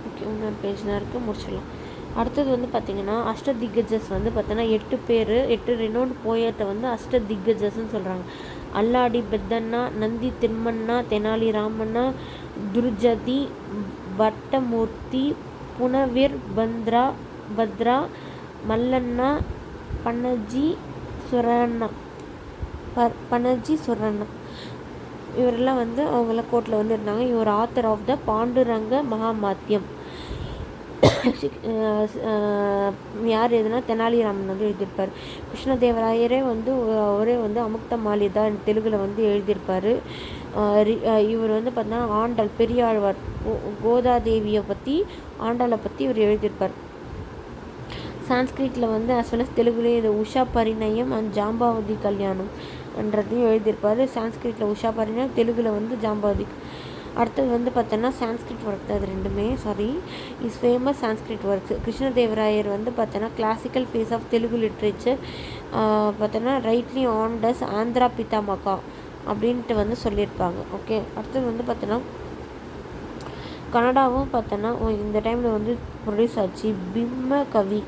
ஓகே, இன்னொரு பேஜ் தான் இருக்குது, முடிச்சிடலாம். அடுத்தது வந்து பார்த்திங்கன்னா அஷ்டதிக்கஜஸ் வந்து பார்த்தோன்னா 8 ரெனோன்ட் போயட்டை வந்து அஷ்டதிக்கஜஸ்ன்னு சொல்கிறாங்க. அல்லாடி பெத்தண்ணா, நந்தி திம்மண்ணா, தெனாலி ராமண்ணா, துர்ஜதி, பட்டமூர்த்தி, புனவீர் பத்ரா, மல்லண்ணா, பனஜி சுரண்ணா இவரெல்லாம் வந்து அவங்கள கோர்ட்டில் வந்து இருந்தாங்க. இவர் ஆத்தர் ஆஃப் த பாண்டுரங்க மகாமாத்தியம். யார் எதுனா தெனாலிராமன் வந்து எழுதியிருப்பார். கிருஷ்ணதேவராயரே வந்து அவரே வந்து அமுக்த மாலிதா தெலுங்கில் வந்து எழுதியிருப்பார். இவர் வந்து பார்த்தீங்கன்னா ஆண்டாள் பெரியாழ்வார் கோதாதேவியை பற்றி ஆண்டாளை பற்றி இவர் எழுதியிருப்பார். சான்ஸ்கிரிட்டில் வந்து as well as தெலுங்குலேயே இது உஷா பரிணயம் அண்ட் ஜாம்பாவதி கல்யாணம்ன்றதையும் எழுதியிருப்பார். சான்ஸ்கிரிட்டில் உஷா பரிணயம், தெலுங்கில் வந்து ஜாம்பாவதி. அடுத்தது வந்து பார்த்தோன்னா சான்ஸ்கிரிட் ஒர்க் தான், அது ரெண்டுமே is famous Sanskrit works. Krishnadevarayar வந்து பார்த்தோன்னா classical phase of Telugu literature பார்த்தோன்னா ரைட்லி ஆன்டஸ் ஆந்திரா பிதாமகா அப்படின்ட்டு வந்து சொல்லியிருப்பாங்க. ஓகே, அடுத்தது வந்து பார்த்தோன்னா கன்னடாவும் பார்த்தோன்னா இந்த டைமில் வந்து ப்ரொடியூஸ் ஆச்சு. பிம்ம கவி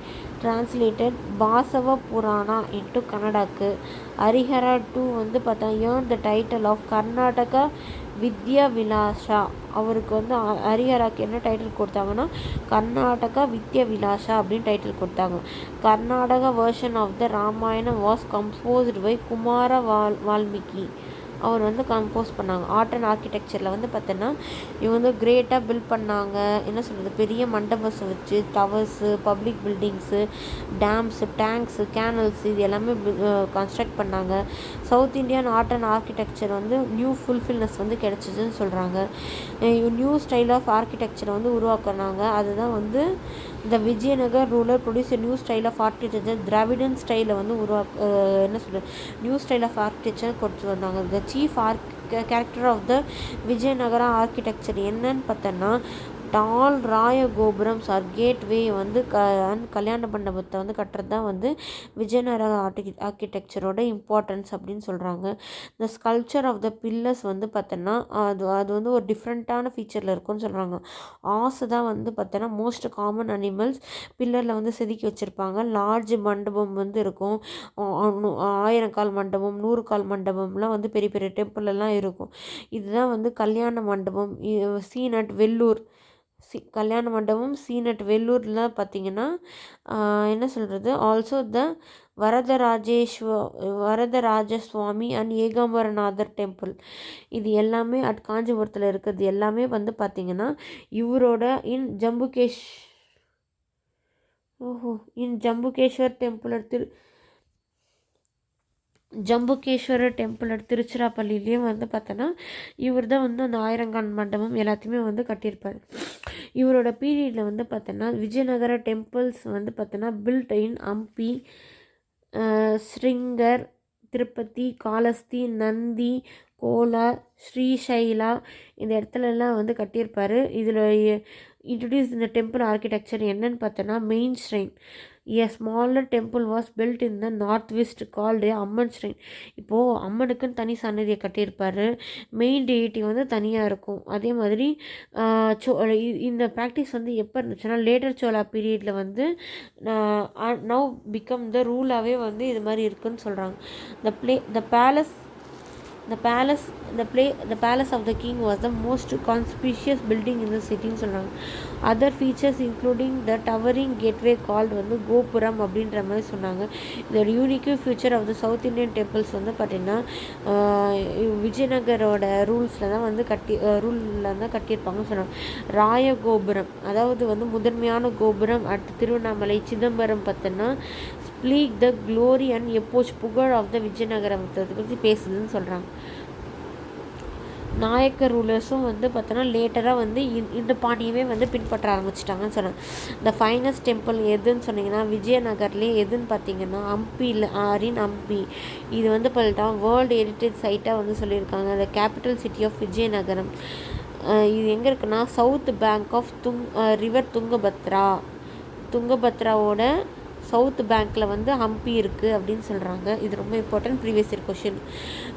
டிரான்ஸ்லேட்டட் பாசவ புராணா இன்ட்டு கன்னடாக்கு. ஹரிஹரா 2 வந்து பார்த்தா earn the title of Karnataka Vidya Vilasa. அவருக்கு வந்து ஹரிஹராக்கு என்ன டைட்டில் கொடுத்தாங்கன்னா கர்நாடகா வித்யா விலாஷா அப்படின்னு டைட்டில் கொடுத்தாங்க. Karnataka version of the Ramayana was composed by Kumara Valmiki. அவர் வந்து கம்போஸ் பண்ணாங்க. ஆர்ட் அண்ட் ஆர்கிடெக்சரில் வந்து பார்த்தோன்னா இவங்க வந்து கிரேட்டாக பில்ட் பண்ணாங்க. என்ன சொல்கிறது, பெரிய மண்டபத்தை வச்சு towers, public buildings, dams, tanks, canals இது எல்லாமே கன்ஸ்ட்ரக்ட் பண்ணாங்க. South Indian art and architecture வந்து நியூ ஃபுல்ஃபில்னஸ் வந்து கிடச்சிதுன்னு சொல்கிறாங்க. நியூ ஸ்டைல் ஆஃப் ஆர்கிடெக்சரை வந்து உருவாக்குனாங்க. அதுதான் வந்து இந்த Vijayanagar ruler produce new style of architecture Dravidian ஸ்டைலை வந்து என்ன சொல்கிறது நியூ ஸ்டைல் ஆஃப் ஆர்கிடெக்சர் கொடுத்து வந்தாங்க. The chief character of the Vijayanagara architecture என்னன்னு பார்த்தோன்னா டால் ராயகோபுரம் சார் கேட்வே வந்து கல்யாண மண்டபத்தை வந்து கட்டுறது தான் வந்து விஜயநகர ஆர்கிடெக்சரோட இம்பார்ட்டன்ஸ் அப்படின்னு சொல்கிறாங்க. இந்த ஸ்கல்ப்சர் ஆஃப் த பில்லர்ஸ் வந்து பார்த்தோன்னா அது வந்து ஒரு டிஃப்ரெண்ட்டான ஃபீச்சரில் இருக்குன்னு சொல்கிறாங்க. ஆசை தான் வந்து பார்த்தோன்னா மோஸ்ட் காமன் அனிமல்ஸ் பில்லரில் வந்து செதுக்கி வச்சுருப்பாங்க. லார்ஜ் மண்டபம் வந்து இருக்கும். 1000 கால் மண்டபம், 100 கால் மண்டபம்லாம் வந்து பெரிய பெரிய டெம்பிளெல்லாம் இருக்கும். இதுதான் வந்து கல்யாண மண்டபம். சீன் அட் வெள்ளூர் கல்யாண மண்டபம் சீன் அட் வெள்ளூரில் பார்த்திங்கன்னா என்ன சொல்கிறது also the Varadarajaswamy and Ekambaranathar temple. இது எல்லாமே அட் காஞ்சிபுரத்தில் இருக்கிறது எல்லாமே வந்து பார்த்திங்கன்னா இவரோட ஜம்புகேஸ்வர் டெம்பிள் திருச்சிராப்பள்ளியிலையும் வந்து பார்த்தோன்னா இவர் தான் வந்து அந்த 1000 கால் மண்டபம் எல்லாத்தையுமே வந்து கட்டியிருப்பார். இவரோட பீரியடில் வந்து பார்த்தோன்னா விஜயநகர டெம்பிள்ஸ் வந்து பார்த்தோன்னா பில்ட் இன் ஹம்பி, ஸ்ரிங்கர், திருப்பதி, காளஸ்தி, நந்தி, கோலார், ஸ்ரீசைலா இந்த இடத்துலலாம் வந்து கட்டியிருப்பார். இதில் இன்ட்ரடியூஸ் இந்த டெம்பிள் ஆர்கிடெக்சர் என்னன்னு பார்த்தோன்னா main strain. A smaller temple was built in the northwest called Amman strain. இப்போது அம்மனுக்குன்னு தனி சன்னதியை கட்டியிருப்பார். மெயின் டெயிட்டி வந்து தனியாக இருக்கும். அதே மாதிரி இந்த ப்ராக்டிஸ் வந்து எப்போ இருந்துச்சுன்னா லேட்டர் சோலா பீரியடில் வந்து நவ் பிகம் த ரூலாகவே வந்து இது மாதிரி இருக்குதுன்னு சொல்கிறாங்க. The palace of the king was the most conspicuous building in the city ன்னு சொல்கிறாங்க. Other features including the towering gateway called வந்து கோபுரம் அப்படின்ற மாதிரி சொன்னாங்க. இதோட unique feature of the south Indian temples வந்து பார்த்திங்கன்னா விஜயநகரோட ரூலில் தான் கட்டியிருப்பாங்கன்னு சொன்னாங்க. ராயகோபுரம் அதாவது வந்து முதன்மையான கோபுரம் அட் திருவண்ணாமலை சிதம்பரம் பார்த்தோன்னா ஸ்ப்ளீக் த க்ளோரி அண்ட் எப்போச் புகழ் ஆஃப் த விஜயநகரத்தை பற்றி பேசுதுன்னு சொல்கிறாங்க. நாயக்கர் ரூலர்ஸும் வந்து பார்த்தோன்னா லேட்டராக வந்து இந்த பாணியவே வந்து பின்பற்ற ஆரம்பிச்சிட்டாங்கன்னு சொன்னாங்க. இந்த ஃபைனஸ்ட் டெம்பிள் எதுன்னு சொன்னீங்கன்னா விஜயநகர்லேயே எதுன்னு பார்த்தீங்கன்னா ஹம்பி. இது வந்து பார்த்தா வேர்ல்டு ஹெரிட்டேஜ் சைட்டாக வந்து சொல்லியிருக்காங்க. The capital city of Vijayanagaram. இது எங்கே இருக்குன்னா சவுத் பேங்க் ஆஃப் ரிவர் துங்கபத்ராவோட சவுத் பேங்க்கில் வந்து ஹம்பி இருக்குது அப்படின்னு சொல்கிறாங்க. இது ரொம்ப இம்பார்ட்டன்ட் ப்ரீவியஸ் இயர் கொஷின்.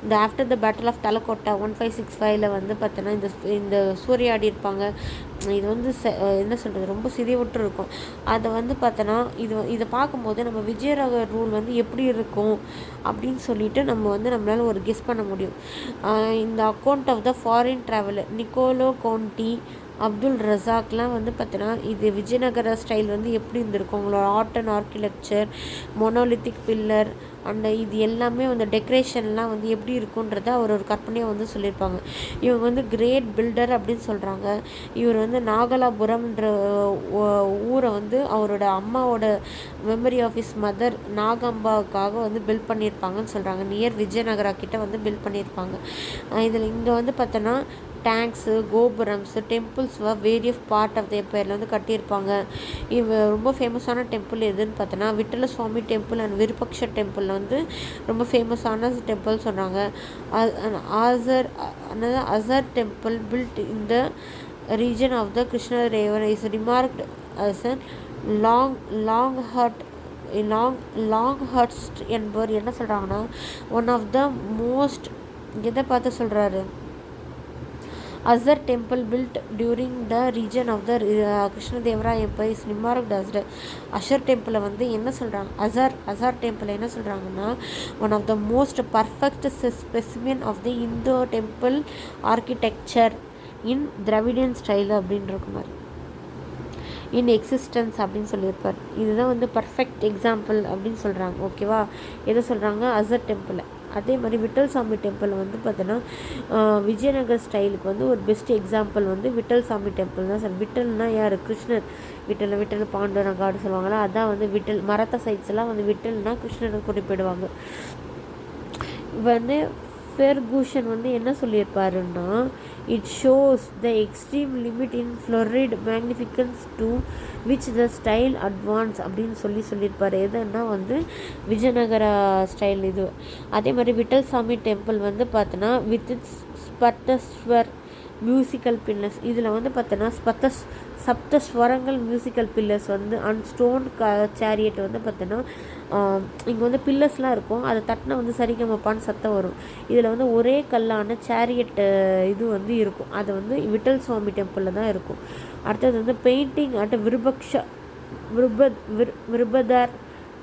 இந்த after the battle of Talikota 1565 வந்து பார்த்தோன்னா இந்த சூறையாடி இருப்பாங்க. இது வந்து என்ன சொல்கிறது ரொம்ப சிதைவுற்று இருக்கும். அதை வந்து பார்த்தோன்னா இதை பார்க்கும்போது நம்ம விஜயநகர் ரூல் வந்து எப்படி இருக்கும் அப்படின்னு சொல்லிட்டு நம்மளால் ஒரு கெஸ் பண்ண முடியும். இந்த account of the foreign traveller Niccolo Conti Abdul ரஸாக்லாம் வந்து பார்த்தீங்கன்னா இது விஜயநகர ஸ்டைல் வந்து எப்படி இருந்திருக்கும், அவங்களோட art and architecture, monolithic pillar and இது எல்லாமே வந்து டெக்கரேஷன்லாம் வந்து எப்படி இருக்குன்றத அவர் ஒரு கற்பனையாக வந்து சொல்லியிருப்பாங்க. இவங்க வந்து கிரேட் பில்டர் அப்படின்னு சொல்கிறாங்க. இவர் வந்து நாகலாபுரம்ன்ற ஊரை வந்து அவரோட அம்மாவோட மெமரி ஆஃப் ஹிஸ் மதர் நாகம்பாவுக்காக வந்து பில்ட் பண்ணியிருப்பாங்கன்னு சொல்கிறாங்க. நியர் விஜயநகரா கிட்ட வந்து பில்ட் பண்ணியிருப்பாங்க. இதில் இங்கே வந்து பார்த்தோன்னா tanks, gopurams, temples various part of the எம்பையரில் வந்து கட்டியிருப்பாங்க. ரொம்ப ஃபேமஸான டெம்பிள் எதுன்னு பார்த்தோன்னா Vittala Swamy temple and Virupaksha temple வந்து ரொம்ப ஃபேமஸான டெம்பிள் சொன்னாங்க. Hazara temple built in the region of the Krishna River is remarked as a Longhurst என்பவர் என்ன சொல்கிறாங்கன்னா ஒன் ஆஃப் த மோஸ்ட் எதை பார்த்து சொல்கிறாரு, Hazara temple built during the region of the Krishnadevaraya empire is remarked as the Hazara டெம்பிளை வந்து என்ன சொல்கிறாங்க, அசார் டெம்பிளை என்ன சொல்கிறாங்கன்னா one of the most perfect specimen of the Indo temple architecture in Dravidian style அப்படின்னு இருக்கும் மாதிரி இன் எக்ஸிஸ்டன்ஸ் அப்படின்னு சொல்லியிருப்பார். இதுதான் வந்து பர்ஃபெக்ட் எக்ஸாம்பிள் அப்படின்னு சொல்கிறாங்க. ஓகேவா, எதை சொல்கிறாங்க, அசர் டெம்பிளை. அதே மாதிரி விட்டல் சாமி டெம்பிள் வந்து பார்த்தோன்னா விஜயநகர் ஸ்டைலுக்கு வந்து ஒரு பெஸ்ட் எக்ஸாம்பிள் வந்து விட்டல் சாமி டெம்பிள் தான் சார். விட்டல்னா யார், கிருஷ்ணர். விட்டல் பாண்டுரங்காடு சொல்லுவாங்களா, அதான் வந்து விட்டல். மரத்த சைட்ஸ்லாம் வந்து விட்டல்னா கிருஷ்ணரை குறிப்பிடுவாங்க. வந்து ஃபெர்கூஷன் வந்து என்ன சொல்லியிருப்பாருன்னா it shows the extreme limit in florid magnificence to which the style advance அப்படின்னு சொல்லியிருப்பார். எதுன்னா வந்து விஜயநகரா ஸ்டைல் இது. அதே மாதிரி விட்டல் சாமி டெம்பிள் வந்து பார்த்தோன்னா வித் இட்ஸ் ஸ்பட்டஸ்வர் மியூசிக்கல் பில்லர்ஸ். இதில் வந்து பார்த்தோன்னா சப்தஸ்வரங்கள் மியூசிக்கல் பில்லர்ஸ் வந்து அண்ட் ஸ்டோன் சேரியட் வந்து பார்த்தோன்னா இங்கே வந்து பில்லர்ஸ்லாம் இருக்கும், அதை தட்டினா வந்து சரிகமப்பான்னு சத்தம் வரும். இதில் வந்து ஒரே கல்லான சேரியட் இது வந்து இருக்கும், அது வந்து விட்டல் சுவாமி டெம்பிளில் தான் இருக்கும். அடுத்தது வந்து painting at Virupaksha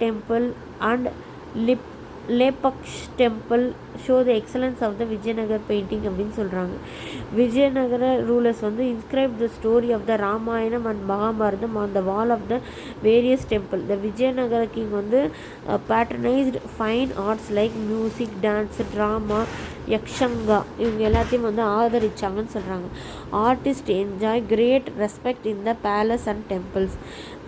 temple and Lepakshi temple show the excellence of the Vijayanagar painting அப்படின்னு சொல்கிறாங்க. விஜயநகர ரூலர்ஸ் வந்து inscribe the story of the Ramayana and Mahabharata on the wall of the various temple. The Vijayanagara king வந்து patronised fine arts like music, dance, drama, Yakshagana இவங்க எல்லாத்தையும் வந்து ஆதரிச்சாங்கன்னு சொல்கிறாங்க. Artist enjoy great respect in the palace and temples.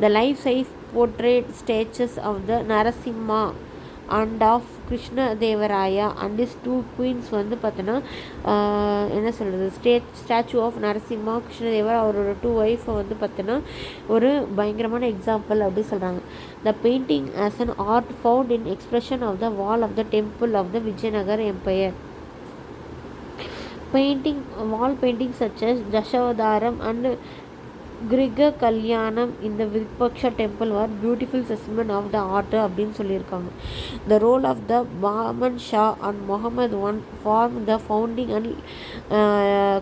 The life size portrait statues of the Narasimha and of Krishnadevaraya and his two queens வந்து பார்த்தோன்னா என்ன சொல்கிறது ஸ்டாச்சு ஆஃப் நரசிம்மா கிருஷ்ணதேவர் அவரோட 2 ஒய்ஃபை வந்து பார்த்தோன்னா ஒரு பயங்கரமான எக்ஸாம்பிள் அப்படின்னு சொல்கிறாங்க. The painting as an art found in expression of the wall of the temple of the Vijayanagar empire. Painting wall painting such as Dasavataram and கிரிக கல்யாணம் இந்த Virupaksha temple are beautiful specimen of the art அப்படின்னு சொல்லியிருக்காங்க. The role of the Bahman Shah and Muhammad one form the founding and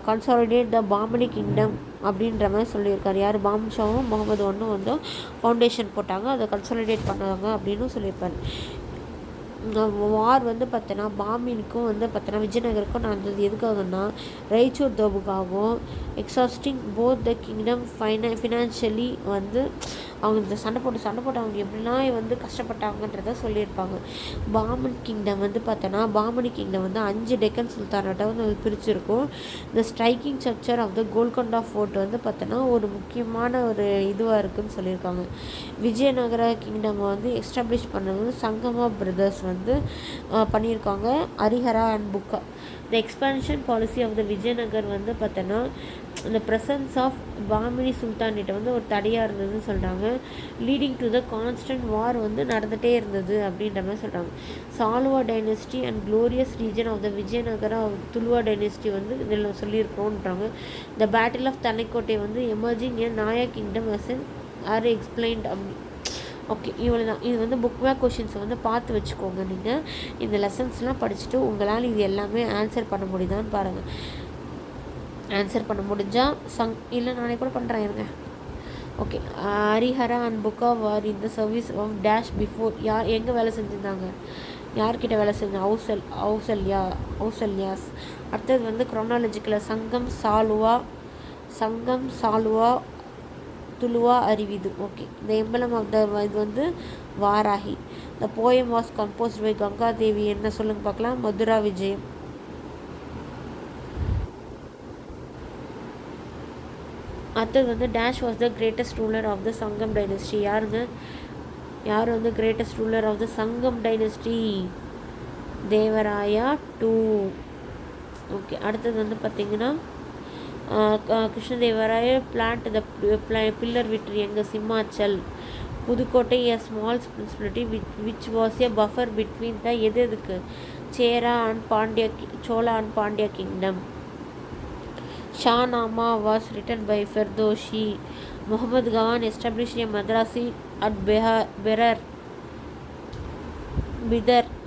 consolidate the Bahmani kingdom அப்படின்ற மாதிரி சொல்லியிருக்காரு. யார், பாமன் ஷாவும் முகமது ஒன்றும் வந்து ஃபவுண்டேஷன் போட்டாங்க, அதை கன்சாலிடேட் பண்ணாங்க அப்படின்னு சொல்லியிருப்பாரு. வார் வந்து பார்த்தோன்னா பாமினுக்கும் வந்து பார்த்தோன்னா விஜயநகருக்கும் நடந்தது எதுக்காகன்னா ரைச்சூர் தோபுக்காகவும் exhausting both the kingdom financially வந்து அவங்க இந்த சண்டை போட்டு அவங்க எப்படிலாம் வந்து கஷ்டப்பட்டாங்கன்றத சொல்லியிருப்பாங்க. பாமன் கிங்டம் வந்து பார்த்தோன்னா பாமனி கிங்டம் வந்து 5 டெக்கன் சுல்தானாட்ட வந்து பிரிச்சிருக்கும். இந்த striking structure of the Golconda fort வந்து பார்த்தோன்னா ஒரு முக்கியமான ஒரு இதுவாக இருக்குதுன்னு சொல்லியிருக்காங்க. விஜயநகர கிங்டம் வந்து எஸ்டாப்ளிஷ் பண்ணது வந்து சங்கமா பிரதர்ஸ் வந்து பண்ணியிருக்காங்க, Harihara and Bukka. The expansion policy of the Vijayanagar வந்து பார்த்தோன்னா இந்த ப்ரெசன்ஸ் ஆஃப் பாமினி சுல்தான்கிட்ட வந்து ஒரு தடையாக இருந்ததுன்னு சொல்கிறாங்க. Leading to the constant war வந்து நடந்துகிட்டே இருந்தது அப்படின்ற மாதிரி சொல்கிறாங்க. Saluva dynasty and glorious region of the Vijayanagara Tuluva dynasty வந்து இதில் சொல்லியிருக்கோன்றாங்க. த பேட்டில் ஆஃப் தனைக்கோட்டை வந்து emerging a Nayaka kingdom as an are explained அப்படி. ஓகே, இவ்வளோ தான். இது வந்து புக் பேக் கொஷின்ஸை வந்து பார்த்து வச்சுக்கோங்க. நீங்கள் இந்த லெசன்ஸ்லாம் படிச்சுட்டு உங்களால் இது எல்லாமே ஆன்சர் பண்ண முடியுதான்னு பாருங்கள். ஆன்சர் பண்ண முடிஞ்சால் இல்லை நானே கூட பண்ணுறேன் இருங்க. ஓகே, ஹரிஹரா அண்ட் புக்கா வார் இந்த சர்வீஸ் ஆஃப் டேஷ் பிஃபோர் எங்கே வேலை செஞ்சுருந்தாங்க, யார்கிட்ட வேலை செஞ்சாங்க, ஹவுசல்யாஸ். அடுத்தது வந்து குரோனாலஜிக்கல் சங்கம் சங்கம் சாலுவா துளுவா அறிவிது. ஓகே, இந்த எம்பலம் ஆஃப் த இது வந்து Varahi. The poem was composed by Gangadevi. என்ன சொல்லுங்க பார்க்கலாம்? மதுரா விஜயம். அடுத்தது வந்து dash was the greatest ruler of the Sangama dynasty. யாருங்க? யார் வந்து greatest ruler of the Sangama dynasty? Devaraya 2. Okay, அடுத்தது வந்து பார்த்திங்கன்னா Krishnadevaraya plant the pillar victory எங்கள் Simhachal. Pudukkottai a small principality which was a buffer between the எதுக்கு Chera and Pandya Chola and Pandya kingdom. Shahnama was written by Ferdowsi. Muhammad Gawan establish a மദ്രാசி at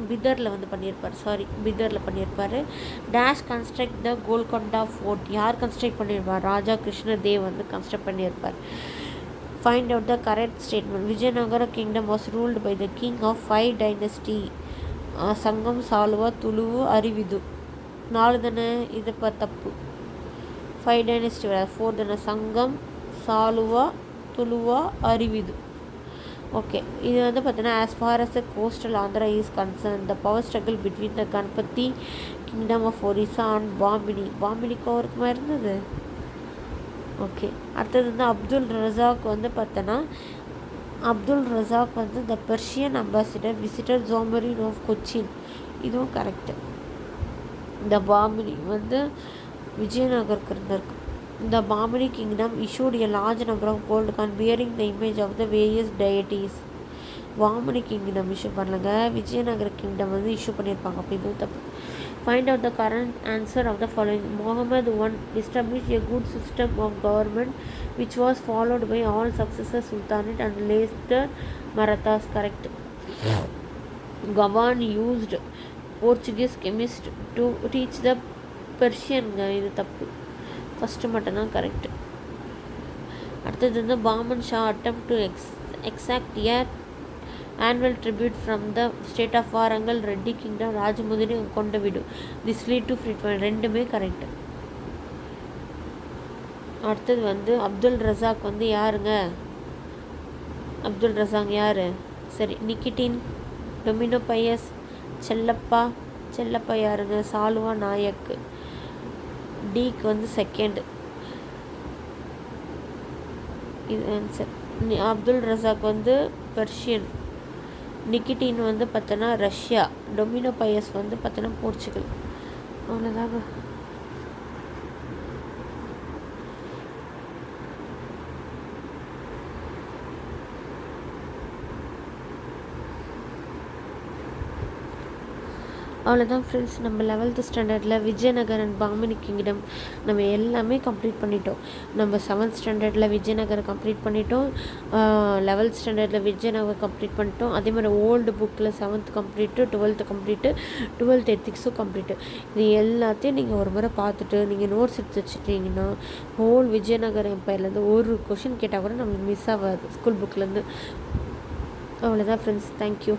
பிதரில் வந்து பண்ணியிருப்பார். Dash construct the Golconda fort. யார் கன்ஸ்ட்ரக்ட் பண்ணியிருப்பார்? ராஜா கிருஷ்ணதேவ் வந்து கன்ஸ்ட்ரக்ட் பண்ணியிருப்பார். Find out the correct statement. Vijayanagara kingdom was ruled by the king of 5 dynasty. சங்கம் சாலுவா துளுவு அறிவிது. 4 தானே, இது தப்பு. 5 டைனஸ்டி 4 தானே. சங்கம் சாலுவா துளுவா அறிவிது. ஓகே, இது வந்து பார்த்தீங்கன்னா as far as the coastal Andhra is concern the power struggle between the Ganapati kingdom of Orissa and பாம்பினிக்கு அவருக்குமா இருந்தது. ஓகே, அடுத்தது வந்து அப்துல் ரசாக் வந்து the Persian ambassador visitor Zamorin of Cochin. இதுவும் கரெக்டு. இந்த பாமினி வந்து விஜயநகருக்கு இருந்திருக்கு. The Bahmani kingdom issued a large number of gold coins bearing the image of the various deities. Bahmani kingdom issue பண்ணலங்க, விஜயநகர கிங்டம் வந்து இஷ்யூ பண்ணியிருப்பாங்க. அப்போ இதுவும் தப்பு. Find out the current answer of the following. Muhammad I established a good system of government which was followed by all successor sultanate and later Marathas. Correct. Gawan used Portuguese chemists to teach the Persian. இது தப்பு. First மட்டும்தான் correct. அடுத்தது வந்து Bahman Shah attempt to exact year annual tribute from the state of Warangal Reddy kingdom Rajahmundry Kondavidu. This lead to treatment. ரெண்டுமே correct. அடுத்தது வந்து Abdul Razak வந்து யாருங்க? அப்துல் ரசாக் யார்? சரி, நிக்கிட்டின், டொமினோ பையஸ், செல்லப்பா யாருங்க? சாலுவா நாயக். டிக்கு வந்து செகண்ட். இது ஆன்சர். அப்துல் ரசாக் வந்து பெர்ஷியன். நிக்கிட்டின் வந்து பார்த்தோன்னா ரஷ்யா. டொமினோ பையஸ் வந்து பார்த்தோன்னா போர்ச்சுகல். அவ்வளோதாங்க. அவ்வளோதான் ஃப்ரெண்ட்ஸ், நம்ம 11th ஸ்டாண்டர்டில் விஜயநகர் அண்ட் பாமினி கிங்டம் நம்ம எல்லாமே கம்ப்ளீட் பண்ணிட்டோம். நம்ம 7th ஸ்டாண்டர்டில் விஜயநகரை கம்ப்ளீட் பண்ணிட்டோம். 11th ஸ்டாண்டர்டில் விஜயநகர் கம்ப்ளீட் பண்ணிட்டோம். அதே மாதிரி ஓல்டு புக்கில் 7th complete, 12th complete, 12th எத்திக்ஸும் complete. இது எல்லாத்தையும் நீங்கள் ஒரு முறை பார்த்துட்டு நீங்கள் நோட்ஸ் எடுத்து வச்சுட்டிங்கன்னா ஹோல் விஜயநகர் எம்பையர்லேருந்து ஒரு கொஷின் கேட்டால் கூட நம்மளுக்கு மிஸ் ஆகாது ஸ்கூல் புக்லேருந்து. அவ்வளோதான் ஃப்ரெண்ட்ஸ், தேங்க்யூ.